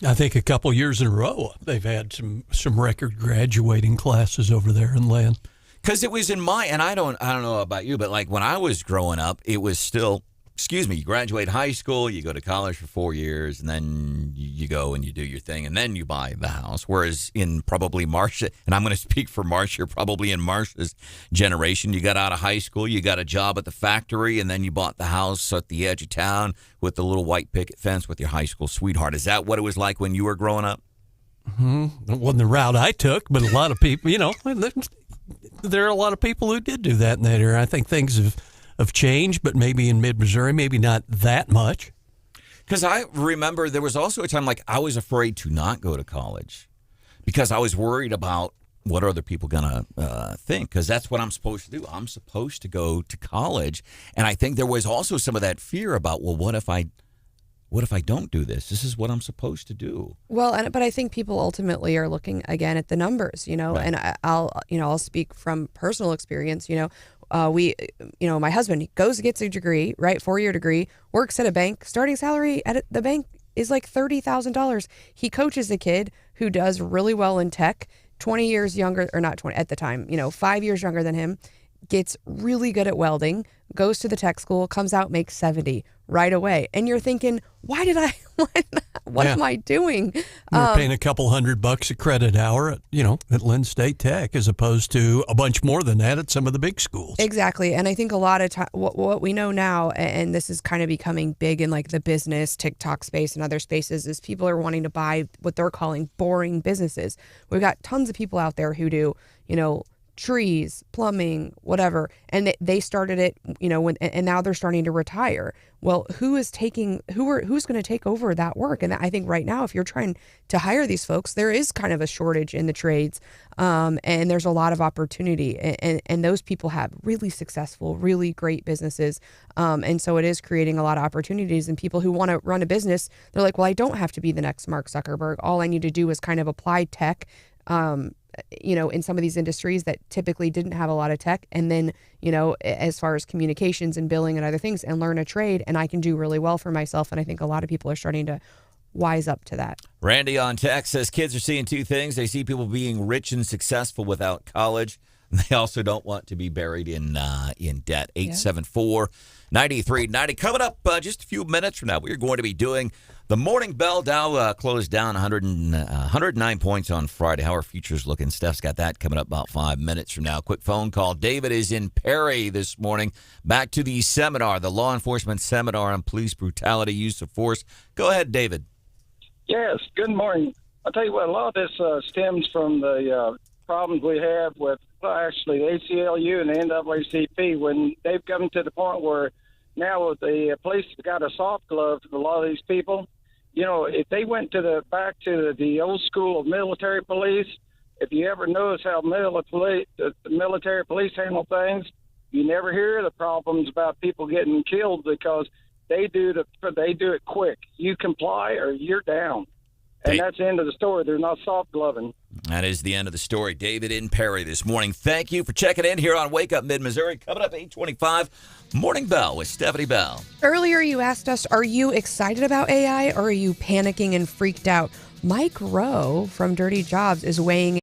I think a couple years in a row they've had some record graduating classes over there in Land. Because it was in my, and I don't know about you, but like when I was growing up, it was still, you graduate high school, you go to college for 4 years, and then you go and you do your thing, and then you buy the house. Whereas in probably Marsha, and I'm going to speak for Marsha, probably in Marsha's generation, you got out of high school, you got a job at the factory, and then you bought the house at the edge of town with the little white picket fence with your high school sweetheart. Is that what it was like when you were growing up? It wasn't the route I took, but a lot of people, there are a lot of people who did do that in that era. I think things have changed, but maybe in mid-Missouri, maybe not that much. Because I remember there was also a time like I was afraid to not go to college because I was worried about what are other people going to think, because that's what I'm supposed to do. I'm supposed to go to college. And I think there was also some of that fear about, well, what if I don't do this? This is what I'm supposed to do. Well, but I think people ultimately are looking again at the numbers, Right. and I'll speak from personal experience. My husband, he goes, gets a degree, right? 4-year degree, works at a bank. Starting salary at the bank is like $30,000. He coaches a kid who does really well in tech, 20 years younger, or not 20 at the time, 5 years younger than him, gets really good at welding, goes to the tech school, comes out, makes 70 right away. And you're thinking, what am I doing? You're paying a couple $100 a credit hour at Lynn State Tech, as opposed to a bunch more than that at some of the big schools. Exactly. And I think a lot of time, what we know now, and this is kind of becoming big in like the business, TikTok space and other spaces, is people are wanting to buy what they're calling boring businesses. We've got tons of people out there who do, trees, plumbing, whatever, and they started it, and now they're starting to retire. Well, who's going to take over that work? And I think right now, if you're trying to hire these folks, there is kind of a shortage in the trades, and there's a lot of opportunity, and those people have really successful, really great businesses, and so it is creating a lot of opportunities. And people who want to run a business, they're like, well, I don't have to be the next Mark Zuckerberg. All I need to do is kind of apply tech, in some of these industries that typically didn't have a lot of tech, and then, as far as communications and billing and other things, and learn a trade, and I can do really well for myself. And I think a lot of people are starting to wise up to that. Randy on text says kids are seeing two things. They see people being rich and successful without college. They also don't want to be buried in debt. 874-9390. Coming up just a few minutes from now, we are going to be doing the Morning Bell. Dow closed down 109 points on Friday. How are futures looking? Steph's got that coming up about 5 minutes from now. Quick phone call. David is in Perry this morning. Back to the seminar, the law enforcement seminar on police brutality, use of force. Go ahead, David. Yes, good morning. I'll tell you what, a lot of this stems from the problems we have with, actually, the ACLU and the NAACP, when they've come to the point where now the police have got a soft glove to a lot of these people. If they went back to the old school of military police, if you ever notice how the military police handle things, you never hear the problems about people getting killed, because they do it quick. You comply or you're down. And that's the end of the story. They're not soft gloving. That is the end of the story. David in Perry this morning. Thank you for checking in here on Wake Up Mid-Missouri. Coming up 8:25, Morning Bell with Stephanie Bell. Earlier you asked us, are you excited about AI or are you panicking and freaked out? Mike Rowe from Dirty Jobs is weighing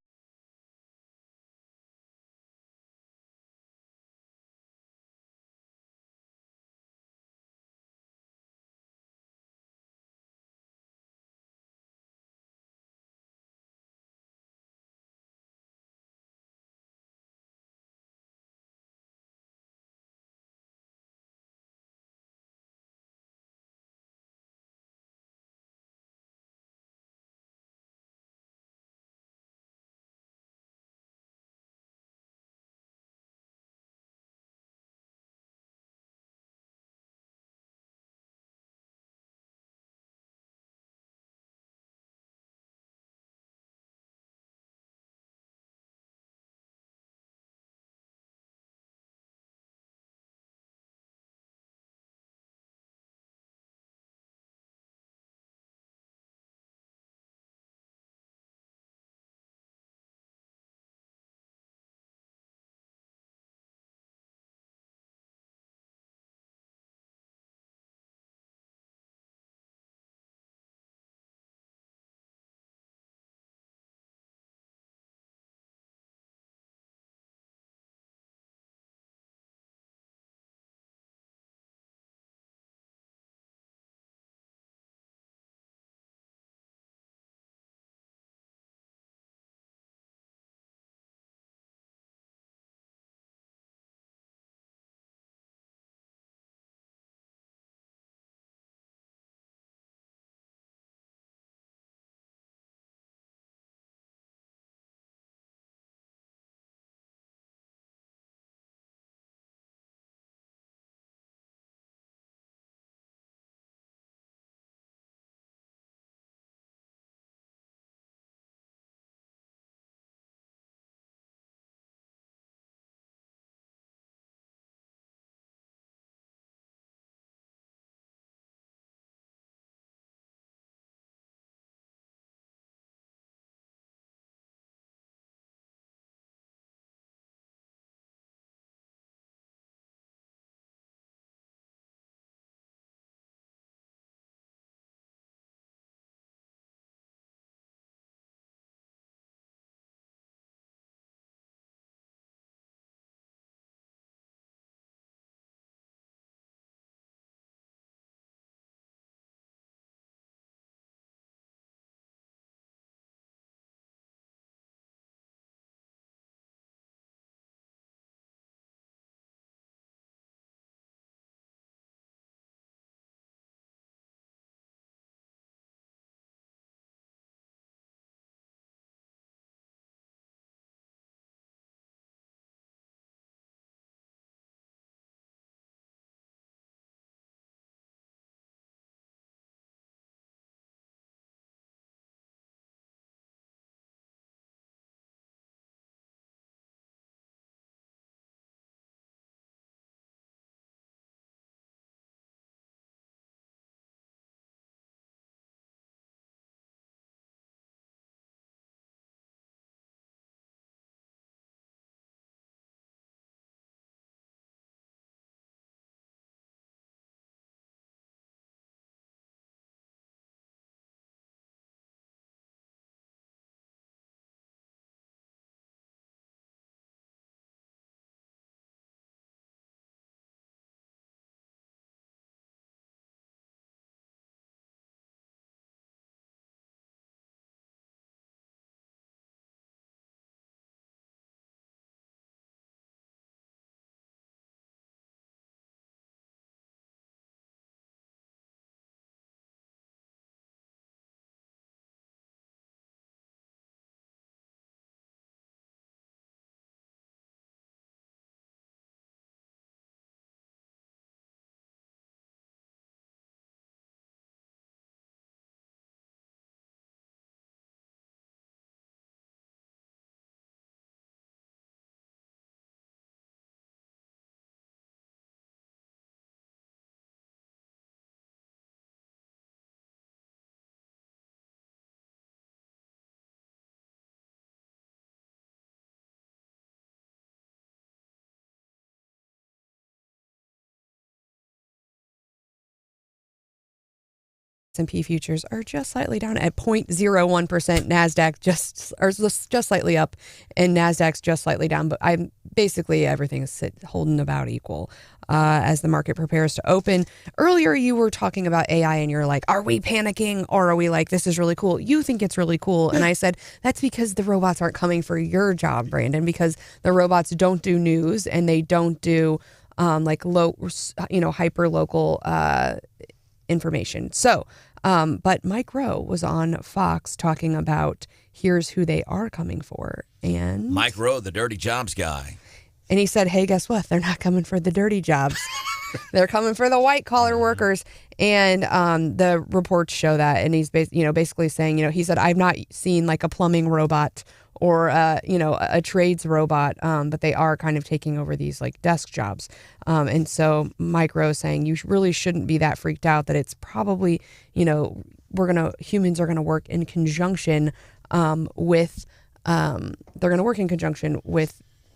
S&P futures are just slightly down at 0.01%. NASDAQ just slightly up, and NASDAQ's just slightly down. But basically everything is holding about equal as the market prepares to open. Earlier, you were talking about AI, and you're like, are we panicking, or are we like, this is really cool? You think it's really cool. And I said, that's because the robots aren't coming for your job, Brandon, because the robots don't do news, and they don't do hyper local information. So, but Mike Rowe was on Fox talking about here's who they are coming for. And Mike Rowe, the dirty jobs guy. And he said, hey, guess what? They're not coming for the dirty jobs. They're coming for the white collar workers. And the reports show that. And he's basically saying, he said, I've not seen like a plumbing robot or, a trades robot, but they are kind of taking over these like desk jobs. And so Mike Rowe saying you really shouldn't be that freaked out that it's probably, humans are going to work in conjunction with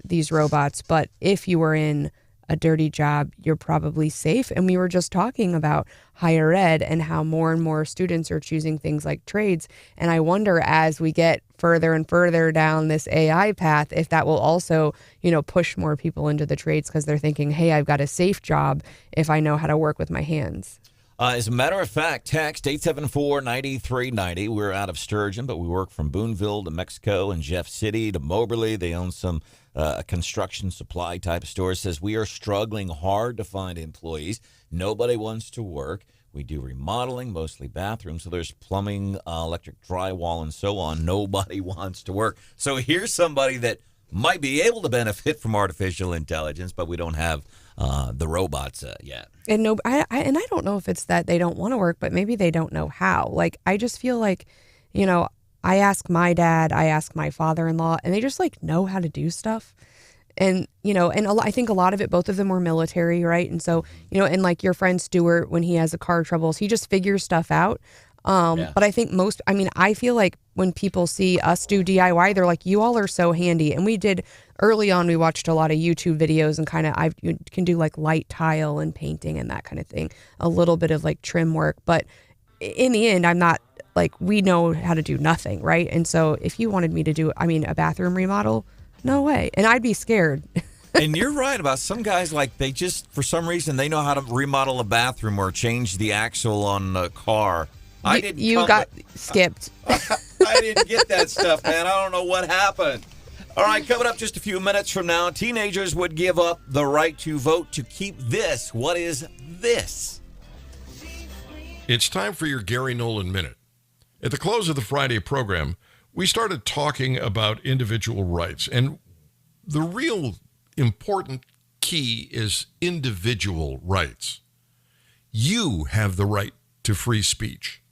these robots. But if you were in a dirty job, you're probably safe. And we were just talking about higher ed and how more and more students are choosing things like trades. And I wonder, as we get further and further down this AI path, if that will also, push more people into the trades because they're thinking, hey, I've got a safe job if I know how to work with my hands. As a matter of fact, text 874-9390. We're out of Sturgeon, but we work from Boonville to Mexico and Jeff City to Moberly. They own some construction supply type of store. Says we are struggling hard to find employees. Nobody wants to work. We do remodeling, mostly bathrooms. So there's plumbing, electric drywall, and so on. Nobody wants to work. So here's somebody that might be able to benefit from artificial intelligence, but we don't have the robots yet. And I don't know if it's that they don't want to work, but maybe they don't know how. Like, I just feel like, I ask my dad, I ask my father-in-law, and they just like know how to do stuff. And, I think a lot of it, both of them were military, right? And so, and like your friend Stuart, when he has a car troubles, he just figures stuff out. But I think I feel like when people see us do DIY, they're like, you all are so handy. And we did early on, we watched a lot of YouTube videos and you can do like light tile and painting and that kind of thing, a little bit of like trim work. But in the end, I'm not like, we know how to do nothing, right? And so if you wanted me to do, a bathroom remodel, no way. And I'd be scared. And you're right about some guys, like they just, for some reason, they know how to remodel a bathroom or change the axle on a car. You got skipped. I didn't get that stuff, man. I don't know what happened. All right, coming up just a few minutes from now, teenagers would give up the right to vote to keep this. What is this? It's time for your Gary Nolan Minute. At the close of the Friday program, we started talking about individual rights. And the real important key is individual rights. You have the right to free speech.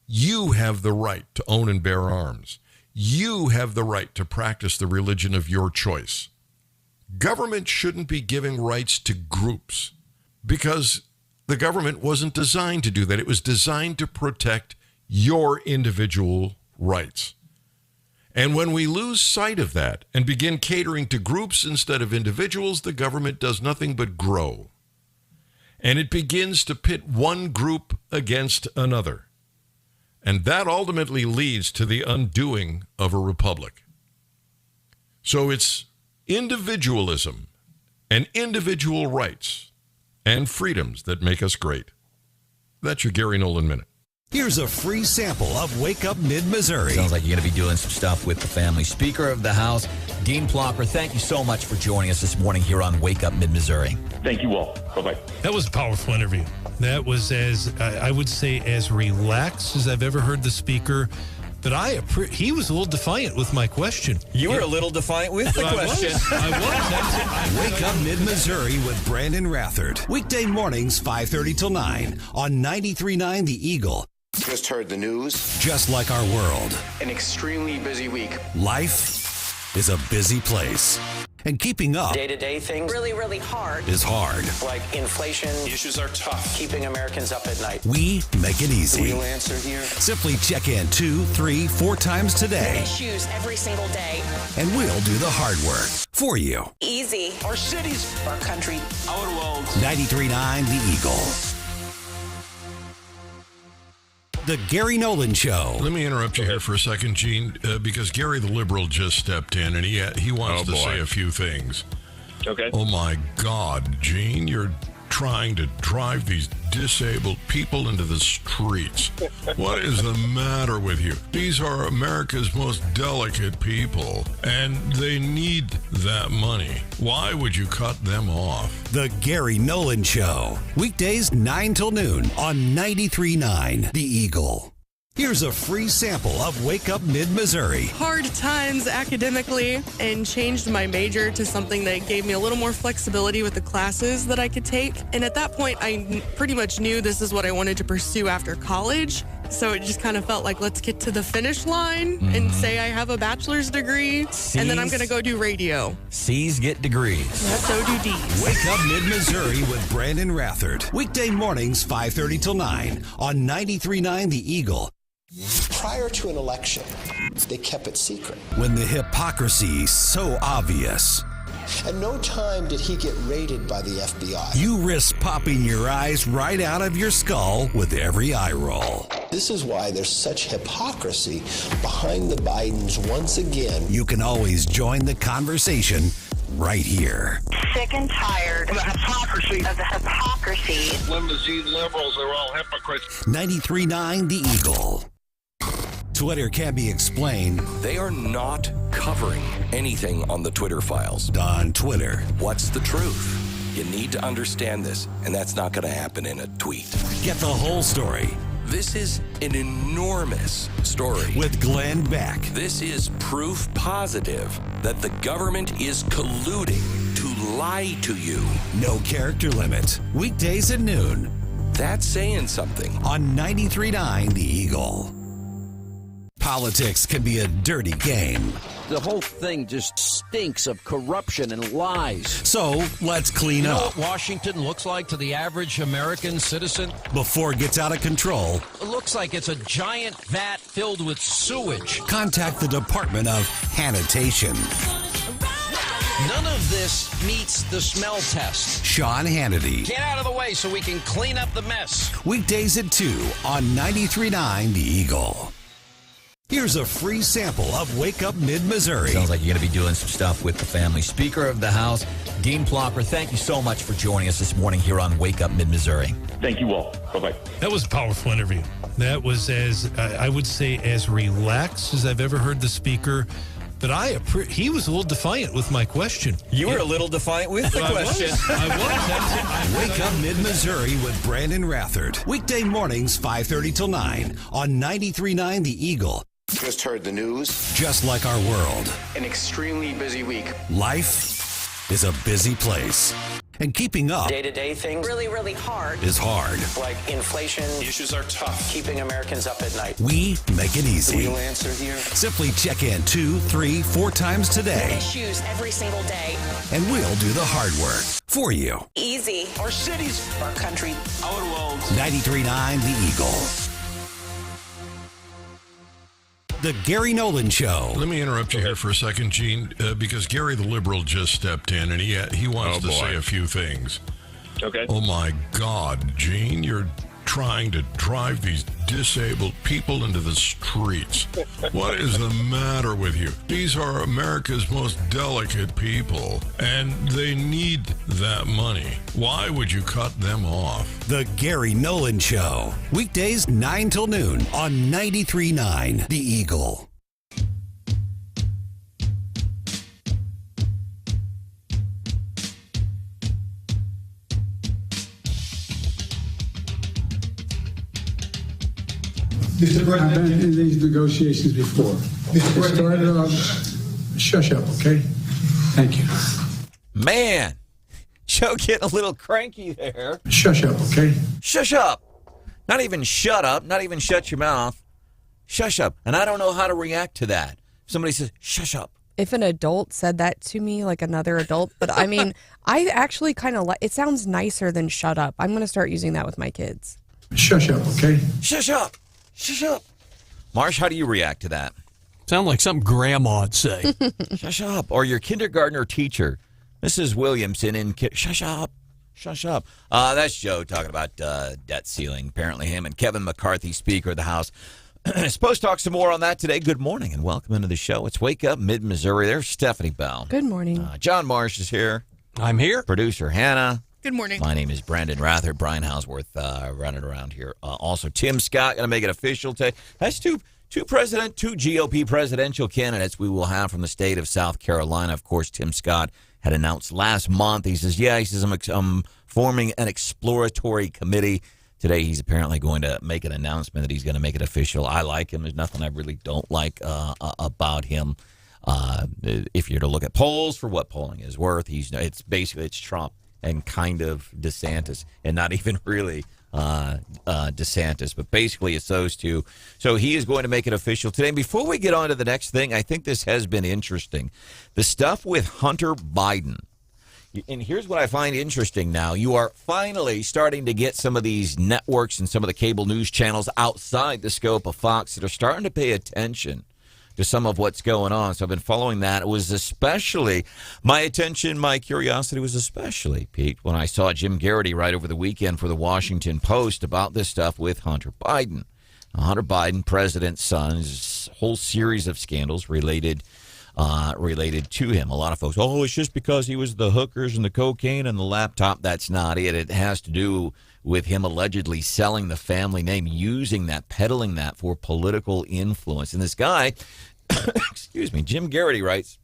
You have the right to own and bear arms. You have the right to practice the religion of your choice. Government shouldn't be giving rights to groups because the government wasn't designed to do that. It was designed to protect your individual rights. And when we lose sight of that and begin catering to groups instead of individuals, the government does nothing but grow. And it begins to pit one group against another. And that ultimately leads to the undoing of a republic. So it's individualism and individual rights and freedoms that make us great. That's your Gary Nolan Minute. Here's a free sample of Wake Up Mid-Missouri. Sounds like you're going to be doing some stuff with the family. Speaker of the House, Dean Plocker, thank you so much for joining us this morning here on Wake Up Mid-Missouri. Thank you all. Bye-bye. That was a powerful interview. That was, I would say, as relaxed as I've ever heard the speaker. But he was a little defiant with my question. You were a little defiant with the question. I was. Wake Up Mid-Missouri with Branden Rathert. Weekday mornings, 5:30 till 9 on 93.9 The Eagle. Just heard the news. Just like our world, An extremely busy week. life is a busy place. And keeping up Day-to-day things Really, really hard. is hard. like inflation, Issues are tough. keeping Americans up at night. We make it easy. Real answer here. Simply check in 2, 3, 4 times today, Issues every single day. and we'll do the hard work for you. Easy. Our cities, Our country. our world. 93.9 The Eagle. The Gary Nolan Show. Let me interrupt you here for a second, Gene, because Gary the liberal just stepped in, and he wants to say a few things. Okay. Oh, my God, Gene, you're trying to drive these disabled people into the streets. What is the matter with you? These are America's most delicate people, and they need that money. Why would you cut them off? The Gary Nolan Show. Weekdays 9 till noon on 93.9 The Eagle. Here's a free sample of Wake Up Mid-Missouri. Hard times academically and changed my major to something that gave me a little more flexibility with the classes that I could take. And at that point, I pretty much knew this is what I wanted to pursue after college. So it just kind of felt like, let's get to the finish line and say I have a bachelor's degree, and then I'm going to go do radio. C's get degrees. Yeah, so do D's. Wake Up Mid-Missouri with Branden Rathert. Weekday mornings, 5:30 till 9 on 93.9 The Eagle. Prior to an election, they kept it secret. When the hypocrisy's so obvious, At no time did he get raided by the FBI. you risk popping your eyes right out of your skull with every eye roll. This is why there's such hypocrisy behind the Bidens once again. You can always join the conversation right here. Sick and tired of the hypocrisy. Limousine liberals are all hypocrites. 93.9 The Eagle. Twitter can be explained. They are not covering anything on the Twitter files. On Twitter. What's the truth? You need to understand this, and that's not going to happen in a tweet. Get the whole story. This is an enormous story. With Glenn Beck. This is proof positive that the government is colluding to lie to you. No character limit. Weekdays at noon. That's saying something. On 93.9 The Eagle. Politics can be a dirty game. The whole thing just stinks of corruption and lies. So let's clean You know up what Washington looks like to the average American citizen? before it gets out of control. It looks like it's a giant vat filled with sewage. Contact the Department of Sanitation. None of this meets the smell test. Sean Hannity. Get out of the way so we can clean up the mess. Weekdays at 2 on 93.9 The Eagle. Here's a free sample of Wake Up Mid-Missouri. Sounds like you're going to be doing some stuff with the family. Speaker of the House, Dean Plocker, thank you so much for joining us this morning here on Wake Up Mid-Missouri. Thank you all. Bye-bye. That was a powerful interview. That was, as I would say, as relaxed as I've ever heard the speaker. But he was a little defiant with my question. You were a little defiant with the question. I was. Wake Up Mid-Missouri with Branden Rathert. Weekday mornings, 5:30 till 9 on 93.9 The Eagle. Just heard the news. Just like our world, An extremely busy week. life is a busy place. And keeping up Day-to-day things really, really hard. is hard. Like inflation. Issues are tough. Keeping Americans up at night. We make it easy. The real answer here. Simply check in 2, 3, 4 times today, Issues every single day. and we'll do the hard work for you. Easy. Our cities. Our country. Our world. 93.9 The Eagle. The Gary Nolan Show. Let me interrupt you here for a second, Gene, because Gary the liberal just stepped in, and he wants to say a few things. Okay. Oh, my God, Gene, you're trying to drive these disabled people into the streets. What is the matter with you? These are America's most delicate people, and they need that money. Why would you cut them off? The Gary Nolan Show. Weekdays 9 till noon on 93.9 The Eagle. Mr. President, I've been in these negotiations before. Mr. President, shush up, okay? Thank you. Man, Joe getting a little cranky there. Shush up, okay? Shush up. Not even shut up, not even shut your mouth. Shush up. And I don't know how to react to that. Somebody says, shush up. If an adult said that to me, like another adult, but I mean, I actually kind of like it. Sounds nicer than shut up. I'm going to start using that with my kids. Shush up, okay? Shush up. Shush up. Marsh, how do you react to that? Sound like something grandma'd say. Shush up. Or your kindergartner teacher, Mrs. Williamson, shush up. Shush up. That's Joe talking about debt ceiling. Apparently him and Kevin McCarthy, Speaker of the House. Supposed to talk some more on that today. Good morning and welcome into the show. It's Wake Up Mid-Missouri. There's Stephanie Bell. Good morning. John Marsh is here. I'm here. Producer Hannah. Good morning. My name is Branden Rathert. Brian Houseworth running around here. Also, Tim Scott going to make it official today. That's two GOP presidential candidates we will have from the state of South Carolina. Of course, Tim Scott had announced last month. He says, I'm forming an exploratory committee. Today, he's apparently going to make an announcement that he's going to make it official. I like him. There's nothing I really don't like about him. If you're to look at polls for what polling is worth, it's Trump and kind of DeSantis, and not even really DeSantis, but basically it's those two. So he is going to make it official today. And before we get on to the next thing, I think this has been interesting. The stuff with Hunter Biden. And here's what I find interesting now. You are finally starting to get some of these networks and some of the cable news channels outside the scope of Fox that are starting to pay attention to some of what's going on. So I've been following that. It was especially, my curiosity was especially piqued when I saw Jim Garrity right over the weekend for the Washington Post about this stuff with Hunter Biden. Hunter Biden, president's son, is a whole series of scandals related to him. A lot of folks, it's just because he was the hookers and the cocaine and the laptop. That's not it. It has to do with him allegedly selling the family name, using that, peddling that for political influence. And this guy, Jim Garrity writes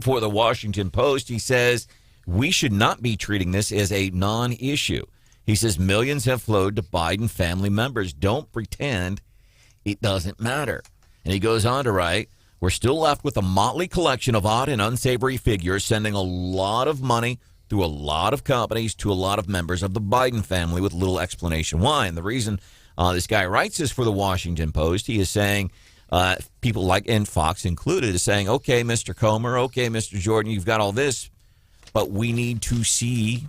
for the Washington Post, he says, we should not be treating this as a non-issue. He says, millions have flowed to Biden family members. Don't pretend it doesn't matter. And he goes on to write, we're still left with a motley collection of odd and unsavory figures sending a lot of money through a lot of companies to a lot of members of the Biden family with little explanation why. And the reason this guy writes this for the Washington Post, he is saying, people like, and Fox included, is saying, okay, Mr. Comer, okay, Mr. Jordan, you've got all this, but we need to see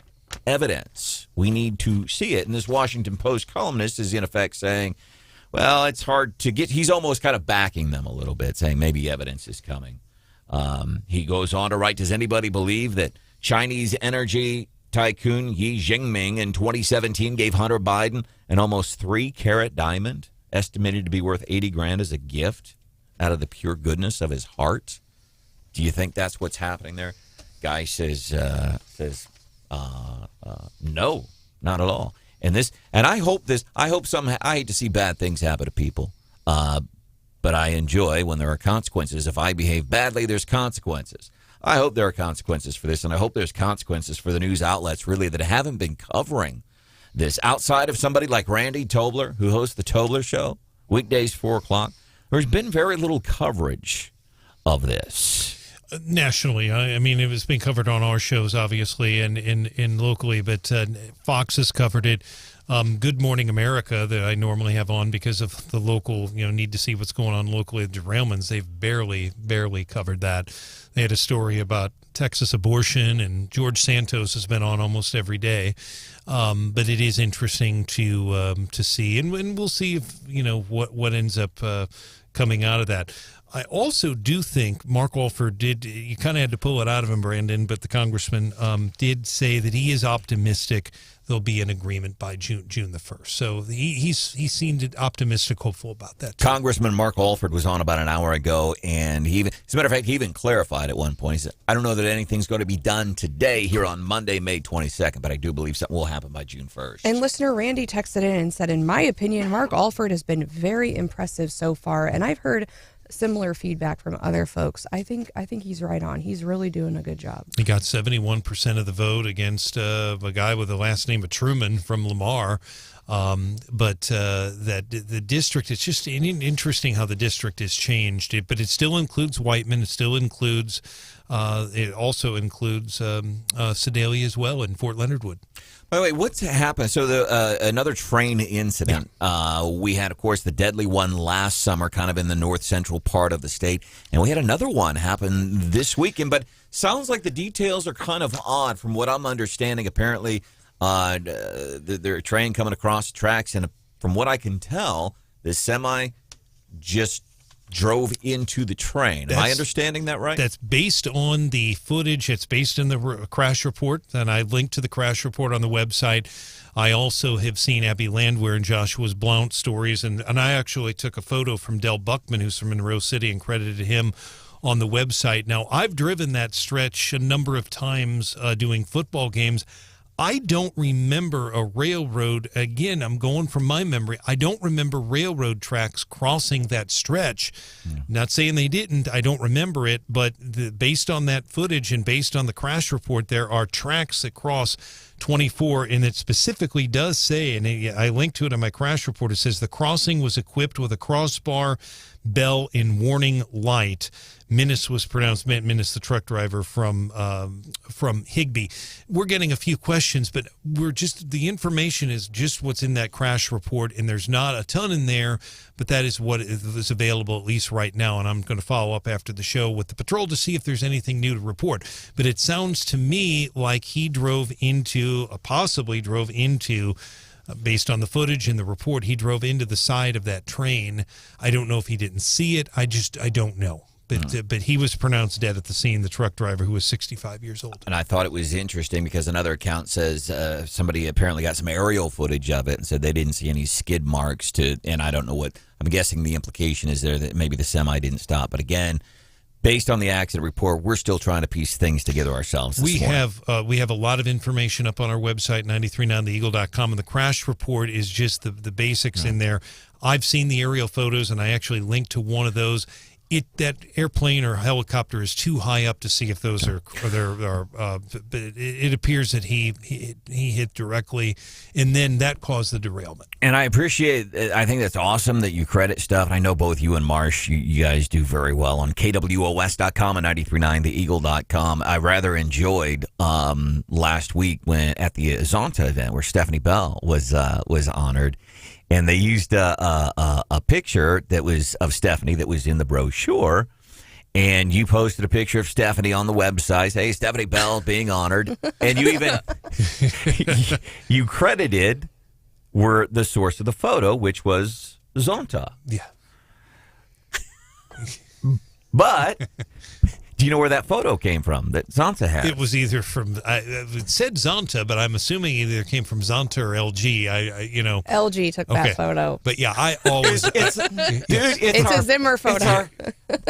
evidence. We need to see it. And this Washington Post columnist is in effect saying, well, it's hard to get. He's almost kind of backing them a little bit, saying maybe evidence is coming. He goes on to write, does anybody believe that Chinese energy tycoon Yi Jinping in 2017 gave Hunter Biden an almost 3-carat diamond, estimated to be worth $80,000 as a gift out of the pure goodness of his heart? Do you think that's what's happening there? Guy says no, not at all. And I hope I hate to see bad things happen to people, but I enjoy when there are consequences. If I behave badly, there's consequences. I hope there are consequences for this, and I hope there's consequences for the news outlets, really, that haven't been covering this. Outside of somebody like Randy Tobler, who hosts the Tobler Show, weekdays 4 o'clock, there's been very little coverage of this. Nationally, I mean, it was being covered on our shows, obviously, and locally, but Fox has covered it. Good Morning America, that I normally have on because of the local, need to see what's going on locally, the derailments, they've barely covered that. They had a story about Texas abortion, and George Santos has been on almost every day. But it is interesting to see, and we'll see if, what ends up coming out of that. I also do think Mark Alford you kind of had to pull it out of him, Branden, but the congressman did say that he is optimistic there'll be an agreement by June the 1st. So he seemed optimistic, hopeful about that too. Congressman Mark Alford was on about an hour ago, and as a matter of fact, he even clarified at one point. He said, I don't know that anything's going to be done today here on Monday, May 22nd, but I do believe something will happen by June 1st. And listener Randy texted in and said, in my opinion, Mark Alford has been very impressive so far, and I've heard similar feedback from other folks. I think he's right on. He's really doing a good job. He got 71% of the vote against a guy with the last name of Truman from Lamar. But that the district, it's just interesting how the district has changed. But it still includes Whiteman. It still includes, it also includes Sedalia as well in Fort Leonard Wood. By the way, what's happened? So another train incident. Yeah. We had, of course, the deadly one last summer, kind of in the north central part of the state, and we had another one happen this weekend. But sounds like the details are kind of odd, from what I'm understanding. Apparently, their train coming across the tracks, and from what I can tell, the semi just drove into the train. Am I understanding that right? That's based on the footage. It's based in the crash report, and I linked to the crash report on the website. I also have seen Abby Landwehr and Joshua's Blount stories, and I actually took a photo from Del Buckman, who's from Monroe City, and credited him on the website. Now, I've driven that stretch a number of times doing football games. I don't remember a railroad. Again, I'm going from my memory. I don't remember railroad tracks crossing that stretch. Not saying they didn't. I don't remember it. But based on that footage and based on the crash report, there are tracks that cross 24. And it specifically does say, and I linked to it in my crash report, it says the crossing was equipped with a crossbar, bell, and warning light. Minnis was pronounced Minnis, the truck driver from Higbee. We're getting a few questions, but the information is just what's in that crash report, and there's not a ton in there, but that is what is available at least right now, and I'm going to follow up after the show with the patrol to see if there's anything new to report. But it sounds to me like he possibly drove into, based on the footage and the report, he drove into the side of that train. I don't know if he didn't see it. I don't know. But he was pronounced dead at the scene, the truck driver, who was 65 years old. And I thought it was interesting because another account says somebody apparently got some aerial footage of it and said they didn't see any skid marks and I don't know what, I'm guessing the implication is there that maybe the semi didn't stop. But again, based on the accident report, we're still trying to piece things together ourselves. We have a lot of information up on our website, 939theeagle.com, and the crash report is just the basics in there. I've seen the aerial photos, and I actually linked to one of those. That airplane or helicopter is too high up to see if those are but it appears that he hit directly, and then that caused the derailment. And I think that's awesome that you credit stuff. I know both you and Marsh, you guys do very well on KWOS.com and 939theeagle.com. I rather enjoyed last week when at the Zonta event where Stephanie Bell was honored. And they used a picture that was of Stephanie that was in the brochure. And you posted a picture of Stephanie on the website. Hey, Stephanie Bell being honored. And you even you credited were the source of the photo, which was Zonta. Yeah. But do you know where that photo came from that Zonta had? It was either from, it said Zonta, but I'm assuming either it came from Zonta or LG. LG took that photo. But yeah, I always. It's a Zimmer photo.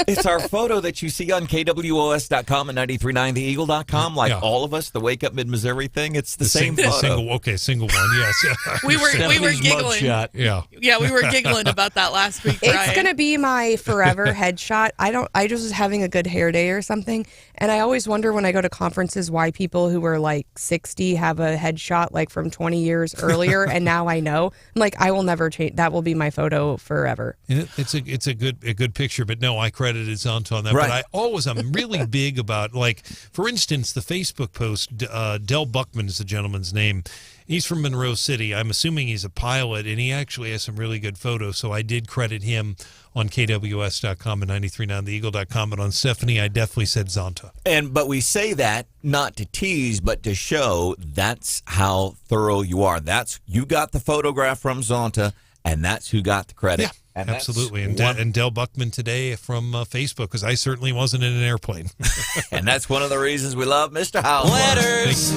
It's our photo that you see on KWOS.com and 939theeagle.com. Like all of us, the Wake Up Mid-Missouri thing. It's the same photo. Single one, yes. we were giggling. Yeah, we were giggling about that last week. It's going to be my forever headshot. I just was having a good hair day or something, and I always wonder when I go to conferences why people who are like 60 have a headshot like from 20 years earlier, and now I know. I'm like, I will never change. That will be my photo forever. It's a good picture, but no, I credited Zonta on that. Right. But I'm really big about, like, for instance, the Facebook post. Del Buckman is the gentleman's name. He's from Monroe City. I'm assuming he's a pilot, and he actually has some really good photos. So I did credit him on KWS.com and 939theeagle.com. But on Stephanie, I definitely said Zonta. But we say that not to tease, but to show that's how thorough you are. You got the photograph from Zonta, and that's who got the credit. Yeah. Absolutely. And Del Buckman today from Facebook, because I certainly wasn't in an airplane. And that's one of the reasons we love Mr. Howell. Letters.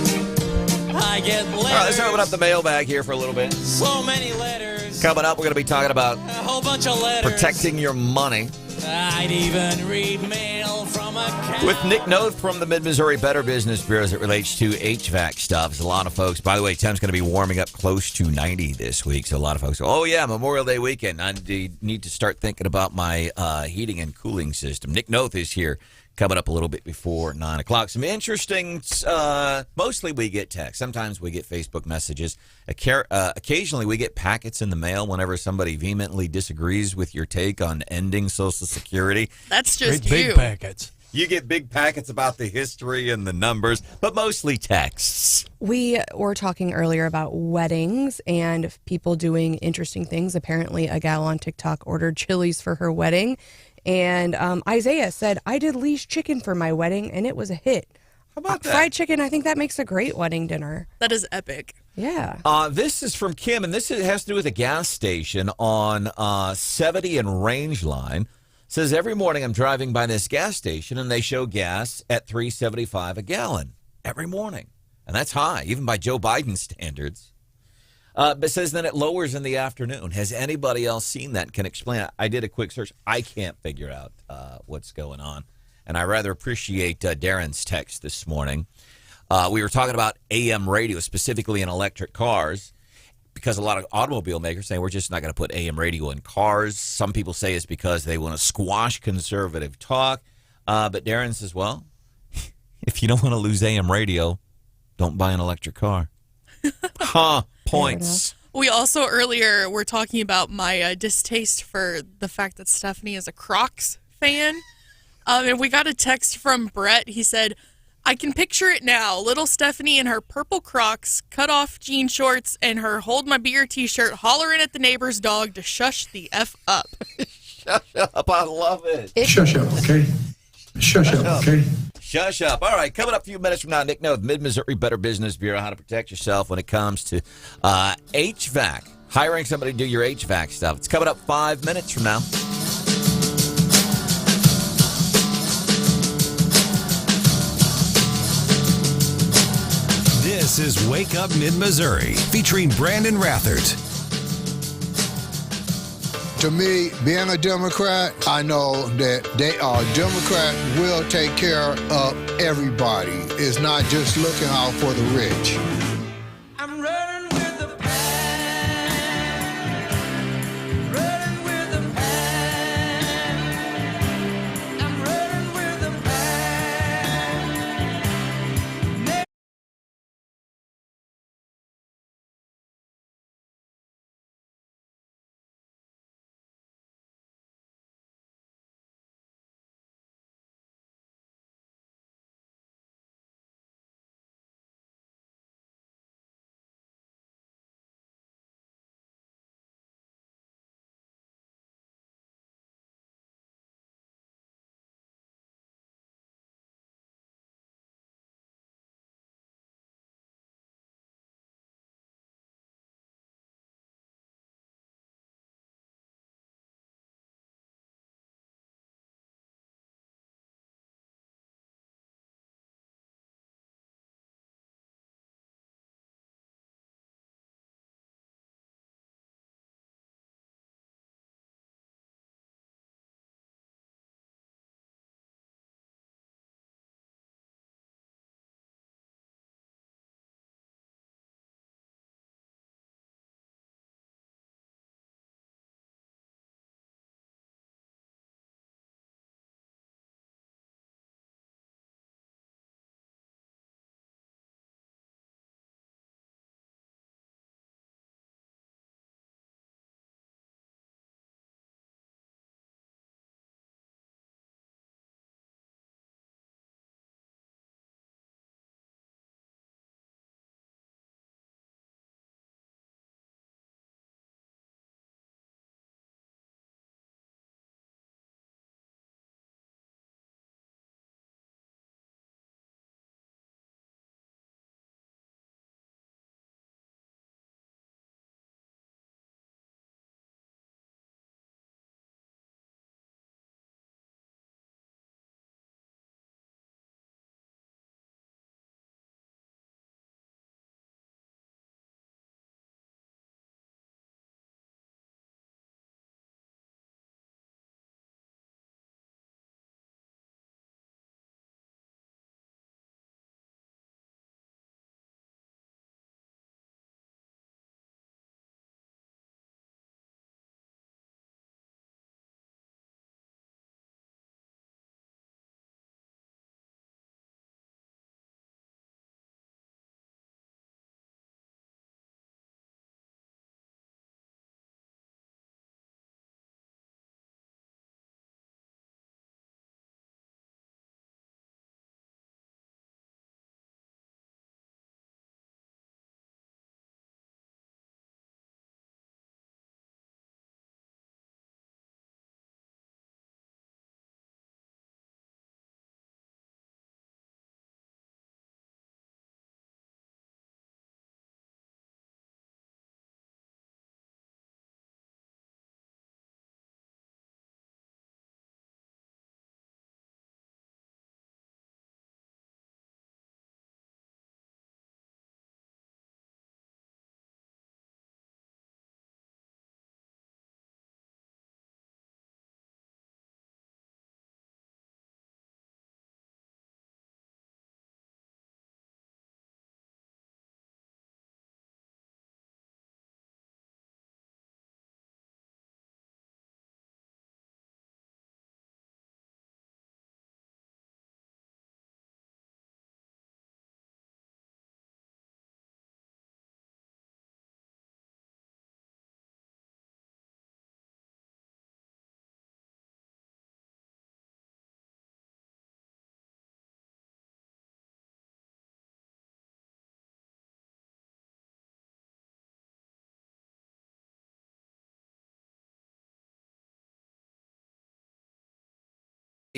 I get letters. All right, let's open up the mailbag here for a little bit. So many letters. Coming up, we're going to be talking about a whole bunch of letters. Protecting your money. I'd even read mail from a cat. With Nick Knoth from the Mid-Missouri Better Business Bureau as it relates to HVAC stuff. There's a lot of folks. By the way, temps going to be warming up close to 90 this week. So a lot of folks go, oh, yeah, Memorial Day weekend. I need to start thinking about my heating and cooling system. Nick Knoth is here coming up a little bit before 9 o'clock. Some interesting, mostly we get text. Sometimes we get Facebook messages. Occasionally we get packets in the mail whenever somebody vehemently disagrees with your take on ending Social Security. That's just big packets. You get big packets about the history and the numbers, but mostly texts. We were talking earlier about weddings and people doing interesting things. Apparently, a gal on TikTok ordered Chili's for her wedding. And Isaiah said, I did Lee's chicken for my wedding, and it was a hit. How about that? Fried chicken, I think that makes a great wedding dinner. That is epic. Yeah. This is from Kim, and this has to do with a gas station on 70 and Range Line. Says every morning I'm driving by this gas station and they show gas at $3.75 a gallon every morning. And that's high, even by Joe Biden standards. But says then it lowers in the afternoon. Has anybody else seen that and can explain it? I did a quick search. I can't figure out what's going on. And I rather appreciate Darren's text this morning. We were talking about AM radio, specifically in electric cars, because a lot of automobile makers saying we're just not going to put AM radio in cars. Some people say it's because they want to squash conservative talk. But Darren says, well, if you don't want to lose AM radio, don't buy an electric car. Points. We also earlier were talking about my distaste for the fact that Stephanie is a Crocs fan. And we got a text from Brett. He said, I can picture it now. Little Stephanie in her purple Crocs, cut-off jean shorts, and her Hold My Beer t-shirt hollering at the neighbor's dog to shush the F up. Shush up. I love it. Shush up, okay? Shush up, okay? Shush up. All right, coming up a few minutes from now, Nick Knoth, Mid-Missouri Better Business Bureau, how to protect yourself when it comes to HVAC. Hiring somebody to do your HVAC stuff. It's coming up 5 minutes from now. This is Wake Up Mid-Missouri, featuring Branden Rathert. To me, being a Democrat, I know that Democrat will take care of everybody. It's not just looking out for the rich.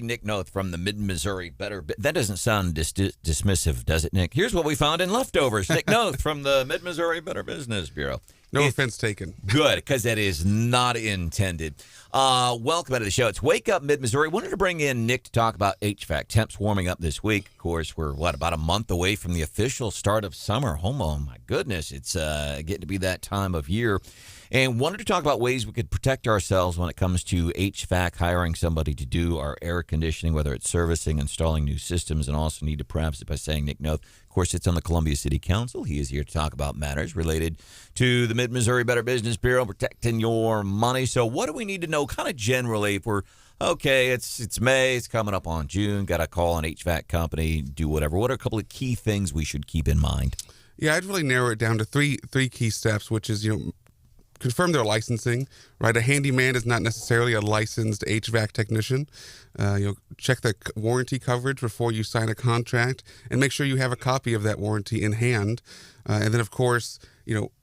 Nick Knoth from the Mid-Missouri That doesn't sound dismissive, does it, Nick? Here's what we found in leftovers. Nick Knoth from the Mid-Missouri Better Business Bureau. No offense taken. Good, because that is not intended. Welcome to the show. It's Wake Up Mid-Missouri. Wanted to bring in Nick to talk about HVAC. Temps warming up this week. Of course, we're, about a month away from the official start of summer. Oh, my goodness. It's getting to be that time of year. And wanted to talk about ways we could protect ourselves when it comes to HVAC, hiring somebody to do our air conditioning, whether it's servicing, installing new systems, and also need to preface it by saying Nick Knoth, of course, sits on the Columbia City Council. He is here to talk about matters related to the Mid-Missouri Better Business Bureau, protecting your money. So what do we need to know kind of generally if we're, okay, it's May, it's coming up on June, got to call an HVAC company, do whatever. What are a couple of key things we should keep in mind? Yeah, I'd really narrow it down to three key steps, which is, confirm their licensing, right? A handyman is not necessarily a licensed HVAC technician. Check the warranty coverage before you sign a contract and make sure you have a copy of that warranty in hand. And then, of course,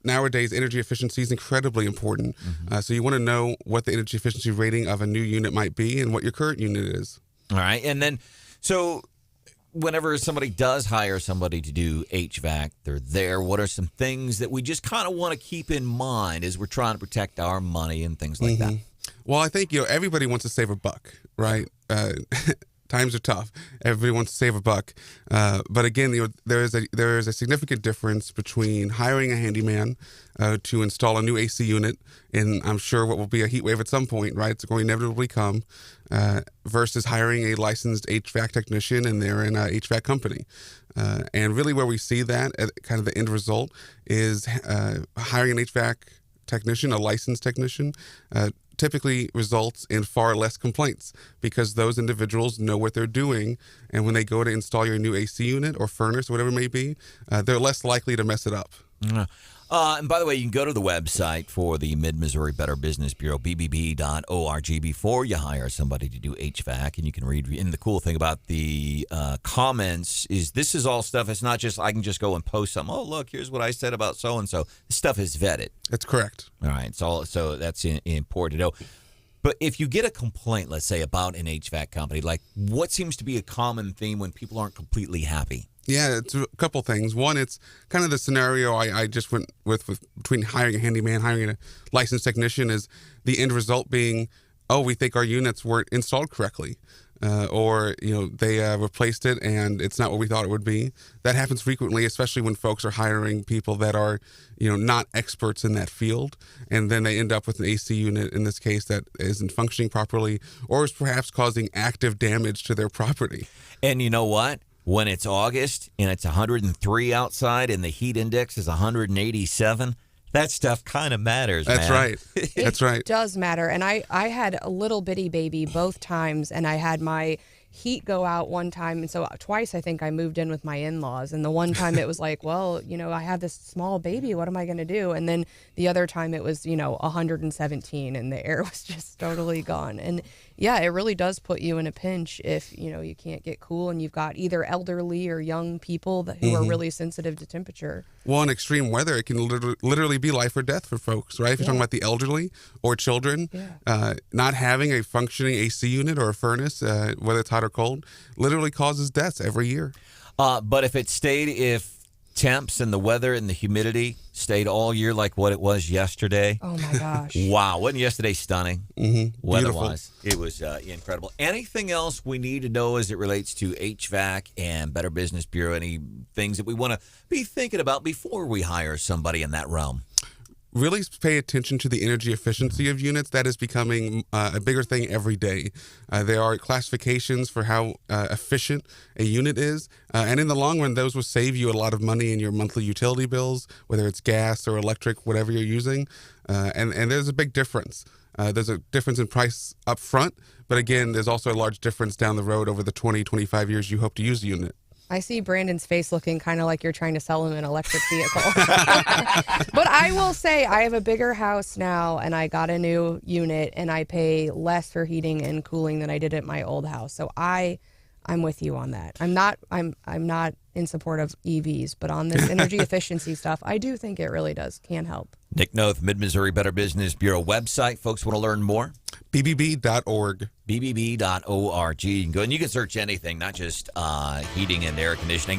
nowadays energy efficiency is incredibly important. So you want to know what the energy efficiency rating of a new unit might be and what your current unit is. All right. And then, so whenever somebody does hire somebody to do HVAC, they're there. What are some things that we just kind of want to keep in mind as we're trying to protect our money and things like that? Well, I think, everybody wants to save a buck, right? Times are tough. Everybody wants to save a buck. But again, there is a significant difference between hiring a handyman to install a new AC unit in, I'm sure, what will be a heat wave at some point, right? It's going to inevitably come, versus hiring a licensed HVAC technician and they're in a HVAC company. And really where we see that, kind of the end result, is hiring an HVAC technician, a licensed technician, typically results in far less complaints because those individuals know what they're doing, and when they go to install your new AC unit or furnace or whatever it may be, they're less likely to mess it up. And by the way, you can go to the website for the Mid-Missouri Better Business Bureau, bbb.org, before you hire somebody to do HVAC, and you can read. And the cool thing about the comments is this is all stuff. It's not just I can just go and post something. Oh, look, here's what I said about so-and-so. This stuff is vetted. That's correct. All right, so that's important to know. But if you get a complaint, let's say, about an HVAC company, like what seems to be a common theme when people aren't completely happy? Yeah, it's a couple things. One, it's kind of the scenario I just went with between hiring a handyman, hiring a licensed technician, is the end result being, oh, we think our units weren't installed correctly. Or, they replaced it and it's not what we thought it would be. That happens frequently, especially when folks are hiring people that are, not experts in that field. And then they end up with an AC unit, in this case, that isn't functioning properly or is perhaps causing active damage to their property. And you know what? When it's August and it's 103 outside and the heat index is 187, that stuff kind of matters, That's man. Right. That's right. It does matter. And I had a little bitty baby both times, and I had my heat go out one time. And so twice I think I moved in with my in-laws. And the one time it was like, well, I have this small baby. What am I going to do? And then the other time it was, 117 and the air was just totally gone. And yeah, it really does put you in a pinch if, you can't get cool and you've got either elderly or young people who are really sensitive to temperature. Well, in extreme weather, it can literally be life or death for folks, right? If you're talking about the elderly or children, not having a functioning AC unit or a furnace, whether it's hot or cold, literally causes deaths every year. But if temps and the weather and the humidity stayed all year like what it was yesterday. Oh, my gosh. Wow. Wasn't yesterday stunning? Weather-wise. It was incredible. Anything else we need to know as it relates to HVAC and Better Business Bureau? Any things that we want to be thinking about before we hire somebody in that realm? Really pay attention to the energy efficiency of units. That is becoming a bigger thing every day. There are classifications for how efficient a unit is. And in the long run, those will save you a lot of money in your monthly utility bills, whether it's gas or electric, whatever you're using. And there's a big difference. There's a difference in price up front. But again, there's also a large difference down the road over the 20, 25 years you hope to use the unit. I see Branden's face looking kind of like you're trying to sell him an electric vehicle. But I will say I have a bigger house now, and I got a new unit, and I pay less for heating and cooling than I did at my old house. So I'm with you on that. I'm not in support of EVs, but on this energy efficiency stuff, I do think it really can help. Nick Knoth, Mid-Missouri Better Business Bureau website. Folks want to learn more? BBB.org. BBB.org. You can go and you can search anything, not just heating and air conditioning.